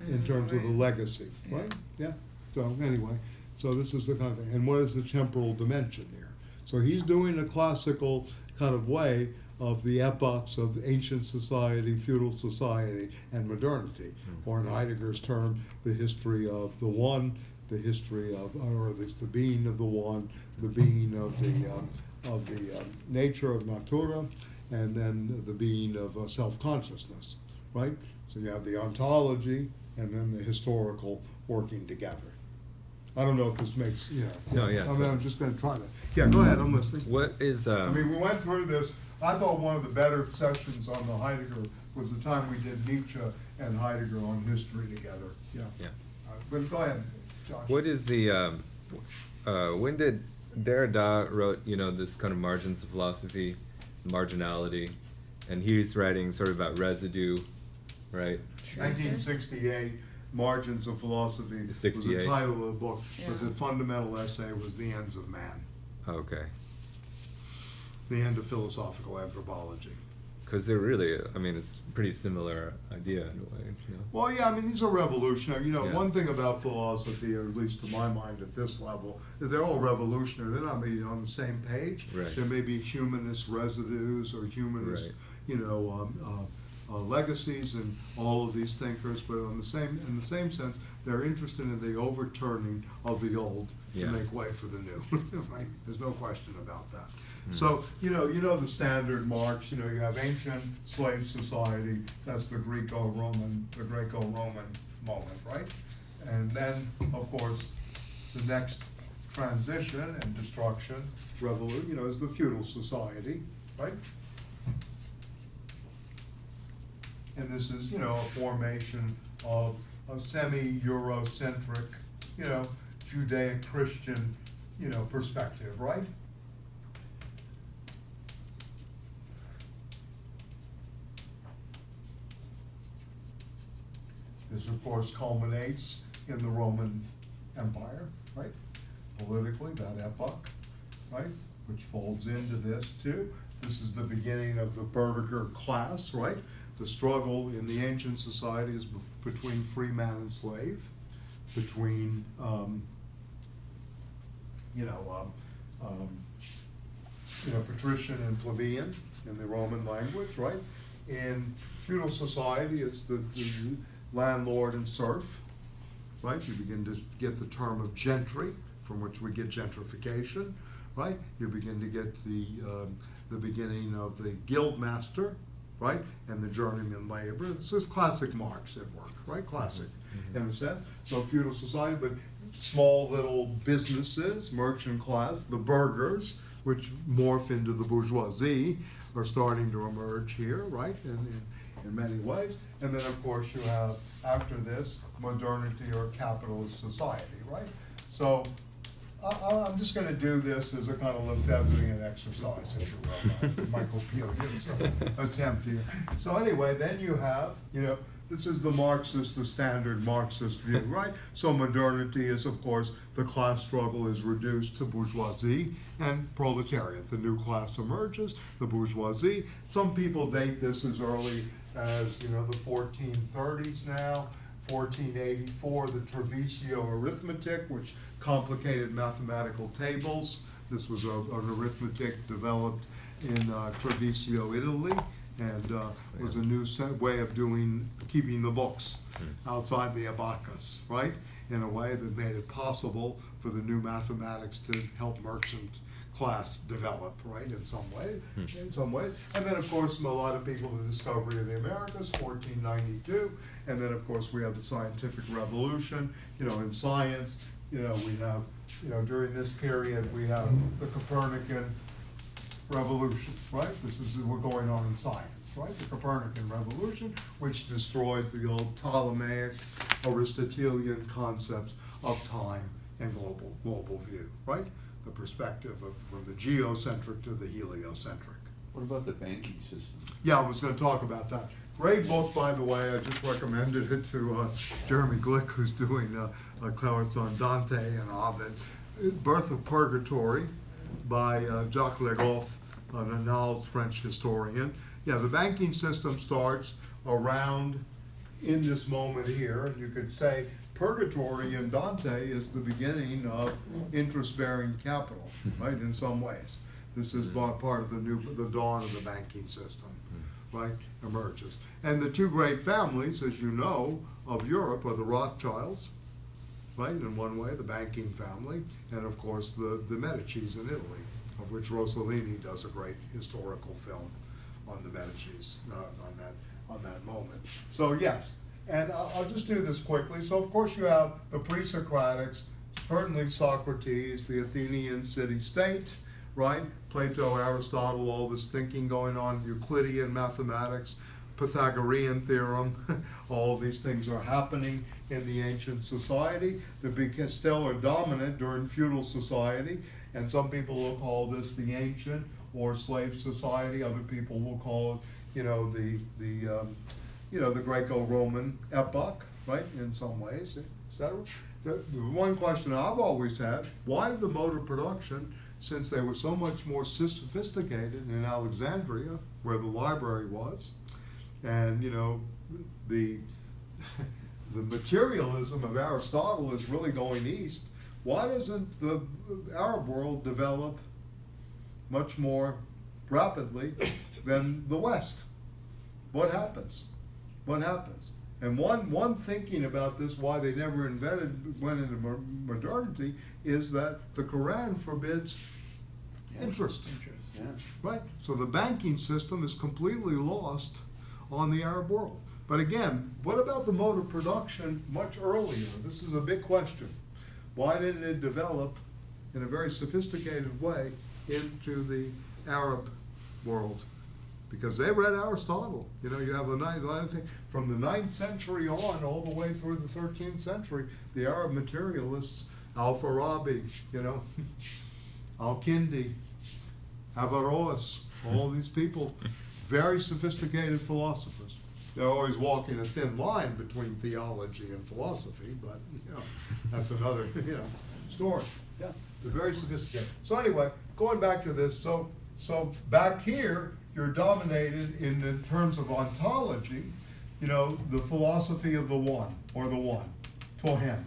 In terms of the legacy, right? Yeah. So anyway, so this is the kind of thing. And what is the temporal dimension here? So he's doing a classical kind of way of the epochs of ancient society, feudal society, and modernity, or in Heidegger's term, the history of the one, the history of, or at least the being of the one, the being of the nature of natura, and then the being of self-consciousness, right? So you have the ontology and then the historical working together. I don't know if this makes, No, yeah. I mean, I'm just gonna try to, yeah, go ahead, I'm listening. What is I mean, we went through this. I thought one of the better sessions on the Heidegger was the time we did Nietzsche and Heidegger on history together. Yeah. Yeah. But go ahead, Josh. What is the when did Derrida wrote this kind of margins of philosophy, marginality, and he's writing sort of about residue, right? 1968, Margins of Philosophy was the 68. title of the book, but Yeah. the fundamental essay was The Ends of Man, Okay, the end of philosophical anthropology. because they're really, I mean, it's a pretty similar idea in a way. Well, yeah, I mean, these are revolutionary. Yeah. One thing about philosophy, or at least to my mind at this level, is they're all revolutionary. They're not maybe on the same page. Right. There may be humanist residues or humanist, Right. legacies in all of these thinkers, but in the same sense, they're interested in the overturning of the old to Yeah. make way for the new. Right? There's no question about that. So, you know the standard Marx, you have ancient slave society, that's the Greco-Roman moment, right? And then, of course, the next transition and destruction, is the feudal society, right? And this is, a formation of a semi-Eurocentric, Judeo-Christian, perspective, right? This, of course, culminates in the Roman Empire, right? Politically, that epoch, right? Which folds into this too. This is the beginning of the burgher class, right? The struggle in the ancient society is between free man and slave, between, patrician and plebeian in the Roman language, right? In feudal society, it's the landlord and serf, right? You begin to get the term of gentry, from which we get gentrification, right? You begin to get the beginning of the guild master, right? And the journeyman labor. This is classic Marx at work, right? Classic in a sense. So feudal society, but small little businesses, merchant class, the burghers, which morph into the bourgeoisie, are starting to emerge here, right? In many ways. And then, of course, you have, after this, modernity or capitalist society, right? So I'm just going to do this as a kind of Lefebvrean exercise, if you will, Michael Pelias attempt here. So anyway, then you have, this is the Marxist, the standard Marxist view, right? So modernity is, of course, the class struggle is reduced to bourgeoisie and proletariat. The new class emerges, the bourgeoisie. Some people date this as early as, the 1430s now. 1484, the Treviso arithmetic, which complicated mathematical tables. This was an arithmetic developed in Treviso, Italy, and was a new way of keeping the books outside the abacus, right? In a way that made it possible for the new mathematics to help merchant class develop, right, in some way. And then, of course, a lot of people, the discovery of the Americas, 1492, and then, of course, we have the scientific revolution, in science, we have, during this period, we have the Copernican revolution, right? We're going on in science, right? The Copernican revolution, which destroys the old Ptolemaic, Aristotelian concepts of time and global view, right? The perspective from the geocentric to the heliocentric. What about the banking system? Yeah, I was going to talk about that. Great book, by the way. I just recommended it to Jeremy Glick, who's doing a class on Dante and Ovid. Birth of Purgatory by Jacques Legoff, an annals French historian. Yeah, the banking system starts around in this moment here, and you could say purgatory in Dante is the beginning of interest-bearing capital, right, in some ways. This is part of the dawn of the banking system, right, emerges. And the two great families, as you know, of Europe are the Rothschilds, right, in one way, the banking family, and of course the Medicis in Italy, of which Rossellini does a great historical film on the Medicis, on that moment. So yes, and I'll just do this quickly. So of course you have the pre-Socratics, certainly Socrates, the Athenian city-state, right? Plato, Aristotle, all this thinking going on, Euclidean mathematics, Pythagorean theorem, all of these things are happening in the ancient society. They still are dominant during feudal society, and some people will call this the ancient or slave society. Other people will call it, the Greco-Roman epoch, right? In some ways, etc. The one question I've always had: why the mode of production? Since they were so much more sophisticated in Alexandria, where the library was, and the materialism of Aristotle is really going east. Why doesn't the Arab world develop much more rapidly than the West? What happens? What happens? And one thinking about this, why they never went into modernity, is that the Quran forbids interest. Yeah. Right? So the banking system is completely lost on the Arab world. But again, what about the mode of production much earlier? This is a big question. Why didn't it develop in a very sophisticated way into the Arab world? Because they read Aristotle. You have the ninth thing from the 9th century on, all the way through the 13th century. The Arab materialists, Al-Farabi, Al-Kindi, Averroes, all these people, very sophisticated philosophers. They're always walking a thin line between theology and philosophy, but that's another story. Yeah, they're very sophisticated. So anyway, going back to this, so back here you're dominated in terms of ontology, the philosophy of the one, or the one, Tohen.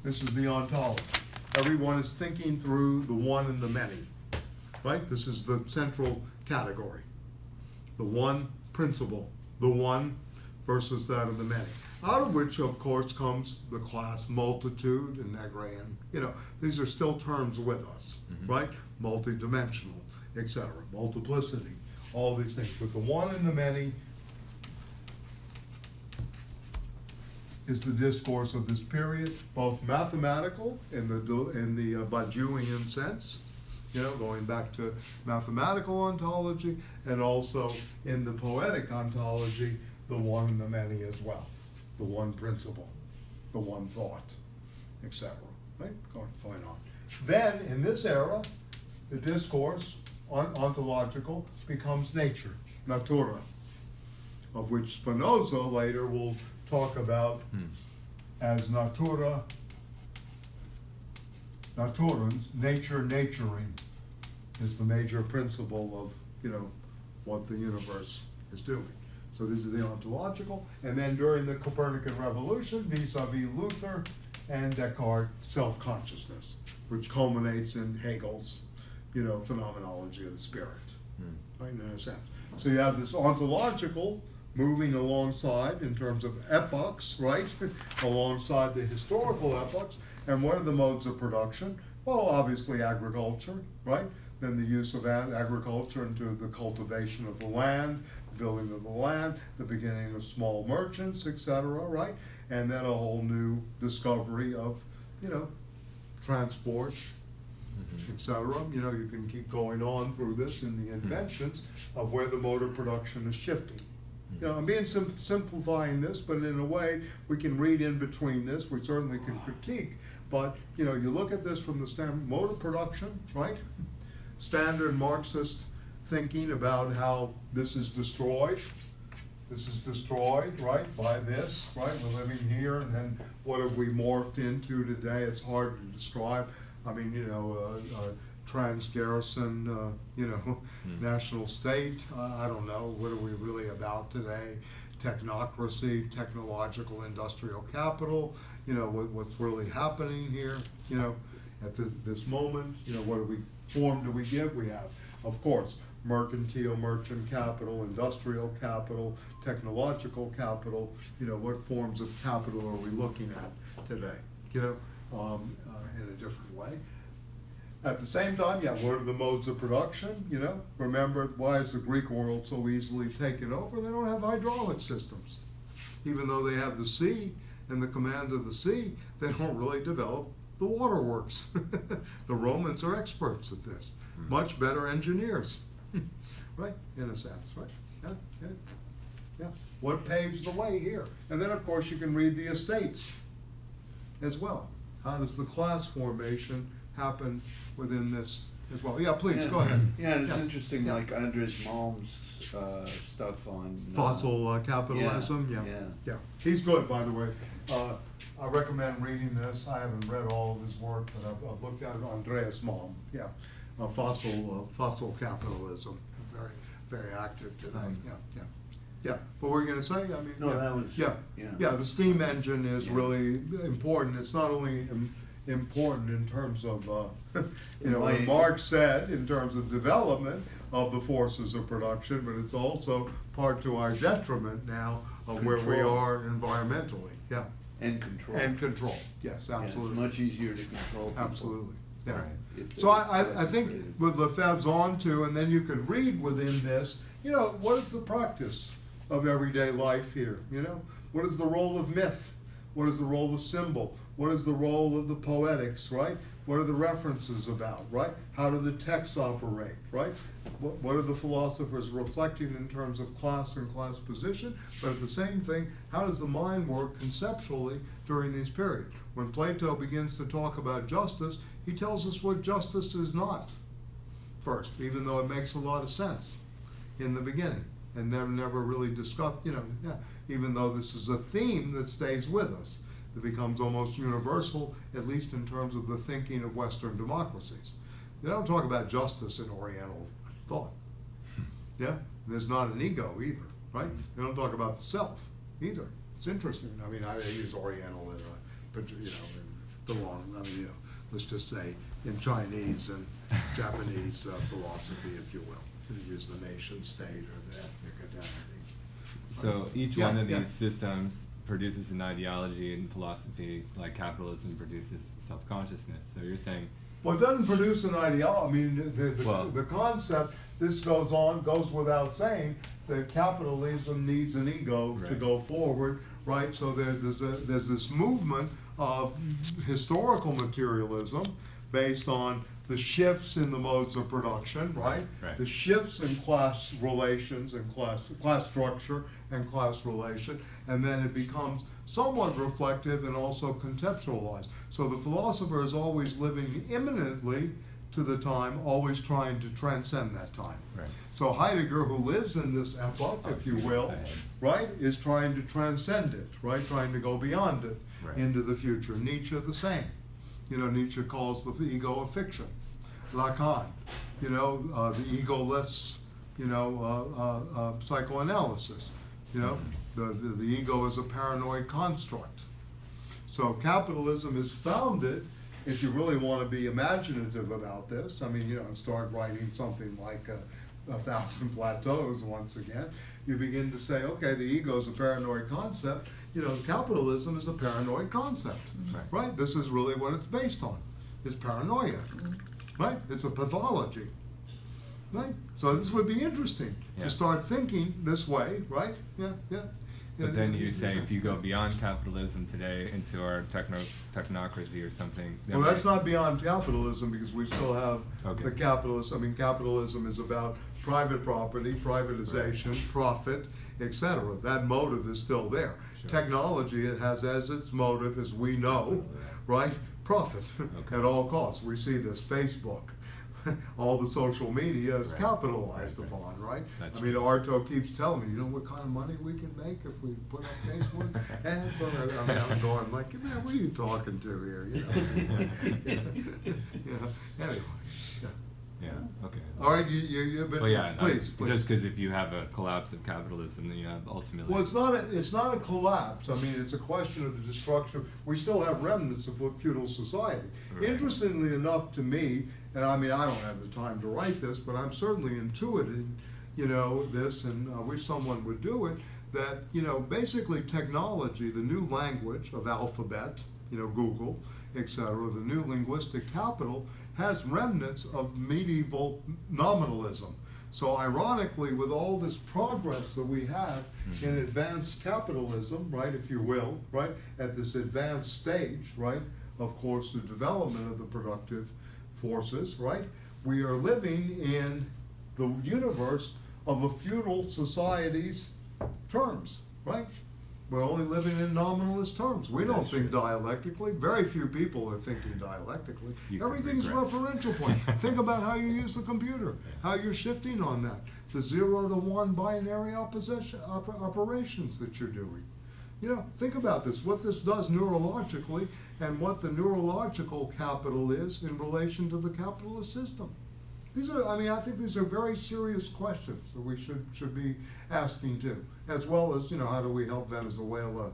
This is the ontology. Everyone is thinking through the one and the many, right? This is the central category. The one principle, the one versus that of the many. Out of which, of course, comes the class multitude and agrarian. These are still terms with us, right? Multidimensional, etc. Multiplicity, all these things. But the one and the many is the discourse of this period, both mathematical in the Badiouian sense, going back to mathematical ontology, and also in the poetic ontology, the one and the many as well, the one principle, the one thought, etc. Right? Going on. Then, in this era, the discourse ontological becomes nature, natura, of which Spinoza later will talk about as natura, naturans, nature naturing is the major principle of, what the universe is doing. So these are the ontological, and then during the Copernican revolution, vis-a-vis Luther and Descartes, self-consciousness, which culminates in Hegel's, phenomenology of the spirit, right, in a sense. So you have this ontological moving alongside in terms of epochs, right, alongside the historical epochs. And what are the modes of production? Well, obviously agriculture, right? Then the use of agriculture into the cultivation of the land, the building of the land, the beginning of small merchants, etc., right? And then a whole new discovery of, transport, etc. You can keep going on through this in the inventions of where the mode of production is shifting. I'm being simplifying this, but in a way we can read in between this. We certainly can critique, but you look at this from the standard mode of production, right? Standard Marxist thinking about how this is destroyed. This is destroyed, right, by this, right? We're living here, and then what have we morphed into today? It's hard to describe. I mean, trans-garrison, national state. I don't know. What are we really about today? Technocracy, technological industrial capital. What's really happening here? At this moment. What are we form do we give? We have, of course, mercantile, merchant capital, industrial capital, technological capital. What forms of capital are we looking at today? In a different way. At the same time, what are the modes of production? Remember, why is the Greek world so easily taken over? They don't have hydraulic systems. Even though they have the sea and the command of the sea, they don't really develop the waterworks. The Romans are experts at this, much better engineers, right? In a sense, right? Yeah. What paves the way here? And then, of course, you can read the estates as well. How does the class formation happen within this as well? Yeah, please, go ahead. Yeah, and it's interesting, like Andres Malm's stuff on Fossil capitalism, yeah. He's good, by the way. I recommend reading this. I haven't read all of his work, but I've looked at it. Andreas Malm, fossil capitalism, very, very active today. Yeah. What were you going to say? that was the steam engine is really important. It's not only important in terms of what Marx said in terms of development of the forces of production, but it's also part to our detriment now of where we are environmentally. Yeah. And control. And control. Yes, absolutely. It's much easier to control people. Absolutely. Yeah. Right. So I think what Lefebvre's on to, and then you could read within this, what is the practice of everyday life here? What is the role of myth? What is the role of symbol? What is the role of the poetics, right? What are the references about, right? How do the texts operate, right? What are the philosophers reflecting in terms of class and class position? But at the same thing, how does the mind work conceptually during these periods? When Plato begins to talk about justice, he tells us what justice is not first, even though it makes a lot of sense in the beginning and never really discussed, even though this is a theme that stays with us. It becomes almost universal, at least in terms of the thinking of Western democracies. They don't talk about justice in Oriental thought. Yeah, there's not an ego either, right? They don't talk about the self either. It's interesting. I use Oriental in the wrong. Let's just say in Chinese and Japanese philosophy, if you will, to use the nation state or the ethnic identity. So each one of these systems produces an ideology, and philosophy, like capitalism, produces self-consciousness. So you're saying, well, it doesn't produce an ideology. The concept, this goes without saying, that capitalism needs an ego to go forward, right? So there's this movement of historical materialism based on the shifts in the modes of production, right? The shifts in class relations and class structure and class relation, and then it becomes somewhat reflective and also conceptualized. So the philosopher is always living immanently to the time, always trying to transcend that time. Right. So Heidegger, who lives in this epoch, if you will, right, is trying to transcend it, right, trying to go beyond it into the future. Nietzsche the same. Nietzsche calls the ego a fiction. Lacan, the egoless, psychoanalysis. The ego is a paranoid construct. So capitalism is founded, if you really want to be imaginative about this, start writing something like 1,000 Plateaus once again, you begin to say, okay, the ego is a paranoid concept. Capitalism is a paranoid concept, right? This is really what it's based on. It's paranoia, right? It's a pathology, right? So this would be interesting to start thinking this way, right? Yeah. But then you say if you go beyond capitalism today into our technocracy or something. Well, that's not beyond capitalism, because we still have the capitalists. Capitalism is about private property, privatization, profit, etc. That motive is still there. Sure. Technology, it has as its motive, as we know, right? Profit at all costs. We see this Facebook. All the social media is capitalized upon, right? Arto keeps telling me, what kind of money we can make if we put up Facebook ads on it. I'm going like, man, what are you talking to here? Anyway, Yeah, okay. All right, but Well, yeah, please. just because if you have a collapse of capitalism, then you have ultimately. Well, it's not a collapse. I mean, it's a question of the destruction. We still have remnants of a feudal society. Right. Interestingly enough to me, and I mean, I don't have the time to write this, but I'm certainly intuiting, this, and I wish someone would do it, that, basically technology, the new language of alphabet, Google, etc., the new linguistic capital, has remnants of medieval nominalism. So ironically, with all this progress that we have in advanced capitalism, right, if you will, right, at this advanced stage, right, of course, the development of the productive forces, right, we are living in the universe of a feudal society's terms, right? We're only living in nominalist terms. We don't That's think true. dialectically. Very few people are thinking dialectically. You can Everything's regret. referential point. Think about how you use the computer, how you're shifting on that. The 0 to 1 binary operations that you're doing. Think about this, what this does neurologically and what the neurological capital is in relation to the capitalist system. I think these are very serious questions that we should be asking too, as well as, how do we help Venezuela,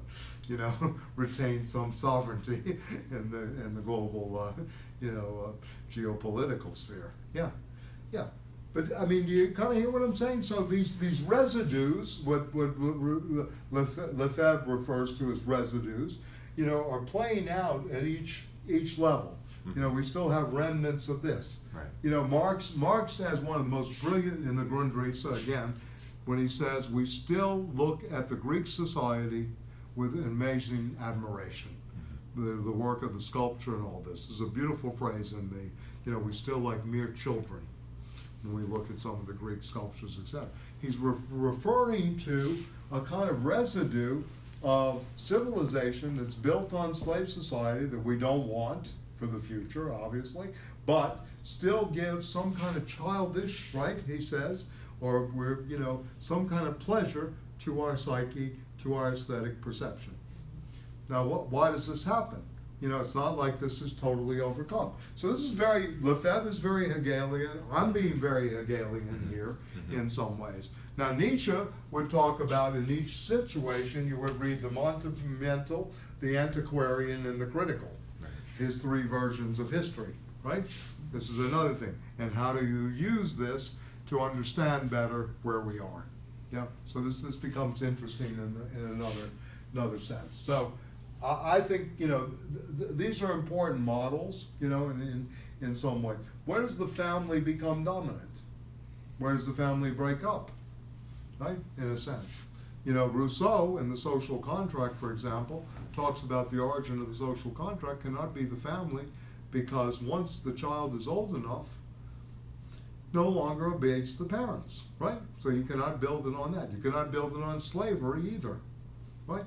retain some sovereignty in the global, geopolitical sphere. Yeah. But I mean, you kind of hear what I'm saying. So these residues, what Lefebvre refers to as residues, are playing out at each level. We still have remnants of this. Right. Marx has one of the most brilliant in the Grundrisse, again, when he says we still look at the Greek society with amazing admiration. The work of the sculpture and all this is a beautiful phrase in we still like mere children when we look at some of the Greek sculptures, etc. He's referring to a kind of residue of civilization that's built on slave society that we don't want for the future, obviously, but still gives some kind of childish, right, he says, or we're, some kind of pleasure to our psyche, to our aesthetic perception. Now, why does this happen? It's not like this is totally overcome. So this is Lefebvre is very Hegelian. I'm being very Hegelian here in some ways. Now, Nietzsche would talk about in each situation, you would read the monumental, the antiquarian, and the critical. His three versions of history, right? This is another thing. And how do you use this to understand better where we are? Yeah. So this becomes interesting in another sense. So I think these are important models, in some way. Where does the family become dominant? Where does the family break up? Right? In a sense. Rousseau in The Social Contract, for example, talks about the origin of the social contract cannot be the family because once the child is old enough, no longer obeys the parents, right? So you cannot build it on that. You cannot build it on slavery either, right?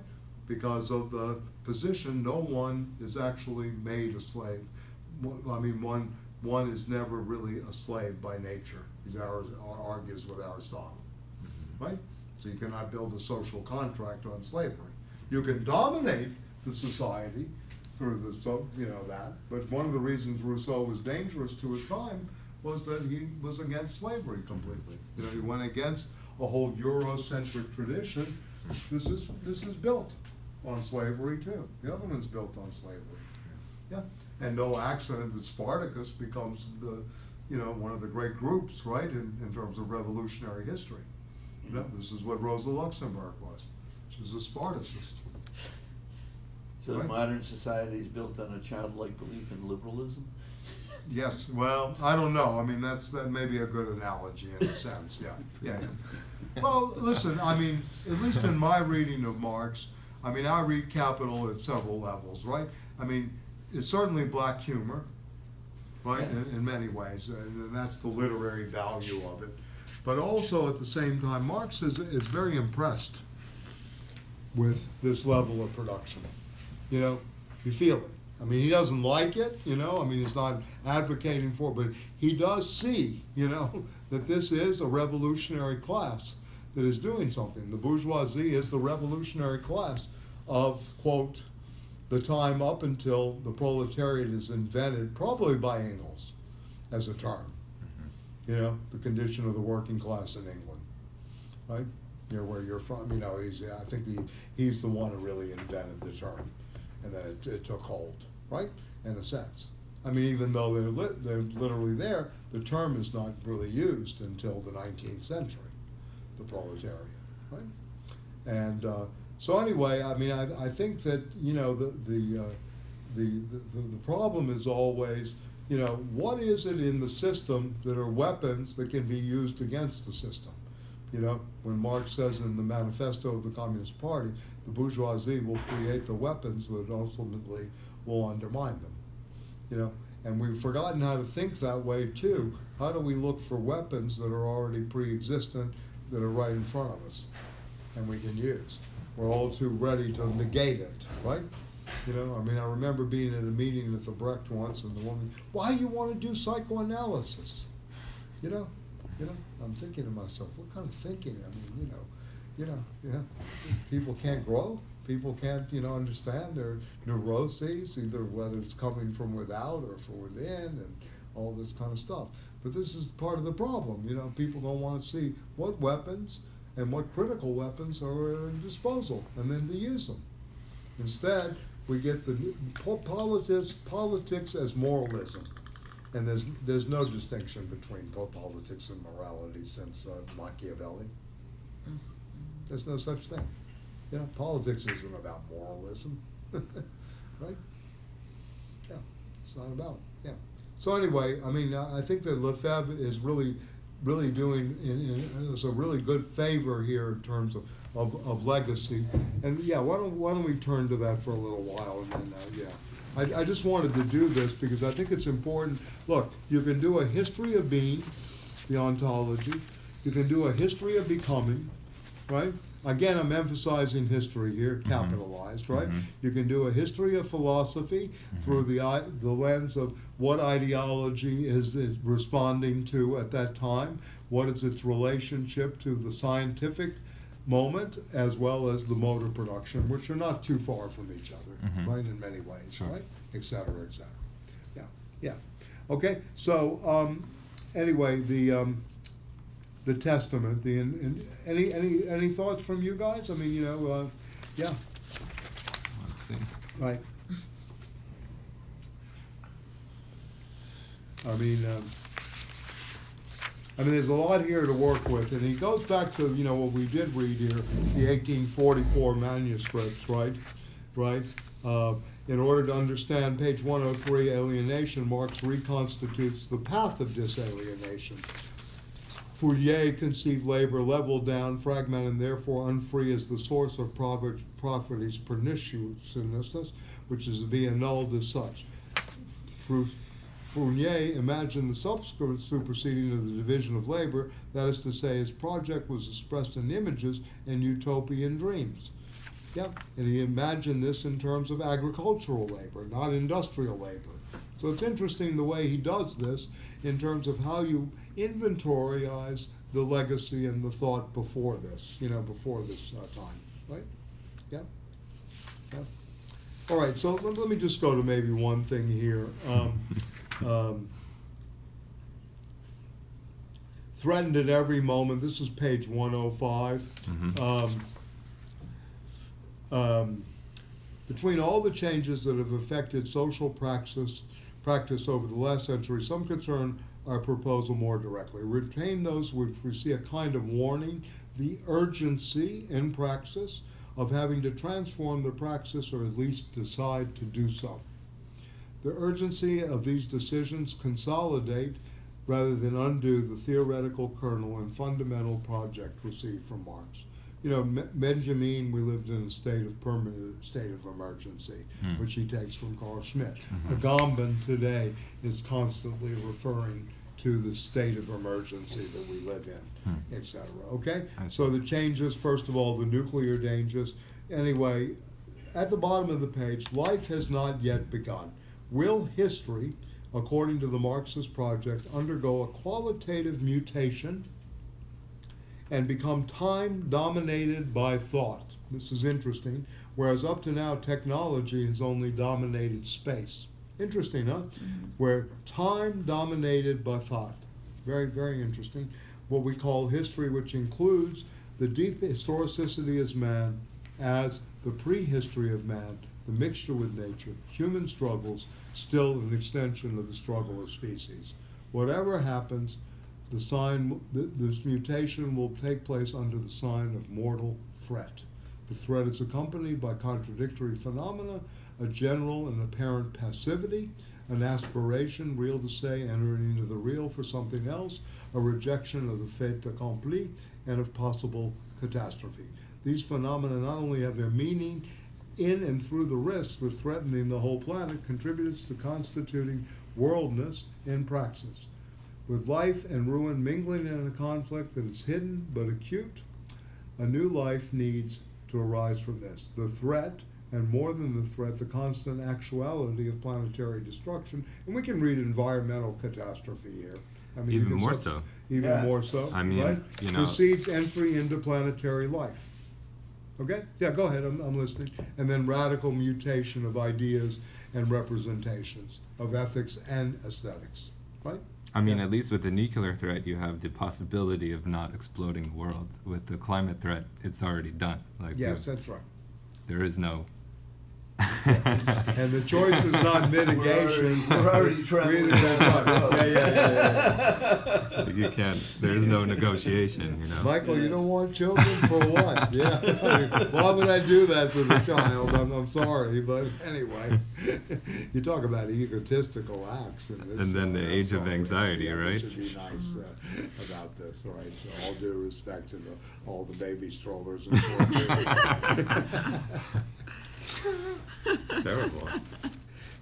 Because of the position, no one is actually made a slave. I mean, one is never really a slave by nature. He argues with Aristotle, right? So you cannot build a social contract on slavery. You can dominate the society through that, but one of the reasons Rousseau was dangerous to his time was that he was against slavery completely. He went against a whole Eurocentric tradition. This is built on slavery too. The other one's built on slavery. Yeah, and no accident that Spartacus becomes one of the great groups, right, in terms of revolutionary history. This is what Rosa Luxemburg was. She was a Spartacist. So Right. modern society is built on a childlike belief in liberalism? Yes, well, I don't know. I mean, that may be a good analogy in a sense, yeah. Well, listen, I mean, at least in my reading of Marx, I mean, I read Capital at several levels, right? I mean, it's certainly black humor, right, in many ways, and that's the literary value of it. But also, at the same time, Marx is very impressed with this level of production. You feel it. I mean, he doesn't like it, I mean, he's not advocating for it, but he does see, that this is a revolutionary class that is doing something. The bourgeoisie is the revolutionary class of, quote, the time up until the proletariat is invented, probably by Engels as a term. you know, the condition of the working class in England, right? You know, where you're from, you know, I think he's the one who really invented the term, and then it took hold, right? In a sense. I mean, even though they're literally there, the term is not really used until the 19th century, the proletariat, right? And so anyway, I mean, I think that, you know, the problem is always, you know, what is it in the system that are weapons that can be used against the system? You know, when Marx says in the manifesto of the Communist Party, the bourgeoisie will create the weapons that ultimately will undermine them. You know, and we've forgotten how to think that way too. How do we look for weapons that are already pre-existent, that are right in front of us, and we can use? We're all too ready to negate it, right? You know, I mean, I remember being at a meeting at the Brecht once, and the woman, why you want to do psychoanalysis? You know, I'm thinking to myself, what kind of thinking? I mean, you know, people can't grow. People can't, you know, understand their neuroses, either whether it's coming from without or from within, and all this kind of stuff. But this is part of the problem. You know, people don't want to see what weapons and what critical weapons are at their disposal, and then to use them. Instead, we get the politics as moralism. And there's no distinction between politics and morality since Machiavelli. There's no such thing. You know, politics isn't about moralism, right? Yeah, it's not about. Yeah. So anyway, I mean, I think that Lefebvre is really doing is a really good favor here in terms of legacy. And yeah, why don't we turn to that for a little while, and then I just wanted to do this because I think it's important. Look, you can do a history of being, the ontology. You can do a history of becoming, right? Again, I'm emphasizing history here, capitalized, right? You can do a history of philosophy through the lens of what ideology is responding to at that time, what is its relationship to the scientific moment, as well as the mode of production, which are not too far from each other, right, in many ways, Sure. right, et cetera, et cetera. Yeah. Okay, so anyway, the Testament, any thoughts from you guys? I mean, you know, yeah, Let's see. right. I mean, there's a lot here to work with, and he goes back to, you know, what we did read here, the 1844 manuscripts, right? In order to understand page 103, alienation, Marx reconstitutes the path of disalienation. Fourier conceived labor leveled down, fragmented, and therefore unfree as the source of property's perniciousness, which is to be annulled as such. Fourier imagined the subsequent superseding of the division of labor, that is to say, his project was expressed in images and utopian dreams. Yeah, and he imagined this in terms of agricultural labor, not industrial labor. So it's interesting the way he does this in terms of how you inventorize the legacy and the thought before this, before this time, right? Yeah. All right, so let me just go to maybe one thing here. Threatened at every moment, this is page 105. Between all the changes that have affected social practice over the last century, some concern our proposal more directly. Retain those which we see a kind of warning, the urgency in praxis of having to transform the praxis or at least decide to do so. The urgency of these decisions consolidate rather than undo the theoretical kernel and fundamental project received from Marx. Benjamin, we lived in a permanent state of emergency, which he takes from Carl Schmitt. Agamben today is constantly referring to the state of emergency that we live in, etc. Okay? So the changes, first of all, the nuclear dangers. Anyway, at the bottom of the page, life has not yet begun. Will history, according to the Marxist project, undergo a qualitative mutation and become time dominated by thought? This is interesting, whereas up to now technology has only dominated space. Interesting, huh? Where time dominated by thought. Very, very interesting. What we call history, which includes the deep historicity as man, as the prehistory of man, the mixture with nature, human struggles, still an extension of the struggle of species. Whatever happens, this mutation will take place under the sign of mortal threat. The threat is accompanied by contradictory phenomena, a general and apparent passivity, an aspiration, real to say, entering into the real for something else, a rejection of the fait accompli, and of possible catastrophe. These phenomena not only have their meaning in and through the risks of threatening the whole planet, contributes to constituting worldness in praxis. With life and ruin mingling in a conflict that is hidden but acute, a new life needs to arise from this. The threat, and more than the threat, the constant actuality of planetary destruction, and we can read environmental catastrophe here. I mean, Even more so. Even Yeah. more so, I mean, right? you know- Precedes entry into planetary life. Okay? Yeah, go ahead, I'm listening. And then radical mutation of ideas and representations of ethics and aesthetics, right? I mean, Yeah. at least with the nuclear threat, you have the possibility of not exploding the world. With the climate threat, it's already done. Like, Yes, that's right. there is no. And the choice is not mitigation. We're already traveling down that road. Yeah. Like, you can't. There's no negotiation. You know. Michael, you don't want children for what? Yeah. I mean, why would I do that to the child? I'm sorry, but anyway, you talk about egotistical acts in this. And then the age of anxiety, yeah, right? We should be nice about this, right? So all due respect to all the baby strollers and Terrible.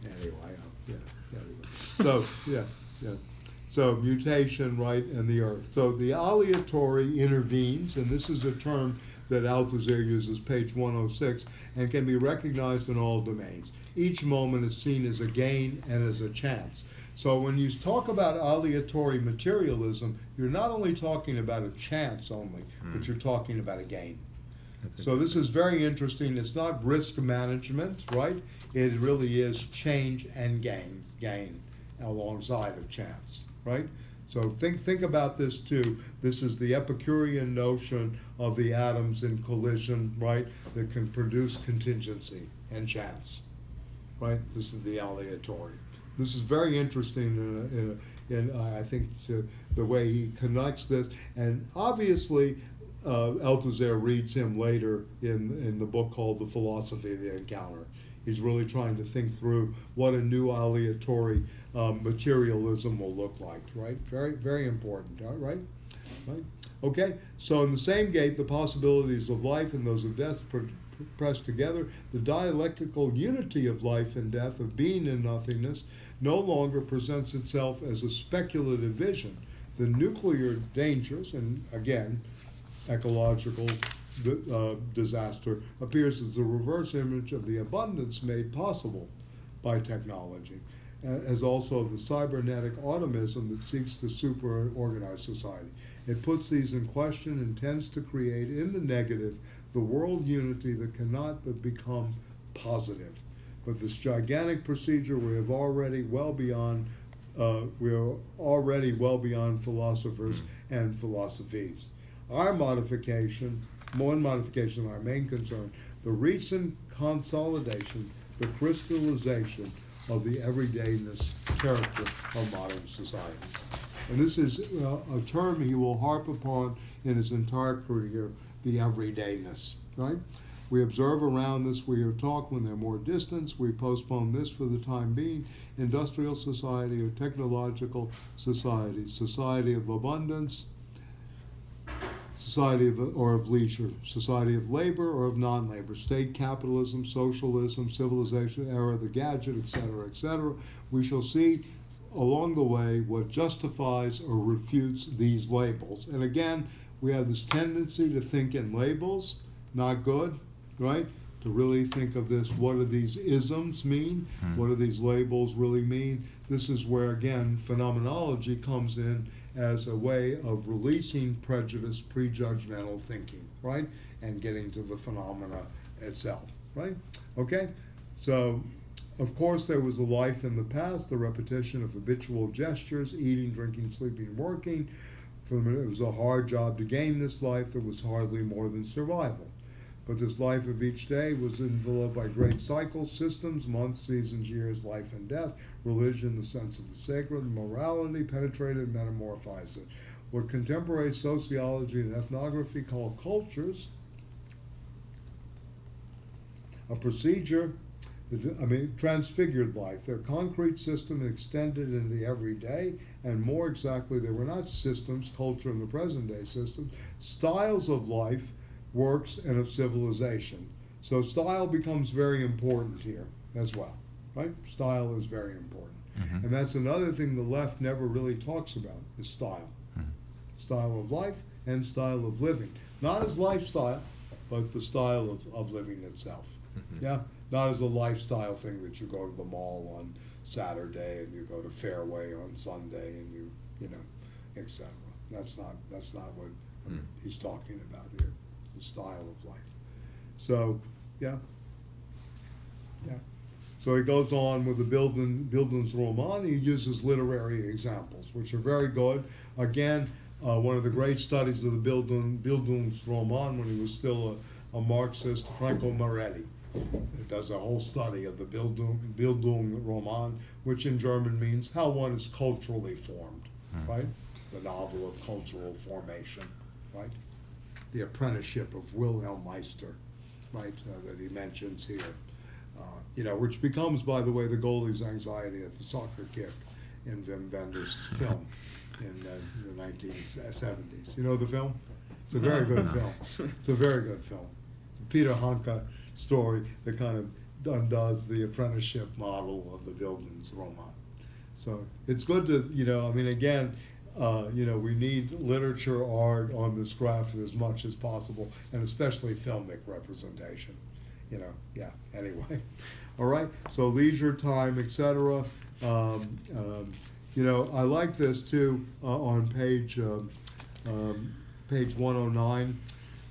anyway, yeah. Anyway. So yeah. So mutation, right, and the earth. So the aleatory intervenes, and this is a term that Althusser uses, page 106, and can be recognized in all domains. Each moment is seen as a gain and as a chance. So when you talk about aleatory materialism, you're not only talking about a chance only, but you're talking about a gain. So this is very interesting. It's not risk management, right? It really is change and gain alongside of chance, right? So think about this too. This is the Epicurean notion of the atoms in collision, right? That can produce contingency and chance, right? This is the aleatory. This is very interesting in I think the way he connects this, and obviously. Althusser reads him later in the book called The Philosophy of the Encounter. He's really trying to think through what a new aleatory materialism will look like, right? Very, very important, right? Okay, so in the same gate, the possibilities of life and those of death pressed together, the dialectical unity of life and death, of being and nothingness, no longer presents itself as a speculative vision. The nuclear dangers, and again, ecological disaster, appears as the reverse image of the abundance made possible by technology, as also of the cybernetic automism that seeks to super-organize society. It puts these in question and tends to create in the negative the world unity that cannot but become positive. But this gigantic procedure we are already well beyond philosophers and philosophies. One modification, our main concern, the recent consolidation, the crystallization of the everydayness character of modern societies. And this is a term he will harp upon in his entire career, the everydayness, right? We observe around us, we are taught when they're more distant, we postpone this for the time being, industrial society or technological society, society of abundance, society of leisure, society of labor or of non-labor, state capitalism, socialism, civilization, era of the gadget, etc., etc. We shall see along the way what justifies or refutes these labels. And again, we have this tendency to think in labels, not good, right? To really think of this, what do these isms mean? What do these labels really mean? This is where, again, phenomenology comes in as a way of releasing prejudice, prejudgmental thinking, right? And getting to the phenomena itself, right? Okay? So Of course, there was a life in the past, the repetition of habitual gestures, eating, drinking, sleeping, working. For them, it was a hard job to gain this life. It was hardly more than survival. But this life of each day was enveloped by great cycles, systems, months, seasons, years, life and death, religion, the sense of the sacred, morality, penetrated, metamorphized it. What contemporary sociology and ethnography call cultures, a procedure, transfigured life. Their concrete system extended into the everyday, and more exactly, they were not systems, culture in the present day system, styles of life, works, and of civilization. So style becomes very important here as well, right? Style is very important. Mm-hmm. And that's another thing the left never really talks about, is style. Mm-hmm. Style of life and style of living. Not as lifestyle, but the style of living itself. Mm-hmm. Yeah, not as a lifestyle thing that you go to the mall on Saturday and you go to Fairway on Sunday and you know, etc. That's not what he's talking about here. The style of life. So, yeah. So he goes on with the Bildungsroman. He uses literary examples, which are very good. Again, one of the great studies of the Bildungsroman when he was still a Marxist, Franco Moretti. It does a whole study of the Bildungsroman, which in German means how one is culturally formed, right? The novel of cultural formation, right? The apprenticeship of Wilhelm Meister, right, that he mentions here, which becomes, by the way, the goalie's anxiety at the soccer kick in Wim Wenders' film in the 1970s. You know the film? It's a very good film. It's a very good film. It's a Peter Hanke story that kind of undoes the apprenticeship model of the Bildungsroman. So it's good to, again, we need literature, art on this graph as much as possible, and especially filmic representation. Anyway. All right, so leisure time, etc. I like this too on page 109.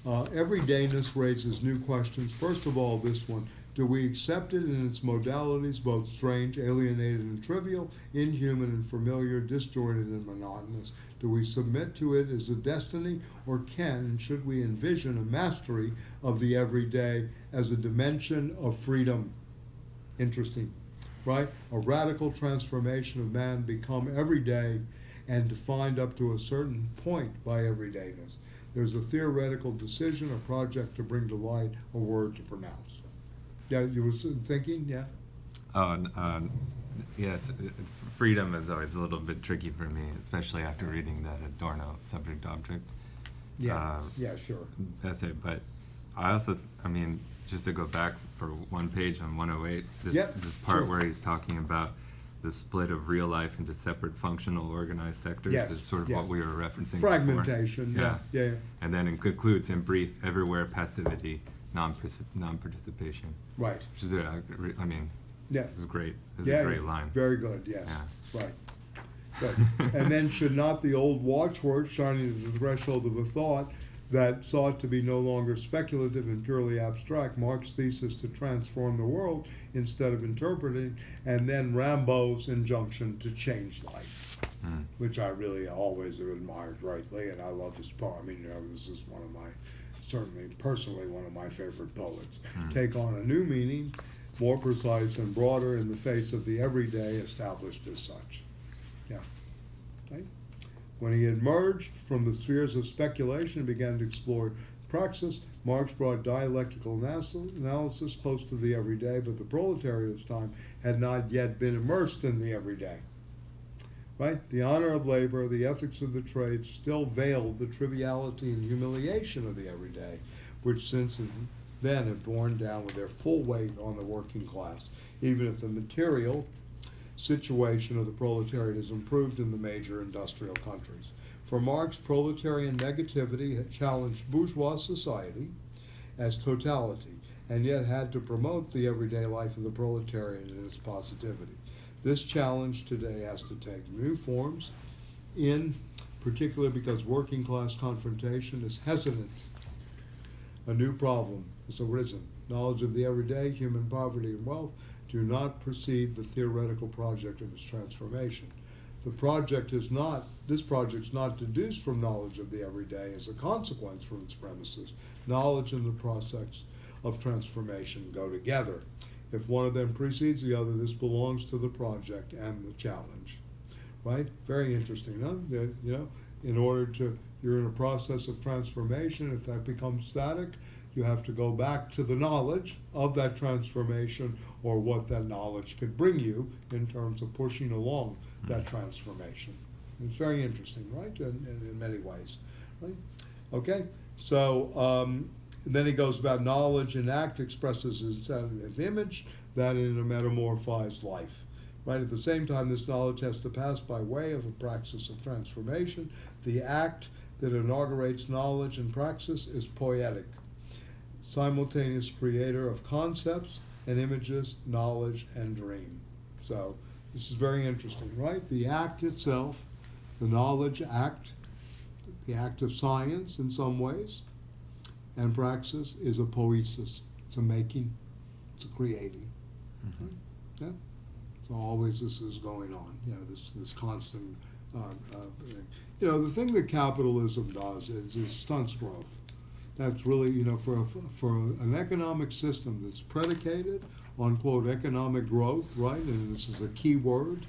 Everydayness raises new questions. First of all, this one. Do we accept it in its modalities, both strange, alienated, and trivial, inhuman and familiar, disjointed and monotonous? Do we submit to it as a destiny, or can and should we envision a mastery of the everyday as a dimension of freedom? Interesting, right? A radical transformation of man become everyday and defined up to a certain point by everydayness. There's a theoretical decision, a project to bring to light, a word to pronounce. Yeah, you were thinking, yeah? Yes, freedom is always a little bit tricky for me, especially after reading that Adorno subject-object Sure. essay. But I also, just to go back for one page on 108, this part where he's talking about the split of real life into separate functional organized sectors is sort of what we were referencing Fragmentation, before. yeah. And then it concludes in brief, everywhere passivity, non-participation. Right. Which is, it was great. It was a great line. Very good, yes. Yeah. Right. Good. And then should not the old watchword shining at the threshold of a thought that sought to be no longer speculative and purely abstract, Marx's thesis to transform the world instead of interpreting, and then Rimbaud's injunction to change life, which I really always have admired greatly, and I love his poem. This is certainly personally one of my favorite poets. Take on a new meaning, more precise and broader in the face of the everyday established as such. Yeah. Right? When he emerged from the spheres of speculation and began to explore praxis, Marx brought dialectical analysis close to the everyday, but the proletariat of his time had not yet been immersed in the everyday. Right? The honor of labor, the ethics of the trade still veiled the triviality and humiliation of the everyday, which since then have borne down with their full weight on the working class, even if the material situation of the proletariat is improved in the major industrial countries. For Marx, proletarian negativity had challenged bourgeois society as totality, and yet had to promote the everyday life of the proletariat and its positivity. This challenge today has to take new forms, in particular because working class confrontation is hesitant. A new problem has arisen knowledge of the everyday, human poverty and wealth, do not precede the theoretical project of its transformation. The project is not, this project is not deduced from knowledge of the everyday as a consequence from its premises. Knowledge and the process of transformation go together. If one of them precedes the other, this belongs to the project and the challenge. Right? Very interesting, huh? That, you know, in order to, you're in a process of transformation. If that becomes static, you have to go back to the knowledge of that transformation or what that knowledge could bring you in terms of pushing along that transformation. It's very interesting, right? In many ways, right? Okay, so then he goes about knowledge in act expresses its image that in a metamorphized life. Right? At the same time, this knowledge has to pass by way of a praxis of transformation. The act that inaugurates knowledge and praxis is poietic, simultaneous creator of concepts and images, knowledge and dream. So this is very interesting, right? The act itself, the knowledge act, the act of science in some ways, and praxis is a poiesis. It's a making, it's a creating. Mm-hmm. Right? Yeah. So always this is going on, you know, this constant, you know, the thing that capitalism does is it stunts growth. That's really, you know, for an economic system that's predicated on, quote, economic growth, right, and this is a key word,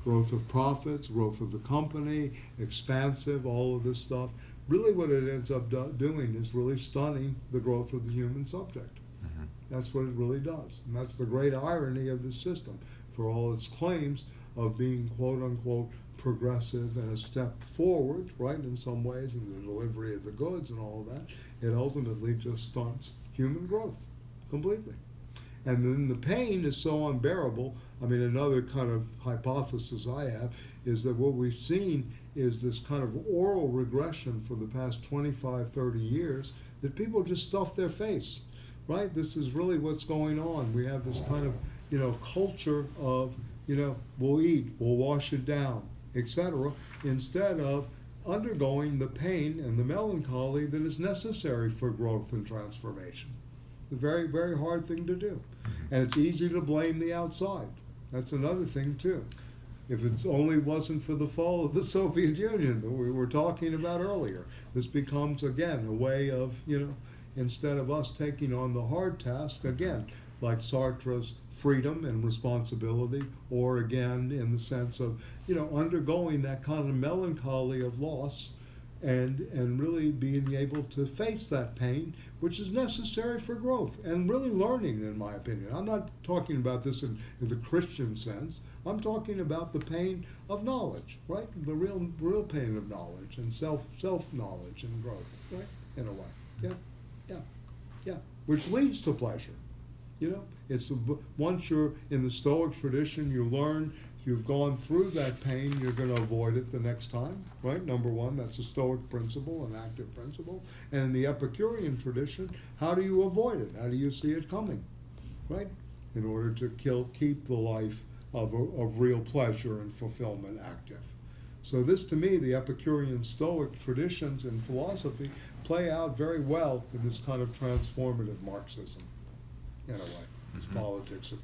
growth of profits, growth of the company, expansive, all of this stuff, really what it ends up doing is really stunning the growth of the human subject. Mm-hmm. That's what it really does, and that's the great irony of the system. For all its claims of being quote-unquote progressive and a step forward, right, in some ways, in the delivery of the goods and all of that, it ultimately just stunts human growth completely. And then the pain is so unbearable. I mean, another kind of hypothesis I have is that what we've seen is this kind of oral regression for the past 25, 30 years that people just stuff their face, right? This is really what's going on. We have this kind of, you know, culture of, you know, we'll eat, we'll wash it down, etc., instead of undergoing the pain and the melancholy that is necessary for growth and transformation. It's a very, very hard thing to do. And it's easy to blame the outside. That's another thing, too. If it only wasn't for the fall of the Soviet Union that we were talking about earlier, this becomes, again, a way of, you know, instead of us taking on the hard task, again, like Sartre's freedom and responsibility, or again, in the sense of, you know, undergoing that kind of melancholy of loss and really being able to face that pain, which is necessary for growth and really learning, in my opinion. I'm not talking about this in the Christian sense. I'm talking about the pain of knowledge, right? The real pain of knowledge and self-knowledge and growth, right? In a way, yeah. Which leads to pleasure. You know, it's once you're in the Stoic tradition, you learn, you've gone through that pain, you're going to avoid it the next time, right? Number one, that's a Stoic principle, an active principle. And in the Epicurean tradition, how do you avoid it? How do you see it coming, right? In order to keep the life of real pleasure and fulfillment active. So this, to me, the Epicurean Stoic traditions and philosophy play out very well in this kind of transformative Marxism. In a way, it's politics of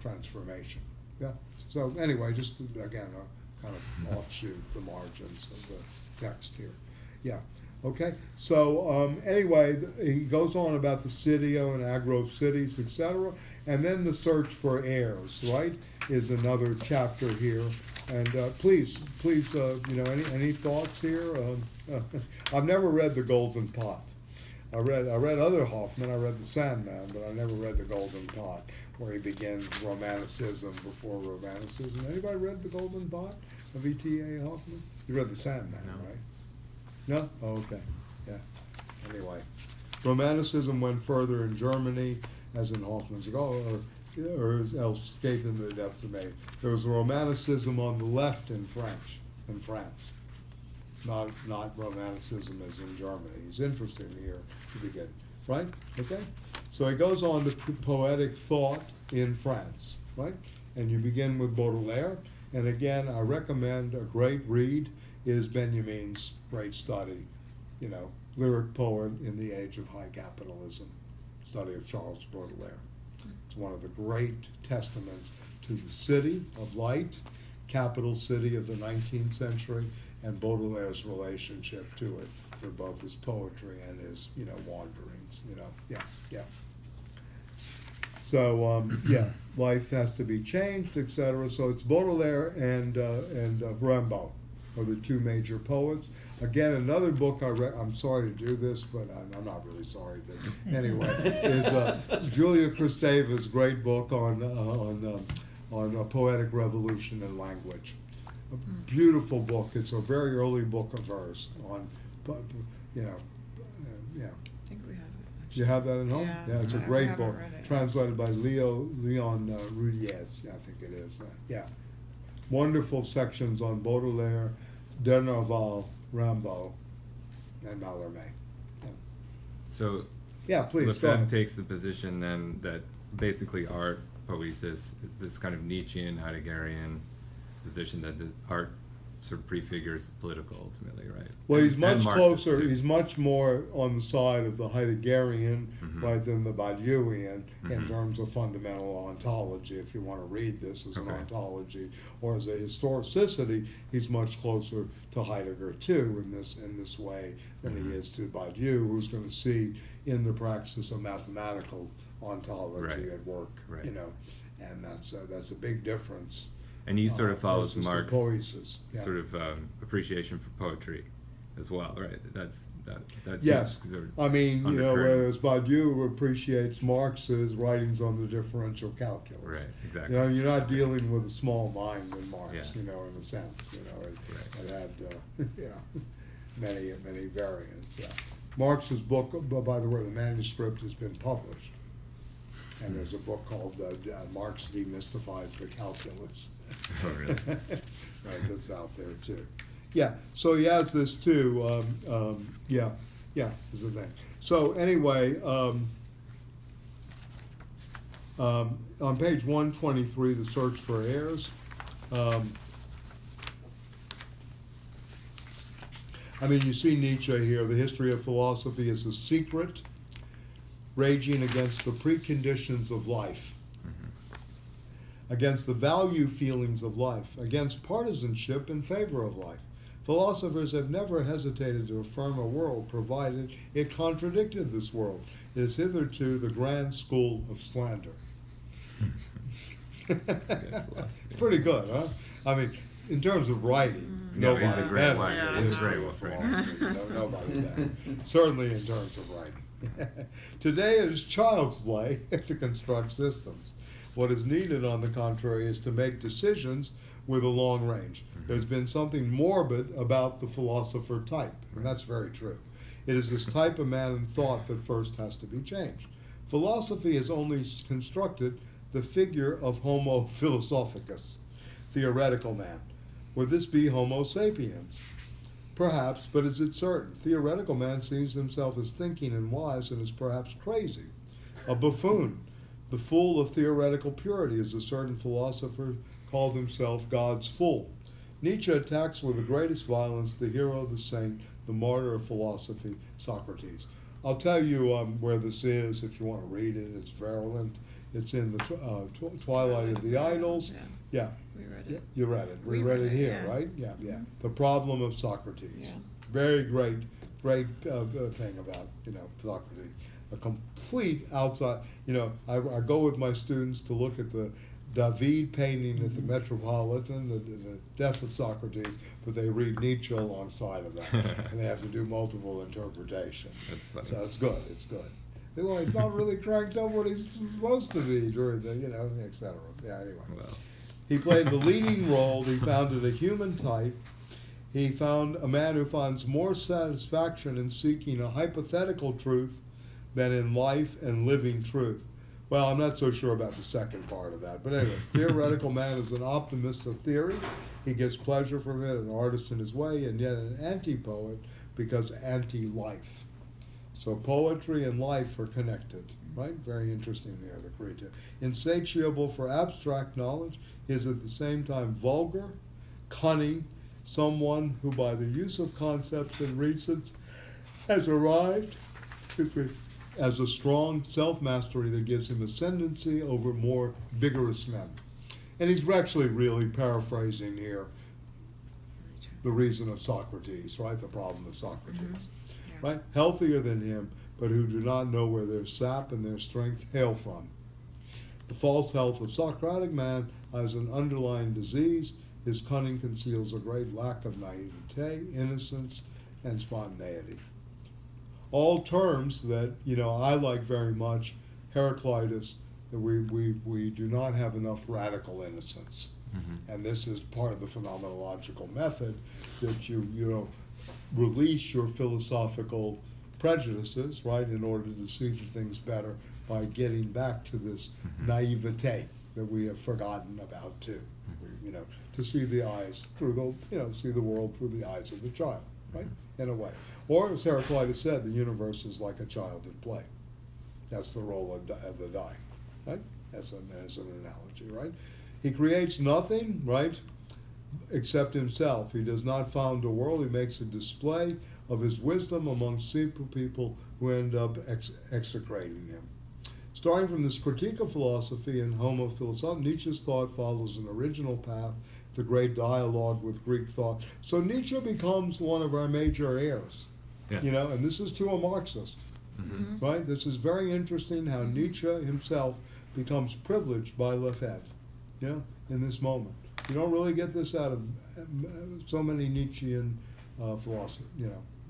transformation. Yeah. So anyway, just again a kind of offshoot, the margins of the text here. Yeah. Okay. So anyway, he goes on about the citio and agro cities, etc., and then the search for heirs. Right, is another chapter here. And please, you know, any thoughts here? I've never read The Golden Pot. I read other Hoffman. I read The Sandman, but I never read The Golden Pot, where he begins Romanticism before Romanticism. Anybody read The Golden Pot of E.T.A. Hoffman? You read The Sandman, No. right? No? Oh, okay. Yeah. Anyway, Romanticism went further in Germany, as in Hoffman's or else escaped into the depths of May. There was Romanticism on the left in France. Not Romanticism as in Germany. It's interesting here to begin, right? Okay? So he goes on to poetic thought in France, right? And you begin with Baudelaire. And again, I recommend a great read is Benjamin's great study, you know, lyric poet in the age of high capitalism. study of Charles Baudelaire. It's one of the great testaments to the city of light, capital city of the 19th century, and Baudelaire's relationship to it through both his poetry and his, wanderings, yeah. So, life has to be changed, etc. So it's Baudelaire and Rimbaud are the two major poets. Again, another book I read, I'm sorry to do this, but I'm not really sorry, but anyway, is Julia Kristeva's great book on poetic revolution and language. A beautiful book. It's a very early book of hers on, yeah. I think we have it. You have that at home? Yeah, It's a I great haven't book, read it. translated by Leon Rudiez, I think it is. Yeah. Wonderful sections on Baudelaire, de Nerval, Rimbaud, and Mallarmé. Yeah. So Yeah, please, go Lefebvre ahead. takes the position then that basically art poiesis, this kind of Nietzschean, Heideggerian position that the art sort of prefigures political ultimately, right? Well, he's And much Marxist closer, too. he's much more on the side of the Heideggerian, Mhm. right, than the Badiouian in Mhm. terms of fundamental ontology, if you want to read this as an Okay. ontology, or as a historicity, he's much closer to Heidegger too in this way than he Mhm. is to Badiou, who's going to see in the praxis a mathematical ontology Right. at work, Right. and that's a big difference. And he sort of follows versus the Marx's poiesis, yeah. sort of appreciation for poetry as well, right? That's Yes, his sort of I mean, undercurrent. whereas Badiou appreciates Marx's writings on the differential calculus. Right, exactly. You're not dealing with a small mind in Marx, Yeah. in a sense, Right. it had, many variants, yeah. Marx's book, by the way, the manuscript has been published. And there's a book called Marx Demystifies the Calculus. Oh, really? Right, that's out there too. Yeah, so he has this too, yeah, is the thing. So anyway, on page 123, The Search for Heirs, you see Nietzsche here. The history of philosophy is a secret raging against the preconditions of life, against the value feelings of life, against partisanship in favor of life. Philosophers have never hesitated to affirm a world provided it contradicted this world. It is hitherto the grand school of slander. It's pretty good, huh? In terms of writing, No, nobody he's a great better writer. than He's a great history of writer. philosophy. Nobody better. Certainly in terms of writing. Today it is child's play to construct systems. What is needed, on the contrary, is to make decisions with a long range. There's been something morbid about the philosopher type, and that's very true. It is this type of man in thought that first has to be changed. Philosophy has only constructed the figure of Homo philosophicus, theoretical man. Would this be Homo sapiens? Perhaps, but is it certain? Theoretical man sees himself as thinking and wise and is perhaps crazy. A buffoon, the fool of theoretical purity, as a certain philosopher called himself God's fool. Nietzsche attacks with the greatest violence the hero, the saint, the martyr of philosophy, Socrates. I'll tell you where this is if you want to read it. It's virulent. It's in the Twilight of the Idols. Yeah. We read it. You read it. We We read read it it, here, yeah. right? Yeah. The problem of Socrates. Yeah. Very great thing about, Socrates. A complete outside, I go with my students to look at the David painting at the Metropolitan, the death of Socrates, but they read Nietzsche alongside of that, and they have to do multiple interpretations. That's funny. So it's good. Well, he's not really cranked up what he's supposed to be during the, et cetera. Yeah, anyway. Well, He played the leading role. He founded a human type. He found a man who finds more satisfaction in seeking a hypothetical truth than in life and living truth. Well, I'm not so sure about the second part of that. But anyway, theoretical man is an optimist of theory. He gets pleasure from it, an artist in his way, and yet an anti-poet because anti-life. So poetry and life are connected, right? Very interesting there, the creative. Insatiable for abstract knowledge, he is at the same time vulgar, cunning, someone who by the use of concepts and reasons has arrived as a strong self-mastery that gives him ascendancy over more vigorous men. And he's actually really paraphrasing here the reason of Socrates, right? The problem of Socrates, Yeah. right? Healthier than him, but who do not know where their sap and their strength hail from. The false health of Socratic man has an underlying disease. His cunning conceals a great lack of naivete, innocence, and spontaneity. All terms that, I like very much. Heraclitus, that we do not have enough radical innocence. And this is part of the phenomenological method, that you release your philosophical prejudices, right, in order to see the things better by getting back to this naivete that we have forgotten about too. To see the eyes through see the world through the eyes of the child, right, in a way. Or as Heraclitus said, the universe is like a child at play. That's the role of the dying, right, as an analogy, right. He creates nothing, right, except himself. He does not found a world. He makes a display of his wisdom among simple people who end up execrating him. Starting from this critique of philosophy and Homo Philosophicus, Nietzsche's thought follows an original path, the great dialogue with Greek thought. So Nietzsche becomes one of our major heirs, and this is to a Marxist, right? This is very interesting how Nietzsche himself becomes privileged by Lefebvre, in this moment. You don't really get this out of so many Nietzschean philosophy,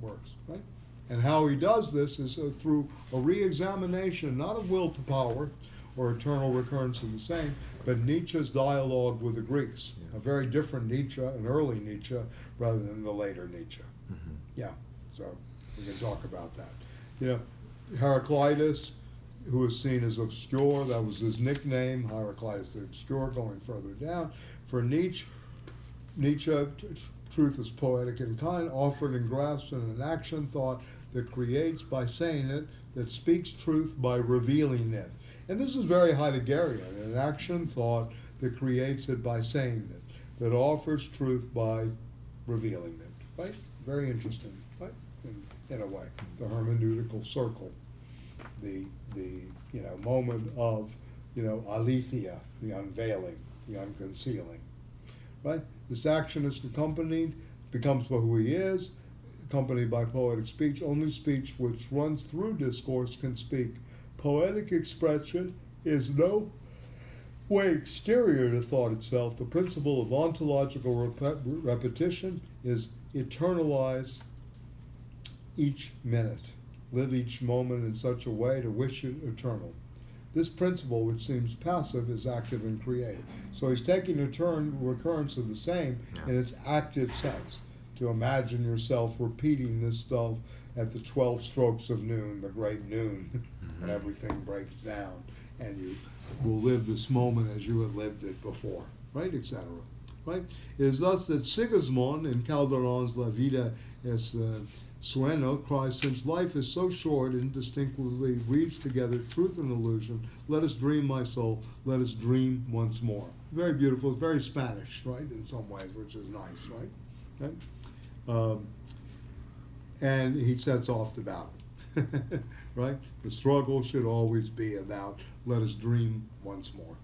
works, right? And how he does this is through a re-examination, not of will to power or eternal recurrence of the same, but Nietzsche's dialogue with the Greeks. A very different Nietzsche, an early Nietzsche, rather than the later Nietzsche. So we can talk about that. Heraclitus, who was seen as obscure, that was his nickname, Heraclitus the Obscure, going further down. For Nietzsche, truth is poetic in kind, offered and grasped in an action thought that creates by saying it, that speaks truth by revealing it. And this is very Heideggerian, an action thought that creates it by saying it, that offers truth by revealing it, right? Very interesting, right? In a way, the hermeneutical circle, the moment of, aletheia, the unveiling, the unconcealing, right? This action is becomes who he is, accompanied by poetic speech. Only speech which runs through discourse can speak. Poetic expression is no way exterior to thought itself. The principle of ontological repetition is eternalize each minute. Live each moment in such a way to wish it eternal. This principle, which seems passive, is active and creative. So he's taking recurrence of the same in its active sense. To imagine yourself repeating this stuff at the 12 strokes of noon, the great noon, when everything breaks down, and you will live this moment as you had lived it before, right, etc. Right? It is thus that Sigismund in Calderon's La Vida es Sueno cries, since life is so short, indistinctly weaves together truth and illusion, let us dream, my soul, let us dream once more. Very beautiful, it's very Spanish, right, in some ways, which is nice, right? And he sets off the battle, right? The struggle should always be about, let us dream once more,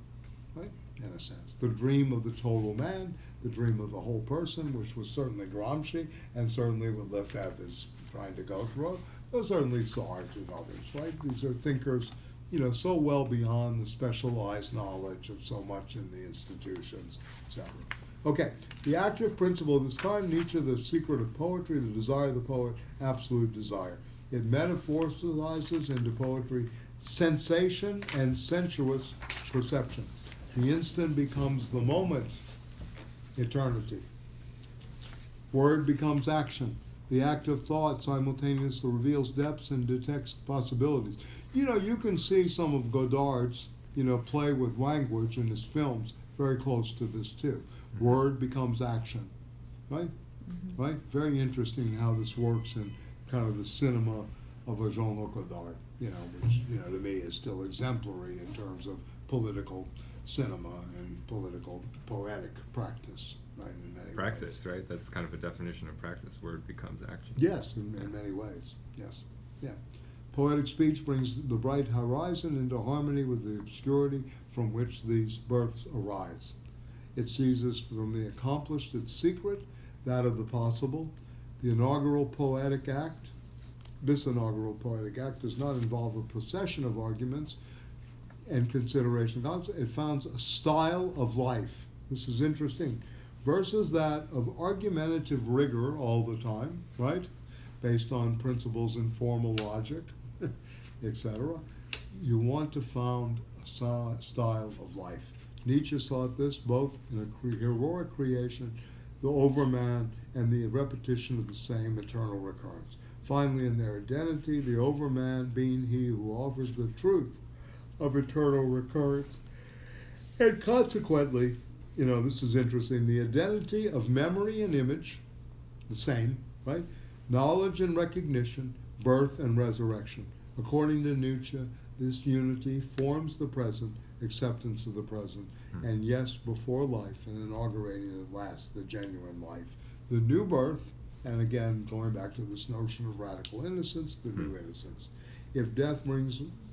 right, in a sense. The dream of the total man, the dream of the whole person, which was certainly Gramsci, and certainly what Lefebvre is trying to go through. Those certainly Sartre and others, right? These are thinkers, so well beyond the specialized knowledge of so much in the institutions, etc. Okay, the active principle of this kind, Nietzsche, the secret of poetry, the desire of the poet, absolute desire. It metaphoricizes into poetry sensation and sensuous perception. The instant becomes the moment, eternity. Word becomes action. The act of thought simultaneously reveals depths and detects possibilities. You can see some of Godard's, play with language in his films, very close to this too. Word becomes action, right? Right? Very interesting how this works in kind of the cinema of a Jean-Luc Godard, which, to me is still exemplary in terms of political cinema and political poetic practice, right, in many Praxis, ways. right? That's kind of a definition of praxis. Word becomes action. Yes, in many ways, yes, yeah. Poetic speech brings the bright horizon into harmony with the obscurity from which these births arise. It seizes from the accomplished its secret, that of the possible. The inaugural poetic act, this inaugural poetic act does not involve a procession of arguments and consideration. It founds a style of life. This is interesting. Versus that of argumentative rigor all the time, right? Based on principles in formal logic, etc. You want to found a style of life. Nietzsche sought this both in a heroic creation, the overman, and the repetition of the same eternal recurrence. Finally, in their identity, the overman being he who offers the truth of eternal recurrence. And consequently, this is interesting, the identity of memory and image, the same, right? Knowledge and recognition, birth and resurrection. According to Nietzsche, this unity forms the present, acceptance of the present, and yes, before life, and inaugurating at last the genuine life. The new birth, and again, going back to this notion of radical innocence, the new innocence. If death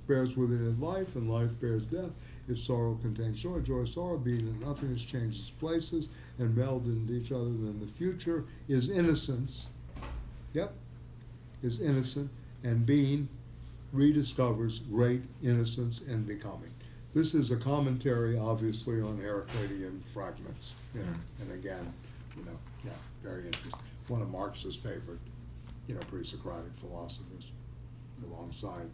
bears within it life, and life bears death, if sorrow contains joy, joy, sorrow, being that nothingness changes places and meld into each other, then the future is innocence, is innocent, and being rediscovers great innocence and becoming. This is a commentary, obviously, on Heraclitean fragments, and again, very interesting. One of Marx's favorite, pre-Socratic philosophers, alongside,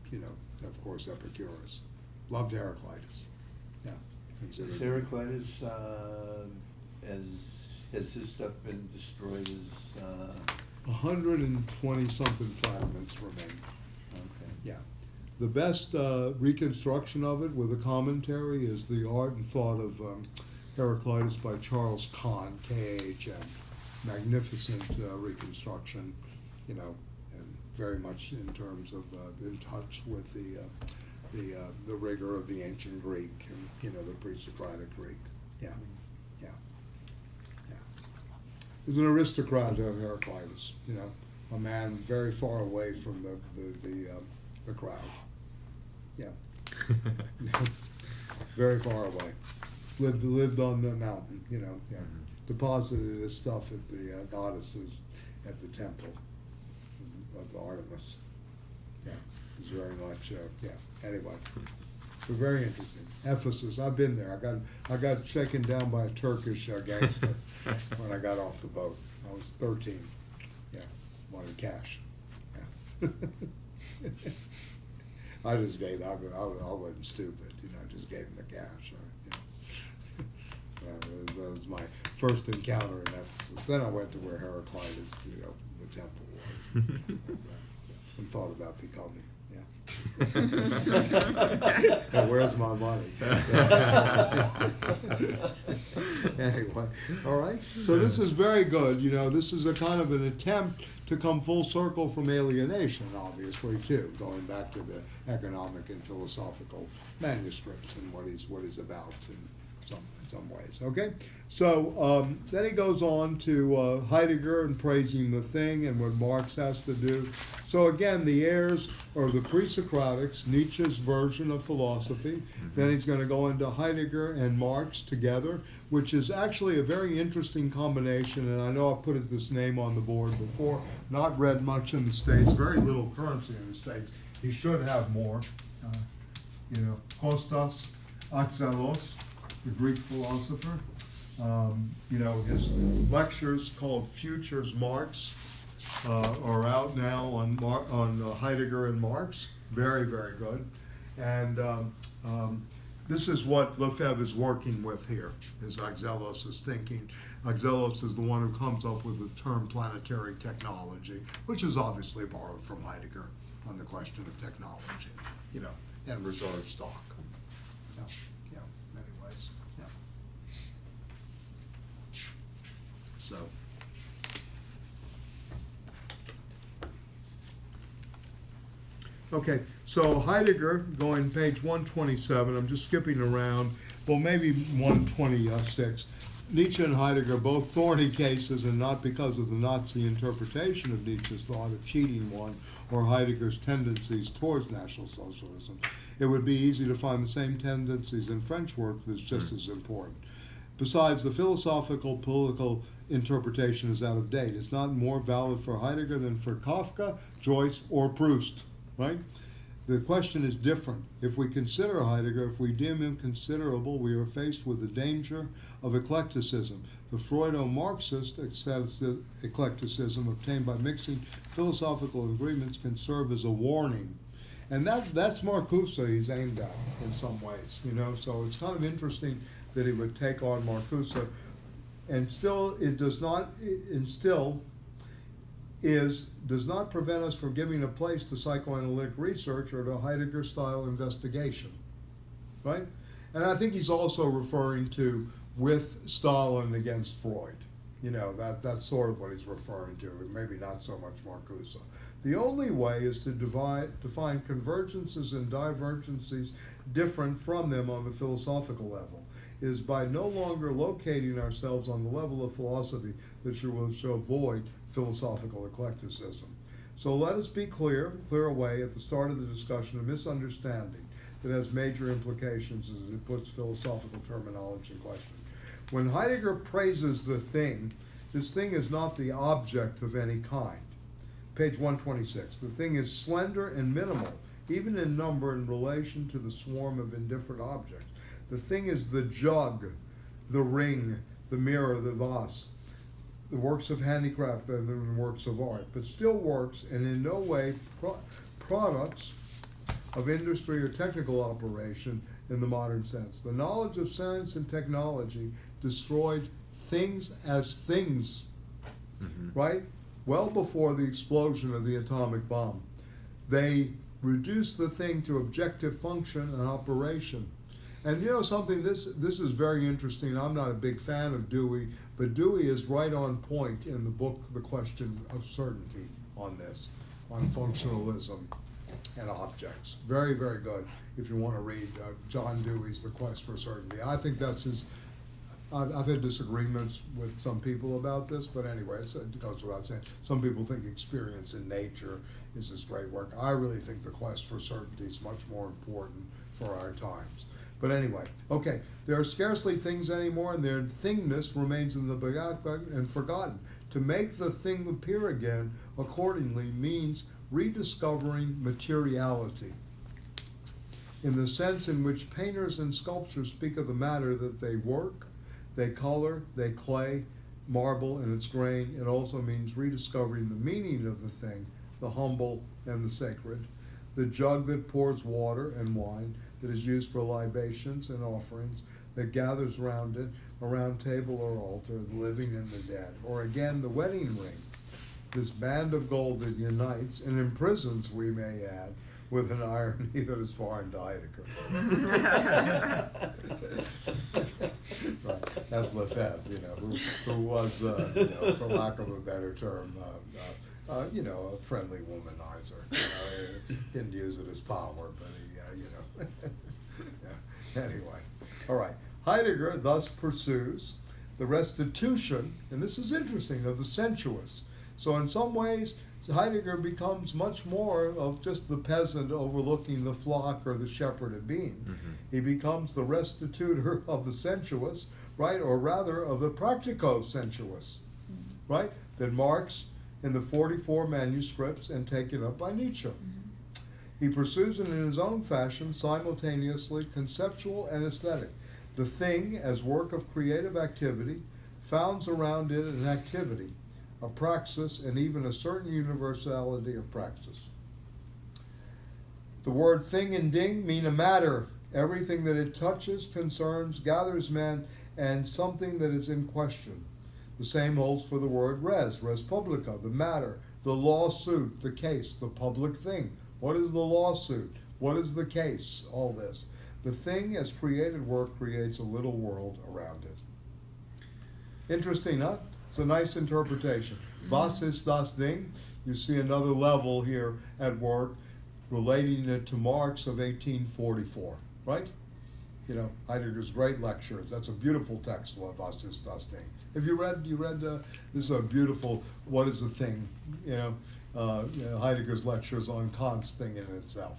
of course, Epicurus. Loved Heraclitus. Considered. Heraclitus, has his stuff been destroyed as, 120-something fragments remain. okay. Yeah. The best reconstruction of it with a commentary is The Art and Thought of Heraclitus by Charles Kahn, K-A-H-N. Magnificent reconstruction, and very much in terms of in touch with the rigor of the ancient Greek and the pre-Socratic Greek. Yeah. He was an aristocrat of Heraclitus, a man very far away from the crowd. Yeah. Very far away. Lived on the mountain, Deposited his stuff at the goddesses at the temple of Artemis. Yeah, it was very much, anyway. But very interesting. Ephesus, I've been there. I got shaken down by a Turkish gangster when I got off the boat. I was 13. Wanted cash. Yeah. I just gave, I wasn't stupid, I just gave him the cash. That was my first encounter in Ephesus. Then I went to where Heraclitus, the temple was, and thought about becoming. And where's my money? Anyway, all right. So this is very good. This is a kind of an attempt to come full circle from alienation, obviously, too, going back to the economic and philosophical manuscripts and what he's about in some ways. Okay. So then he goes on to Heidegger and praising the thing and what Marx has to do. So again, the heirs are the pre-Socratics, Nietzsche's version of philosophy. Then he's going to go into Heidegger and Marx together, which is actually a very interesting combination. And I know I put this name on the board before. Not read much in the States, very little currency in the States. He should have more. Kostas Axelos, the Greek philosopher. His lectures called Futures Marx are out now on Heidegger and Marx. Very, very good. And this is what Lefebvre is working with here, is Axelos' thinking. Axelos is the one who comes up with the term planetary technology, which is obviously borrowed from Heidegger on the question of technology, and reserve stock. Many ways. So. Okay, so Heidegger, going page 127, I'm just skipping around, well, maybe 126. Nietzsche and Heidegger, both thorny cases, and not because of the Nazi interpretation of Nietzsche's thought, a cheating one, or Heidegger's tendencies towards National Socialism. It would be easy to find the same tendencies in French work that's just as important. Besides, the philosophical political interpretation is out of date. It's not more valid for Heidegger than for Kafka, Joyce, or Proust, right? The question is different. If we consider Heidegger, if we deem him considerable, we are faced with the danger of eclecticism. The Freudo-Marxist eclecticism obtained by mixing philosophical agreements can serve as a warning. And that's Marcuse he's aimed at in some ways, you know, so it's kind of interesting that he would take on Marcuse, and still it does not prevent us from giving a place to psychoanalytic research or to Heidegger-style investigation, right? And I think he's also referring to with Stalin against Freud. You know, that's sort of what he's referring to, and maybe not so much Marcuse. The only way is to define convergences and divergences different from them on the philosophical level, is by no longer locating ourselves on the level of philosophy that shall avoid philosophical eclecticism. So let us be clear away at the start of the discussion a misunderstanding that has major implications as it puts philosophical terminology in question. When Heidegger praises the thing, this thing is not the object of any kind. Page 126, the thing is slender and minimal, even in number in relation to the swarm of indifferent objects. The thing is the jug, the ring, the mirror, the vase, the works of handicraft and the works of art, but still works and in no way products of industry or technical operation in the modern sense. The knowledge of science and technology destroyed things as things, right? Well before the explosion of the atomic bomb. They reduced the thing to objective function and operation. And you know something, this is very interesting. I'm not a big fan of Dewey, but Dewey is right on point in the book, The Question of Certainty, on this, on functionalism and objects. Very, very good if you want to read John Dewey's The Quest for Certainty. I think that's his, I've had disagreements with some people about this, but anyway, it goes without saying. Some people think Experience in Nature is this great work. I really think The Quest for Certainty is much more important for our times. But anyway, okay, there are scarcely things anymore, and their thingness remains in the begotten and forgotten. To make the thing appear again, accordingly, means rediscovering materiality, in the sense in which painters and sculptors speak of the matter that they work, they color, they clay, marble and its grain. It also means rediscovering the meaning of the thing, the humble and the sacred, the jug that pours water and wine, that is used for libations and offerings, that gathers round it, a round table or altar, the living and the dead. Or again, the wedding ring, this band of gold that unites and imprisons, we may add, with an irony that is foreign to Heidegger. Right. That's Lefebvre, you know, who was, you know, for lack of a better term, you know, a friendly womanizer. You know, he didn't use it as power, but he, you know. Yeah. Anyway, all right. Heidegger thus pursues the restitution, and this is interesting, of the sensuous. So in some ways, Heidegger becomes much more of just the peasant overlooking the flock or the shepherd of being. He becomes the restitutor of the sensuous, right, or rather of the practico-sensuous, right, that Marx in the 44 manuscripts and taken up by Nietzsche. He pursues it in his own fashion, simultaneously conceptual and aesthetic. The thing, as work of creative activity, founds around it an activity, a praxis, and even a certain universality of praxis. The word thing and ding mean a matter, everything that it touches, concerns, gathers men, and something that is in question. The same holds for the word res publica, the matter, the lawsuit, the case, the public thing. What is the lawsuit? What is the case? All this. The thing as created work creates a little world around it. Interesting, huh? It's a nice interpretation. Was ist das Ding? You see another level here at work relating it to Marx of 1844, right? You know, Heidegger's great lectures. That's a beautiful text, Was ist das Ding? Have you read, this is a beautiful, what is the thing? You know, Heidegger's lectures on Kant's thing in itself.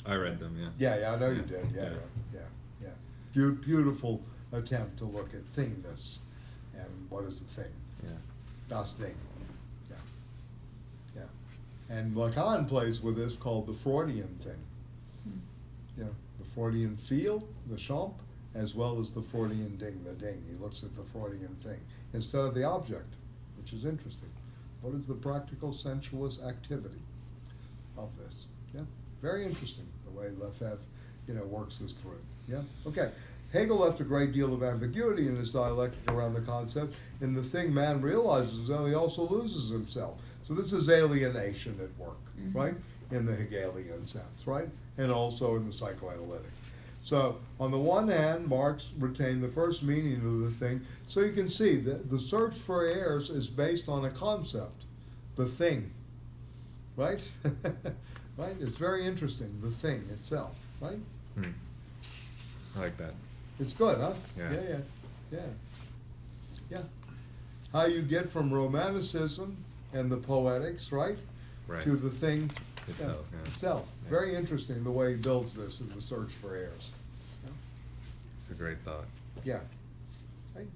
I read them, yeah. Yeah, I know you Yeah. did, yeah, Yeah. yeah, yeah, yeah. Beautiful attempt to look at thingness and what is the thing, Yeah. das Ding, yeah, yeah. And Lacan plays with this called the Freudian thing. Yeah, the Freudian field, the champ, as well as the Freudian ding, the ding. He looks at the Freudian thing instead of the object, which is interesting. What is the practical sensuous activity of this? Yeah, very interesting the way Lefebvre, works this through. Yeah, okay. Hegel left a great deal of ambiguity in his dialectic around the concept. In the thing man realizes himself, he also loses himself. So this is alienation at work, right? In the Hegelian sense, right? And also in the psychoanalytic. So on the one hand, Marx retained the first meaning of the thing. So you can see that the search for heirs is based on a concept, the thing, right? Right? It's very interesting, the thing itself, right? Hmm. I like that. It's good, huh? Yeah. Yeah. How you get from romanticism and the poetics, right? Right. To the thing Itself, yeah. itself. Yeah. Very interesting the way he builds this in the search for heirs. It's a great thought. Yeah. Right.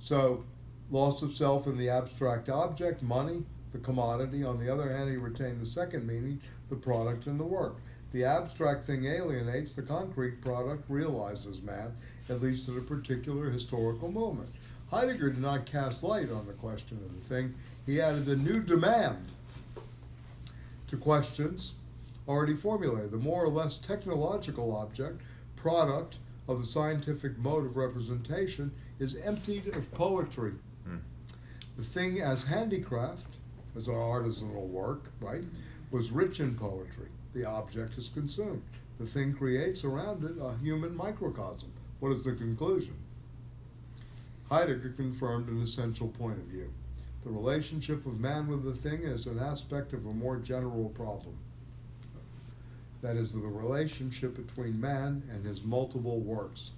So, loss of self in the abstract object, money, the commodity. On the other hand, he retained the second meaning, the product and the work. The abstract thing alienates, the concrete product realizes man, at least at a particular historical moment. Heidegger did not cast light on the question of the thing. He added a new demand to questions already formulated. The more or less technological object, product of the scientific mode of representation, is emptied of poetry. The thing as handicraft, as an artisanal work, right, was rich in poetry. The object is consumed. The thing creates around it a human microcosm. What is the conclusion? Heidegger confirmed an essential point of view. The relationship of man with the thing is an aspect of a more general problem. That is, the relationship between man and his multiple works.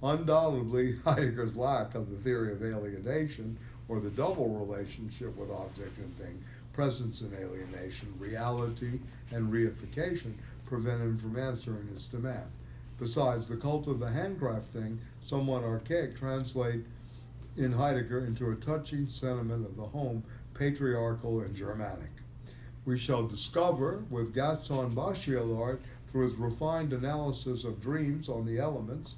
Undoubtedly, Heidegger's lack of the theory of alienation, or the double relationship with object and thing, presence in alienation, reality, and reification, prevent him from answering this demand. Besides, the cult of the handcraft thing, somewhat archaic, translate in Heidegger into a touching sentiment of the home, patriarchal and Germanic. We shall discover with Gaston Bachelard, through his refined analysis of dreams on the elements,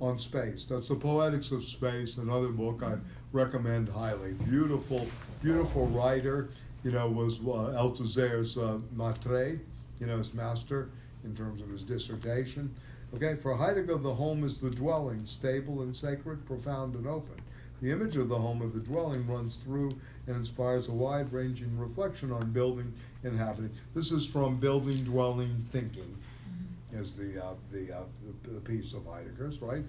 on space. That's the Poetics of Space, another book I recommend highly. Beautiful, beautiful writer, was Althusser's maître, his master in terms of his dissertation. Okay, for Heidegger, the home is the dwelling, stable and sacred, profound and open. The image of the home of the dwelling runs through and inspires a wide-ranging reflection on building and inhabiting. This is from Building, Dwelling, Thinking, is the piece of Heidegger's, right?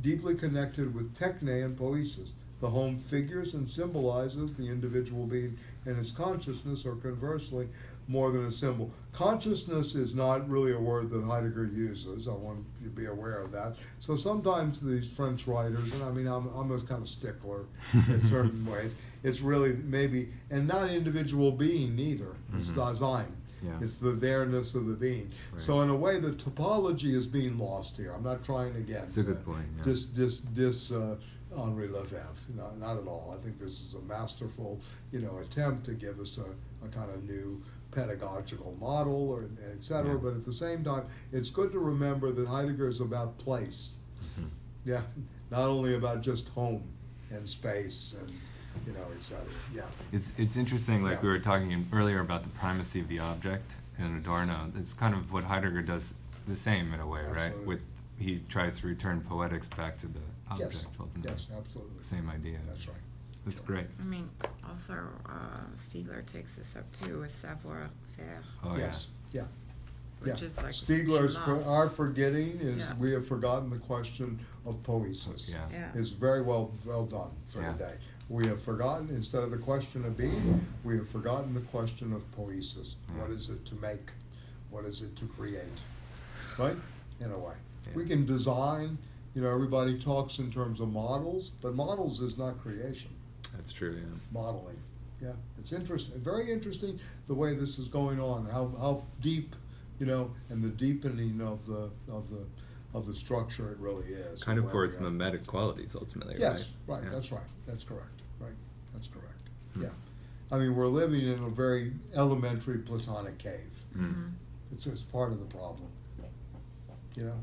Deeply connected with techne and poiesis. The home figures and symbolizes the individual being and his consciousness, or conversely, more than a symbol. Consciousness is not really a word that Heidegger uses. I want you to be aware of that. So sometimes these French writers, and I mean, I'm a kind of stickler in certain ways, it's really maybe, and not individual being either. It's Dasein. Yeah. It's the there-ness of the being. Right. So in a way, the topology is being lost here. I'm not trying again It's a good point, yeah. dis Henri Lefebvre. Not at all. I think this is a masterful, attempt to give us a kind of new pedagogical model, or et cetera. Yeah. But at the same time, it's good to remember that Heidegger is about place. Yeah, not only about just home and space and et cetera. Yeah. It's interesting, like Yeah. we were talking earlier about the primacy of the object in Adorno. It's kind of what Heidegger does the same in a way, right? Absolutely. He tries to return poetics back to the object. Yes. ultimately. Yes, absolutely. Same idea. That's right. That's great. I mean, also, Stiegler takes this up too with savoir-faire, Oh Yes. Yeah. which Yeah. is like Stiegler's lost. our forgetting is Yeah. we have forgotten the question of poiesis. Yeah. Yeah. It's very well done for Yeah. today. We have forgotten, instead of the question of being, we have forgotten the question of poiesis. Yeah. What is it to make? What is it to create? Right? In a way. Yeah. We can design, everybody talks in terms of models, but models is not creation. That's true, yeah. Modeling. yeah. It's interesting, very interesting the way this is going on, how deep, you know, and the deepening of the structure it really is. Kind and of where for we its are. mimetic qualities, ultimately, Yes, right? right, Yeah. that's right, that's correct, right, that's correct, Hmm. yeah. I mean, we're living in a very elementary Platonic cave. Mm. It's just part of the problem, you know?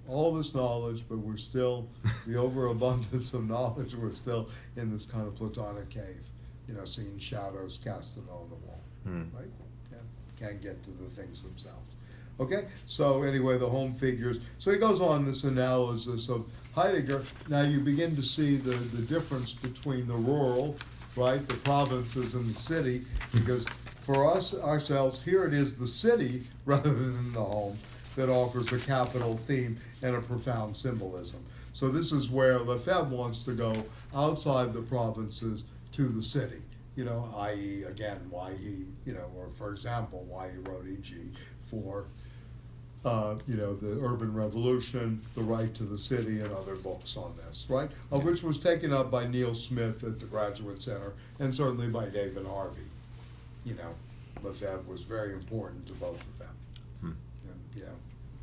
All this knowledge, but we're still, the overabundance of knowledge, we're still in this kind of Platonic cave, you know, seeing shadows casted on the wall, Mm. right? Yeah, can't get to the things themselves. Okay, so anyway, the home figures, so he goes on this analysis of Heidegger. Now you begin to see the difference between the rural, right, the provinces and the city, because for us, ourselves, here it is the city rather than the home that offers a capital theme and a profound symbolism. So this is where Lefebvre wants to go outside the provinces to the city, you know, i.e., again, why he, you know, or for example, why he wrote E.G. for, you know, the urban revolution, the right to the city, and other books on this, right? Of which was taken up by Neil Smith at the Graduate Center, and certainly by David Harvey. You know, Lefebvre was very important to both of them. Hmm. And, you know,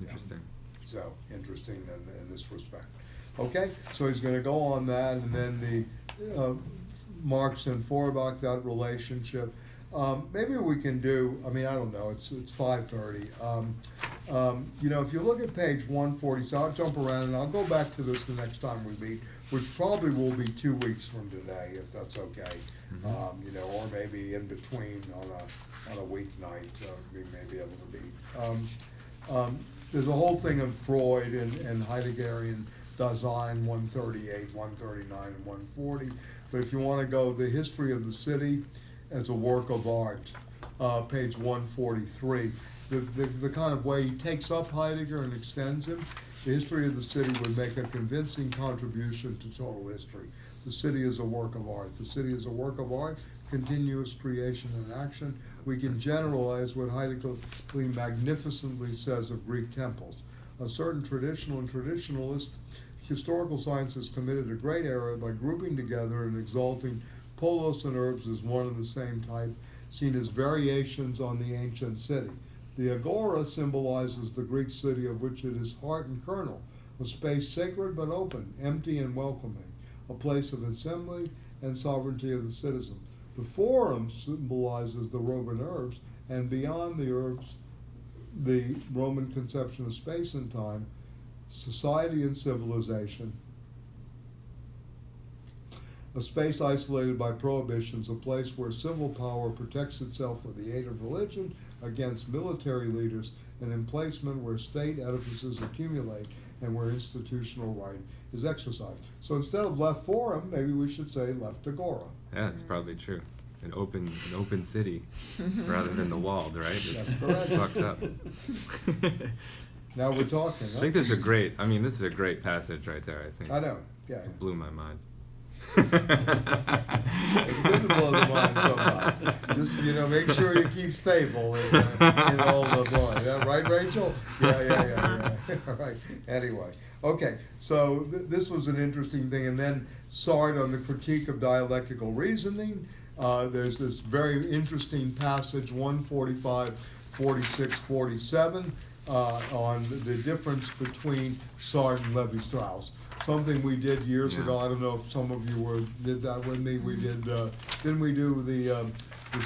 yeah. Interesting. So, interesting in this respect. Okay, so he's gonna go on that, and then the, Marx and Feuerbach, that relationship. Maybe we can do, I mean, I don't know, it's 5:30. You know, if you look at page 140, so I'll jump around and I'll go back to this the next time we meet, which probably will be 2 weeks from today, if that's okay. You know, or maybe in between on a weeknight, we may be able to meet. There's a whole thing of Freud and Heideggerian Dasein, 138, 139, and 140. But if you want to go, the history of the city as a work of art, page 143. The kind of way he takes up Heidegger and extends him. The history of the city would make a convincing contribution to total history. The city is a work of art. The city is a work of art, continuous creation and action. We can generalize what Heidegger magnificently says of Greek temples. A certain traditional and traditionalist historical science has committed a great error by grouping together and exalting polos and herbs as one and the same type, seen as variations on the ancient city. The agora symbolizes the Greek city of which it is heart and kernel, a space sacred but open, empty and welcoming, a place of assembly and sovereignty of the citizen. The forum symbolizes the Roman herbs, and beyond the herbs, the Roman conception of space and time, society and civilization, a space isolated by prohibitions, a place where civil power protects itself with the aid of religion against military leaders, an emplacement where state edifices accumulate and where institutional right is exercised. So instead of left forum, maybe we should say left agora. Yeah, it's probably true. An open city rather than the walled, right? It's That's correct. fucked up. Now we're talking, huh? I think this is a great passage right there, I think. I know, yeah. It blew my mind. It's good to blow the mind sometimes. Just, you know, make sure you keep stable in all the blood. Yeah, right, Rachel? Yeah. All right, anyway. Okay, so this was an interesting thing. And then Sartre on the critique of dialectical reasoning. There's this very interesting passage, 145, 46, 47, on the difference between Sartre and Levi-Strauss. Something we did years ago. I don't know if some of you did that with me. We did. Didn't we do the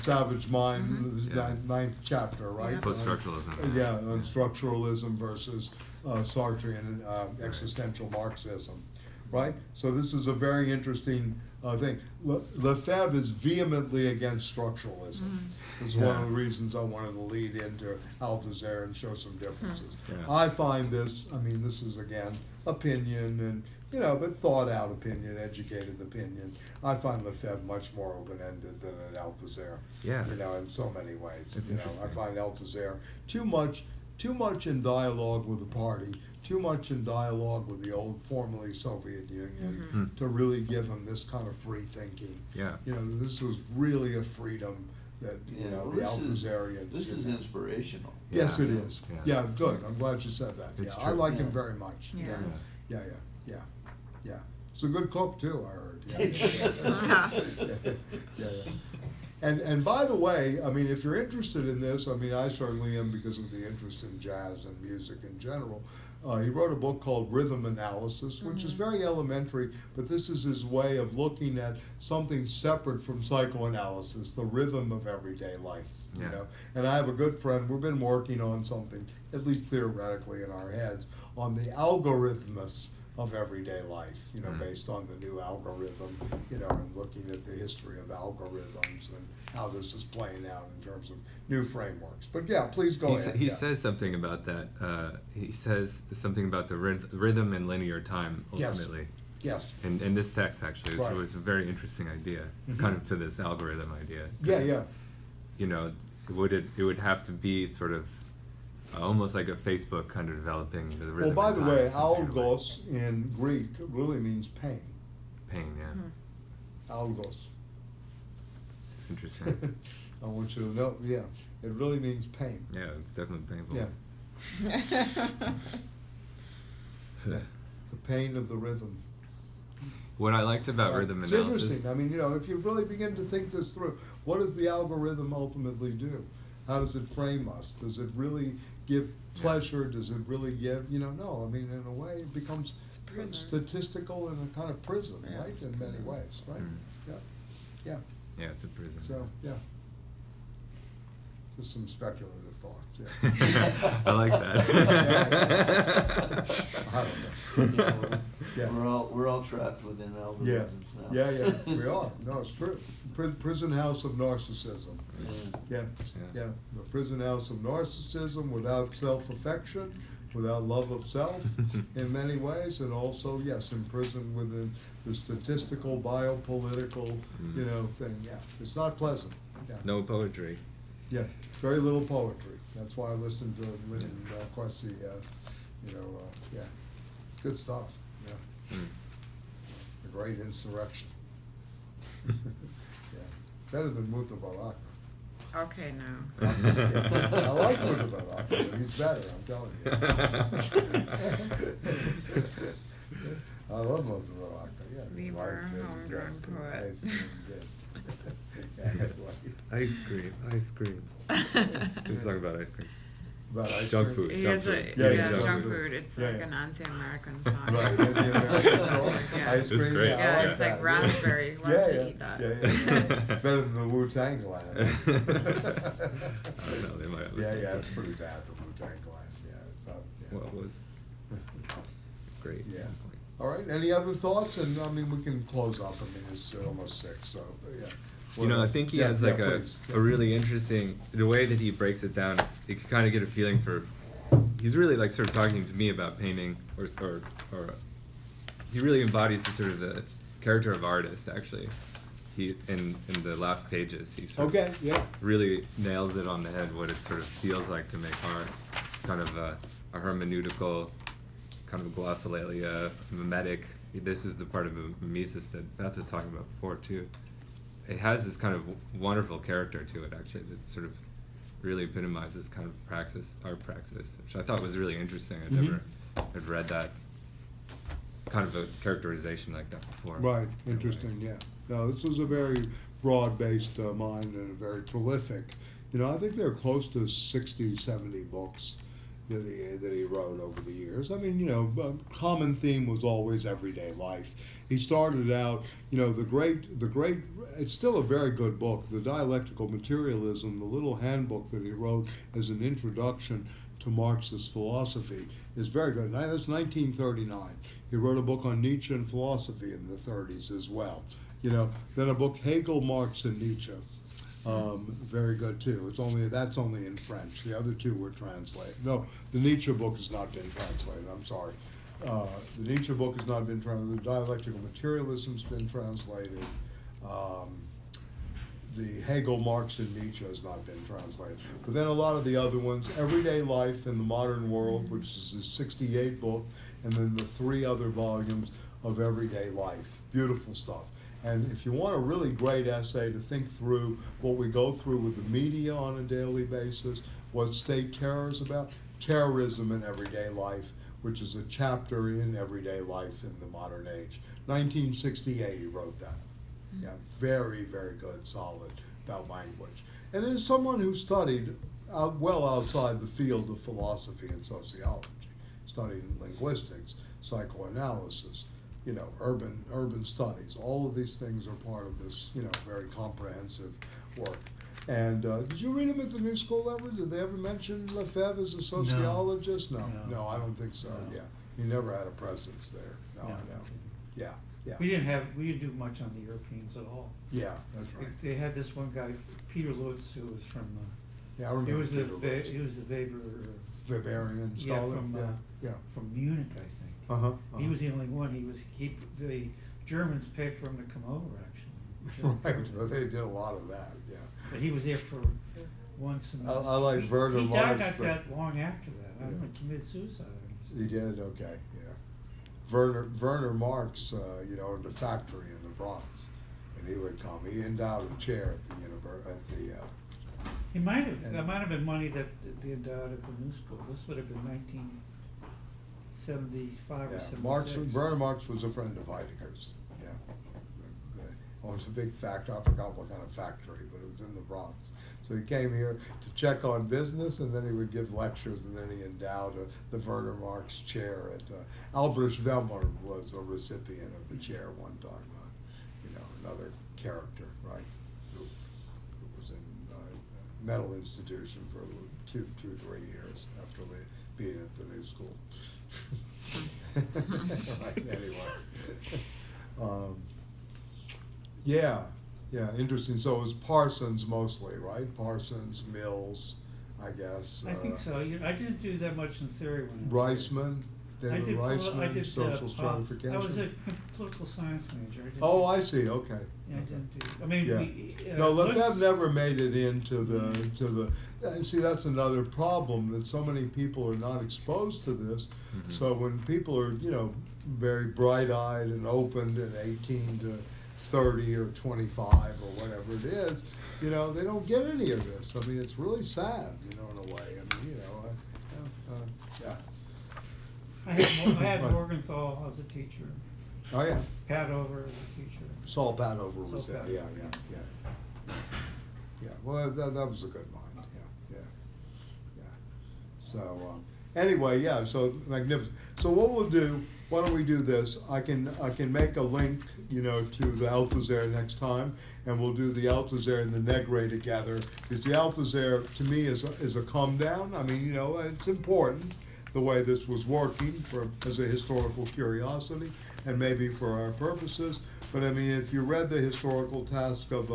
Savage Mind, the ninth chapter, right? Post-structuralism. Yeah, on structuralism versus Sartrean existential Marxism, right? So this is a very interesting thing. Lefebvre is vehemently against structuralism. This is one of the reasons I wanted to lead into Althusser and show some differences. Yeah. I find this, I mean, this is again opinion and, you know, but thought out opinion, educated opinion. I find Lefebvre much more open-ended than an Althusser. Yeah. You know, in so many ways. It's You know, I interesting. find Althusser too much in dialogue with the party, too much in dialogue with the old formerly Soviet Union to really give him this kind of free thinking. Yeah. You know, this was really a freedom that, you know, the Althusserian. This is inspirational. Yes, Yeah. it is. Yeah. Yeah, good. I'm glad you said that. It's Yeah, I true. like him Yeah. very much. Yeah. Yeah. He's a good cook too, I heard. Yeah. And by the way, I mean, if you're interested in this, I mean, I certainly am because of the interest in jazz and music in general. He wrote a book called Rhythm Analysis, which is very elementary, but this is his way of looking at something separate from psychoanalysis, the rhythm of everyday life, you Yeah. know. And I have a good friend, we've been working on something, at least theoretically in our heads, on the algorithms of everyday life, you know, based on the new algorithm, you know, and looking at the history of algorithms and how this is playing out in terms of new frameworks. But yeah, please go ahead. He yeah. says something about that. He says something about the rhythm and linear time Yes. ultimately. Yes. In this text, actually, Right. it was a very interesting idea, kind of to this algorithm idea. Yeah, 'Cause, yeah. You know, it would have to be sort of almost like a Facebook kind of developing the Well, rhythm. by and the time way, or something, or like algos in Greek really means pain. pain. Yeah, Algos. it's interesting. I want you to know, yeah, it really means pain. Yeah, it's definitely painful. Yeah. The pain of the rhythm. What I liked about rhythm It's analysis. interesting. I mean, you know, if you really begin to think this through, what does the algorithm ultimately do? How does it frame us? Does it really give pleasure? Does it really give, you know, no. I mean, in a way, it becomes It's a prison. statistical and a kind of prison, Yeah, right? it's a In many prison. ways, right? Mm. Yeah, yeah. Yeah, it's a prison. So, yeah. Just some speculative thoughts, yeah. I like that. I don't know. Yeah, we're- Yeah. We're all trapped within Yeah, algorithms now. yeah, we are. No, it's true. Prison house of narcissism. Yeah, yeah. The prison house of narcissism without self-affection, without love of self in many ways, and also, yes, imprisoned within the statistical, biopolitical, you know, thing. Yeah, it's not pleasant. Yeah. No poetry. Yeah, very little poetry. That's why I listened to Lynn Corsi, you know, yeah, it's good stuff, yeah. Mm. The Great Insurrection. Yeah, better than Muta Baraka. Okay, no. I'm just kidding. I like Muta Baraka, but he's better, I'm telling you. I love Muta Baraka, yeah. Leave Life our in homegrown death, poet. life in death. Yeah, anyway. Ice cream, ice cream. He's talking about ice cream. About ice Junk cream? food. He Junk has food. a, Yeah, junk food. food. It's Yeah, like yeah. an anti-American song. Right, and the American song, Yeah. ice It's cream, great. yeah, I Yeah, like it's that, like raspberry. Why Yeah, don't you yeah, eat that? yeah. Better than the Wu-Tang Clan. I don't know, they might have Yeah, listened yeah, to it's it. pretty bad, the Wu-Tang Clan, yeah, it's not, yeah. What was great. Yeah. All right, any other thoughts? And, I mean, we can close up, I mean, it's almost 6, so, but yeah. You know, I think he Yeah, has yeah, like please. a really interesting, the way that he breaks it down, you can kind of get a feeling for, he's really like sort of talking to me about painting, or he really embodies the sort of the character of artist, actually. He, in the last pages, he sort Okay, of yeah. really nails it on the head, what it sort of feels like to make art. Kind of a hermeneutical, kind of glossolalia, mimetic. This is the part of the mimesis that Beth was talking about before, too. It has this kind of wonderful character to it, actually, that sort of really epitomizes kind of praxis, art praxis, which I thought was really interesting. I'd never had read that kind of a characterization like that before. Right, in a way. interesting, yeah. No, this was a very broad-based mind and a very prolific. You know, I think there are close to 60, 70 books that he wrote over the years. I mean, you know, common theme was always everyday life. He started out, you know, the great, it's still a very good book, The Dialectical Materialism, the little handbook that he wrote as an introduction to Marxist philosophy is very good. Now, that's 1939. He wrote a book on Nietzsche and philosophy in the 30s as well. You know, then a book, Hegel, Marx, and Nietzsche. Very good too. That's only in French. The other two were translated. No, the Nietzsche book has not been translated. I'm sorry. The Nietzsche book has not been translated. The Dialectical Materialism's been translated. The Hegel, Marx, and Nietzsche has not been translated. But then a lot of the other ones, Everyday Life in the Modern World, which is his 68 book, and then the 3 other volumes of Everyday Life. Beautiful stuff. And if you want a really great essay to think through what we go through with the media on a daily basis, what state terror is about, terrorism in everyday life, which is a chapter in everyday life in the modern age. 1968 he wrote that. Yeah, very, very good, solid about language. And as someone who studied well outside the field of philosophy and sociology, studied linguistics, psychoanalysis, urban studies, all of these things are part of this, very comprehensive work. And did you read him at the New School ever? Did they ever mention Lefebvre as a sociologist? No, I don't think so. No. Yeah, he never had a presence there. No, No. I know. Yeah, yeah, We didn't do much on the Europeans at all. yeah. That's right. They had this one guy, Peter Lutz, who was from, Yeah, I remember. he was the Peter Lutz. Weber, Weberian yeah, scholar. from, Yeah. from Munich, I think. Uh-huh. He was the only one, the Germans paid for him to come over, actually. Right, but they did a lot of that. Yeah. But he was there for once and I like Werner He died Marx, not that long after that. I don't know, Yeah. he committed suicide. He did, okay, yeah. Werner Marx, owned a factory in the Bronx, and he would come. He endowed a chair at the He might have, And- that might have been money that they endowed at the New School. This would have been 1975 or yeah. 76. Werner Marx was a friend of Heidegger's. Yeah, owns a big factory. I forgot what kind of factory, but it was in the Bronx. So he came here to check on business, and then he would give lectures, and then he endowed the Werner Marx chair at. Albrecht Wemmler was a recipient of the chair one time. Another character, right? Who was in mental institution for 3 years after being at the New School. Right, anyway. Yeah, interesting. So it was Parsons mostly, right? Parsons, Mills, I guess. I think so. I didn't do that much in theory when Reisman, David Reisman, social I stratification. was a political science major. Oh, I see, okay. Yeah, I didn't do, I mean, Yeah. No, Lefebvre never made it into the, see, that's another problem, that so many people are not exposed to this. Mhm. So when people are, very bright-eyed and open at 18 to 30 or 25 or whatever it is, they don't get any of this. I mean, it's really sad, in a way. I mean, yeah. I had Right. Morgenthau as a teacher, Oh, yeah. Padover as a teacher. Saul Padover was Saul there, Padover. yeah. Yeah, well, that was a good mind, yeah. So, anyway, yeah, so magnificent. So what we'll do, why don't we do this? I can make a link, to the Althusser next time, and we'll do the Althusser and the Negre together, because the Althusser, to me, is a come down. I mean, it's important, the way this was working as a historical curiosity, and maybe for our purposes. But I mean, if you read the historical task of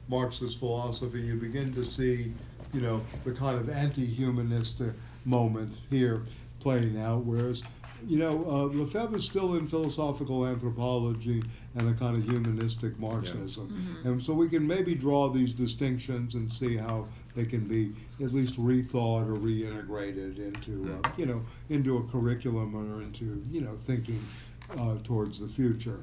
Marxist philosophy, you begin to see, the kind of anti-humanistic moment here playing out, whereas, Lefebvre is still in philosophical anthropology and a kind of humanistic Marxism. And so we can maybe draw these distinctions and see how they can be at least rethought or reintegrated into a curriculum or into, thinking towards the future.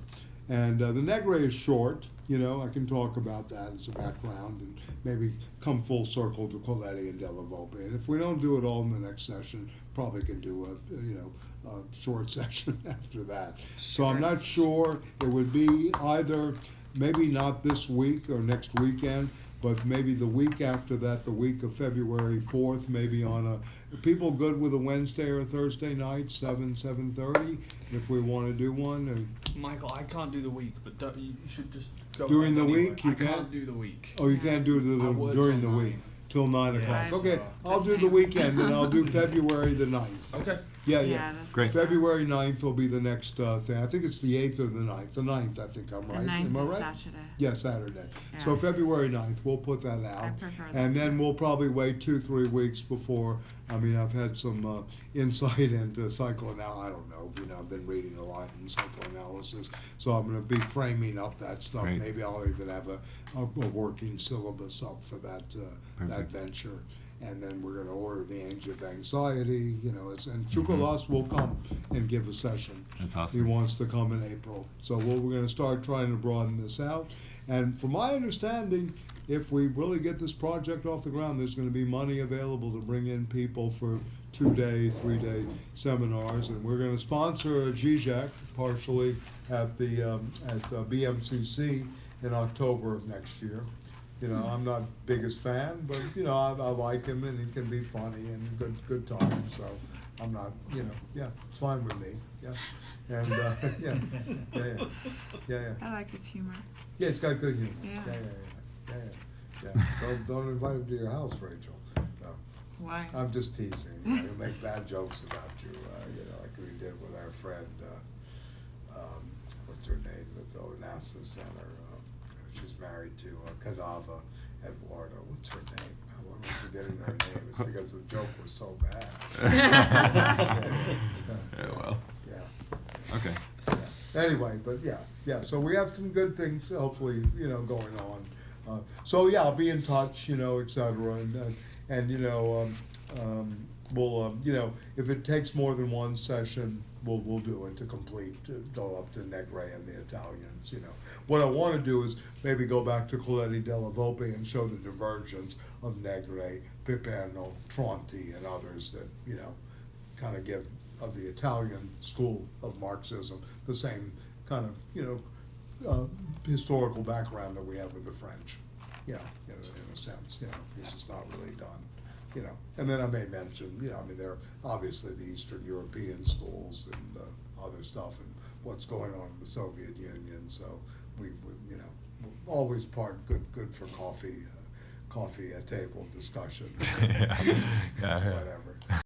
And the Negre is short, I can talk about that as a background and maybe come full circle to Coletti and Della Volpe. And if we don't do it all in the next session, probably can do a short session after that. So I'm not sure. It would be either, maybe not this week or next weekend, but maybe the week after that, the week of February 4th, maybe on are people good with a Wednesday or a Thursday night, 7:30, if we want to do one? Or Michael, I can't do the week, but you should just go. During ahead the anyway. week, you I can't? can't do the week. Oh, you can't do I it would during till the week, 9. till 9 Yeah, o'clock. so- Okay, I'll do the weekend, and I'll do February the 9th. Okay. Yeah. Yeah, that's Great. February 9th will be the next thing. I think it's the 8th or the 9th. The 9th, I think I'm The right. 9th Am I is right? Saturday. Yeah, Saturday. So Yeah. February 9th, we'll put that out. I prefer that And then too. we'll probably wait 2-3 weeks before, I've had some insight into psychoanalysis. I don't know, I've been reading a lot in psychoanalysis. So I'm gonna be framing up that stuff. Great. Maybe I'll even have a working syllabus up for that Perfect. venture. And then we're gonna order the Age of Anxiety, and Choukalas will come and give a session. That's He awesome. wants to come in April. So we're gonna start trying to broaden this out. And from my understanding, if we really get this project off the ground, there's gonna be money available to bring in people for 2-day, 3-day seminars. And we're gonna sponsor a Zizek partially at BMCC in October of next year. You know, I'm not biggest fan, but, you know, I like him and he can be funny and good time, so I'm not, you know, yeah, it's fine with me, yeah. And, yeah. I like his humor. Yeah, it's got good humor. Yeah. Yeah. Don't invite him to your house, Rachel. No, Why? I'm just teasing. You know, he'll make bad jokes about you. You know, like we did with our friend. What's her name? With Onassis Center. She's married to Kadava Eduardo. What's her name? I'm forgetting her name. It's because the joke was so bad. Yeah, well. Yeah. Okay. Yeah. Anyway, but yeah. So we have some good things, hopefully, you know, going on. So yeah, I'll be in touch, you know, et cetera, and you know, we'll, you know, if it takes more than one session, we'll do it to complete, to go up to Negre and the Italians, you know. What I want to do is maybe go back to Coletti della Volpe and show the divergence of Negre, Piperno, Tronti, and others that, you know, kind of give of the Italian school of Marxism the same kind of, you know, historical background that we have with the French, you know, in a sense, you know, because it's not really done, you know. And then I may mention, you know, I mean, there are obviously the Eastern European schools and other stuff and what's going on in the Soviet Union. So we you know, always good for coffee at table discussions, Yeah. whatever.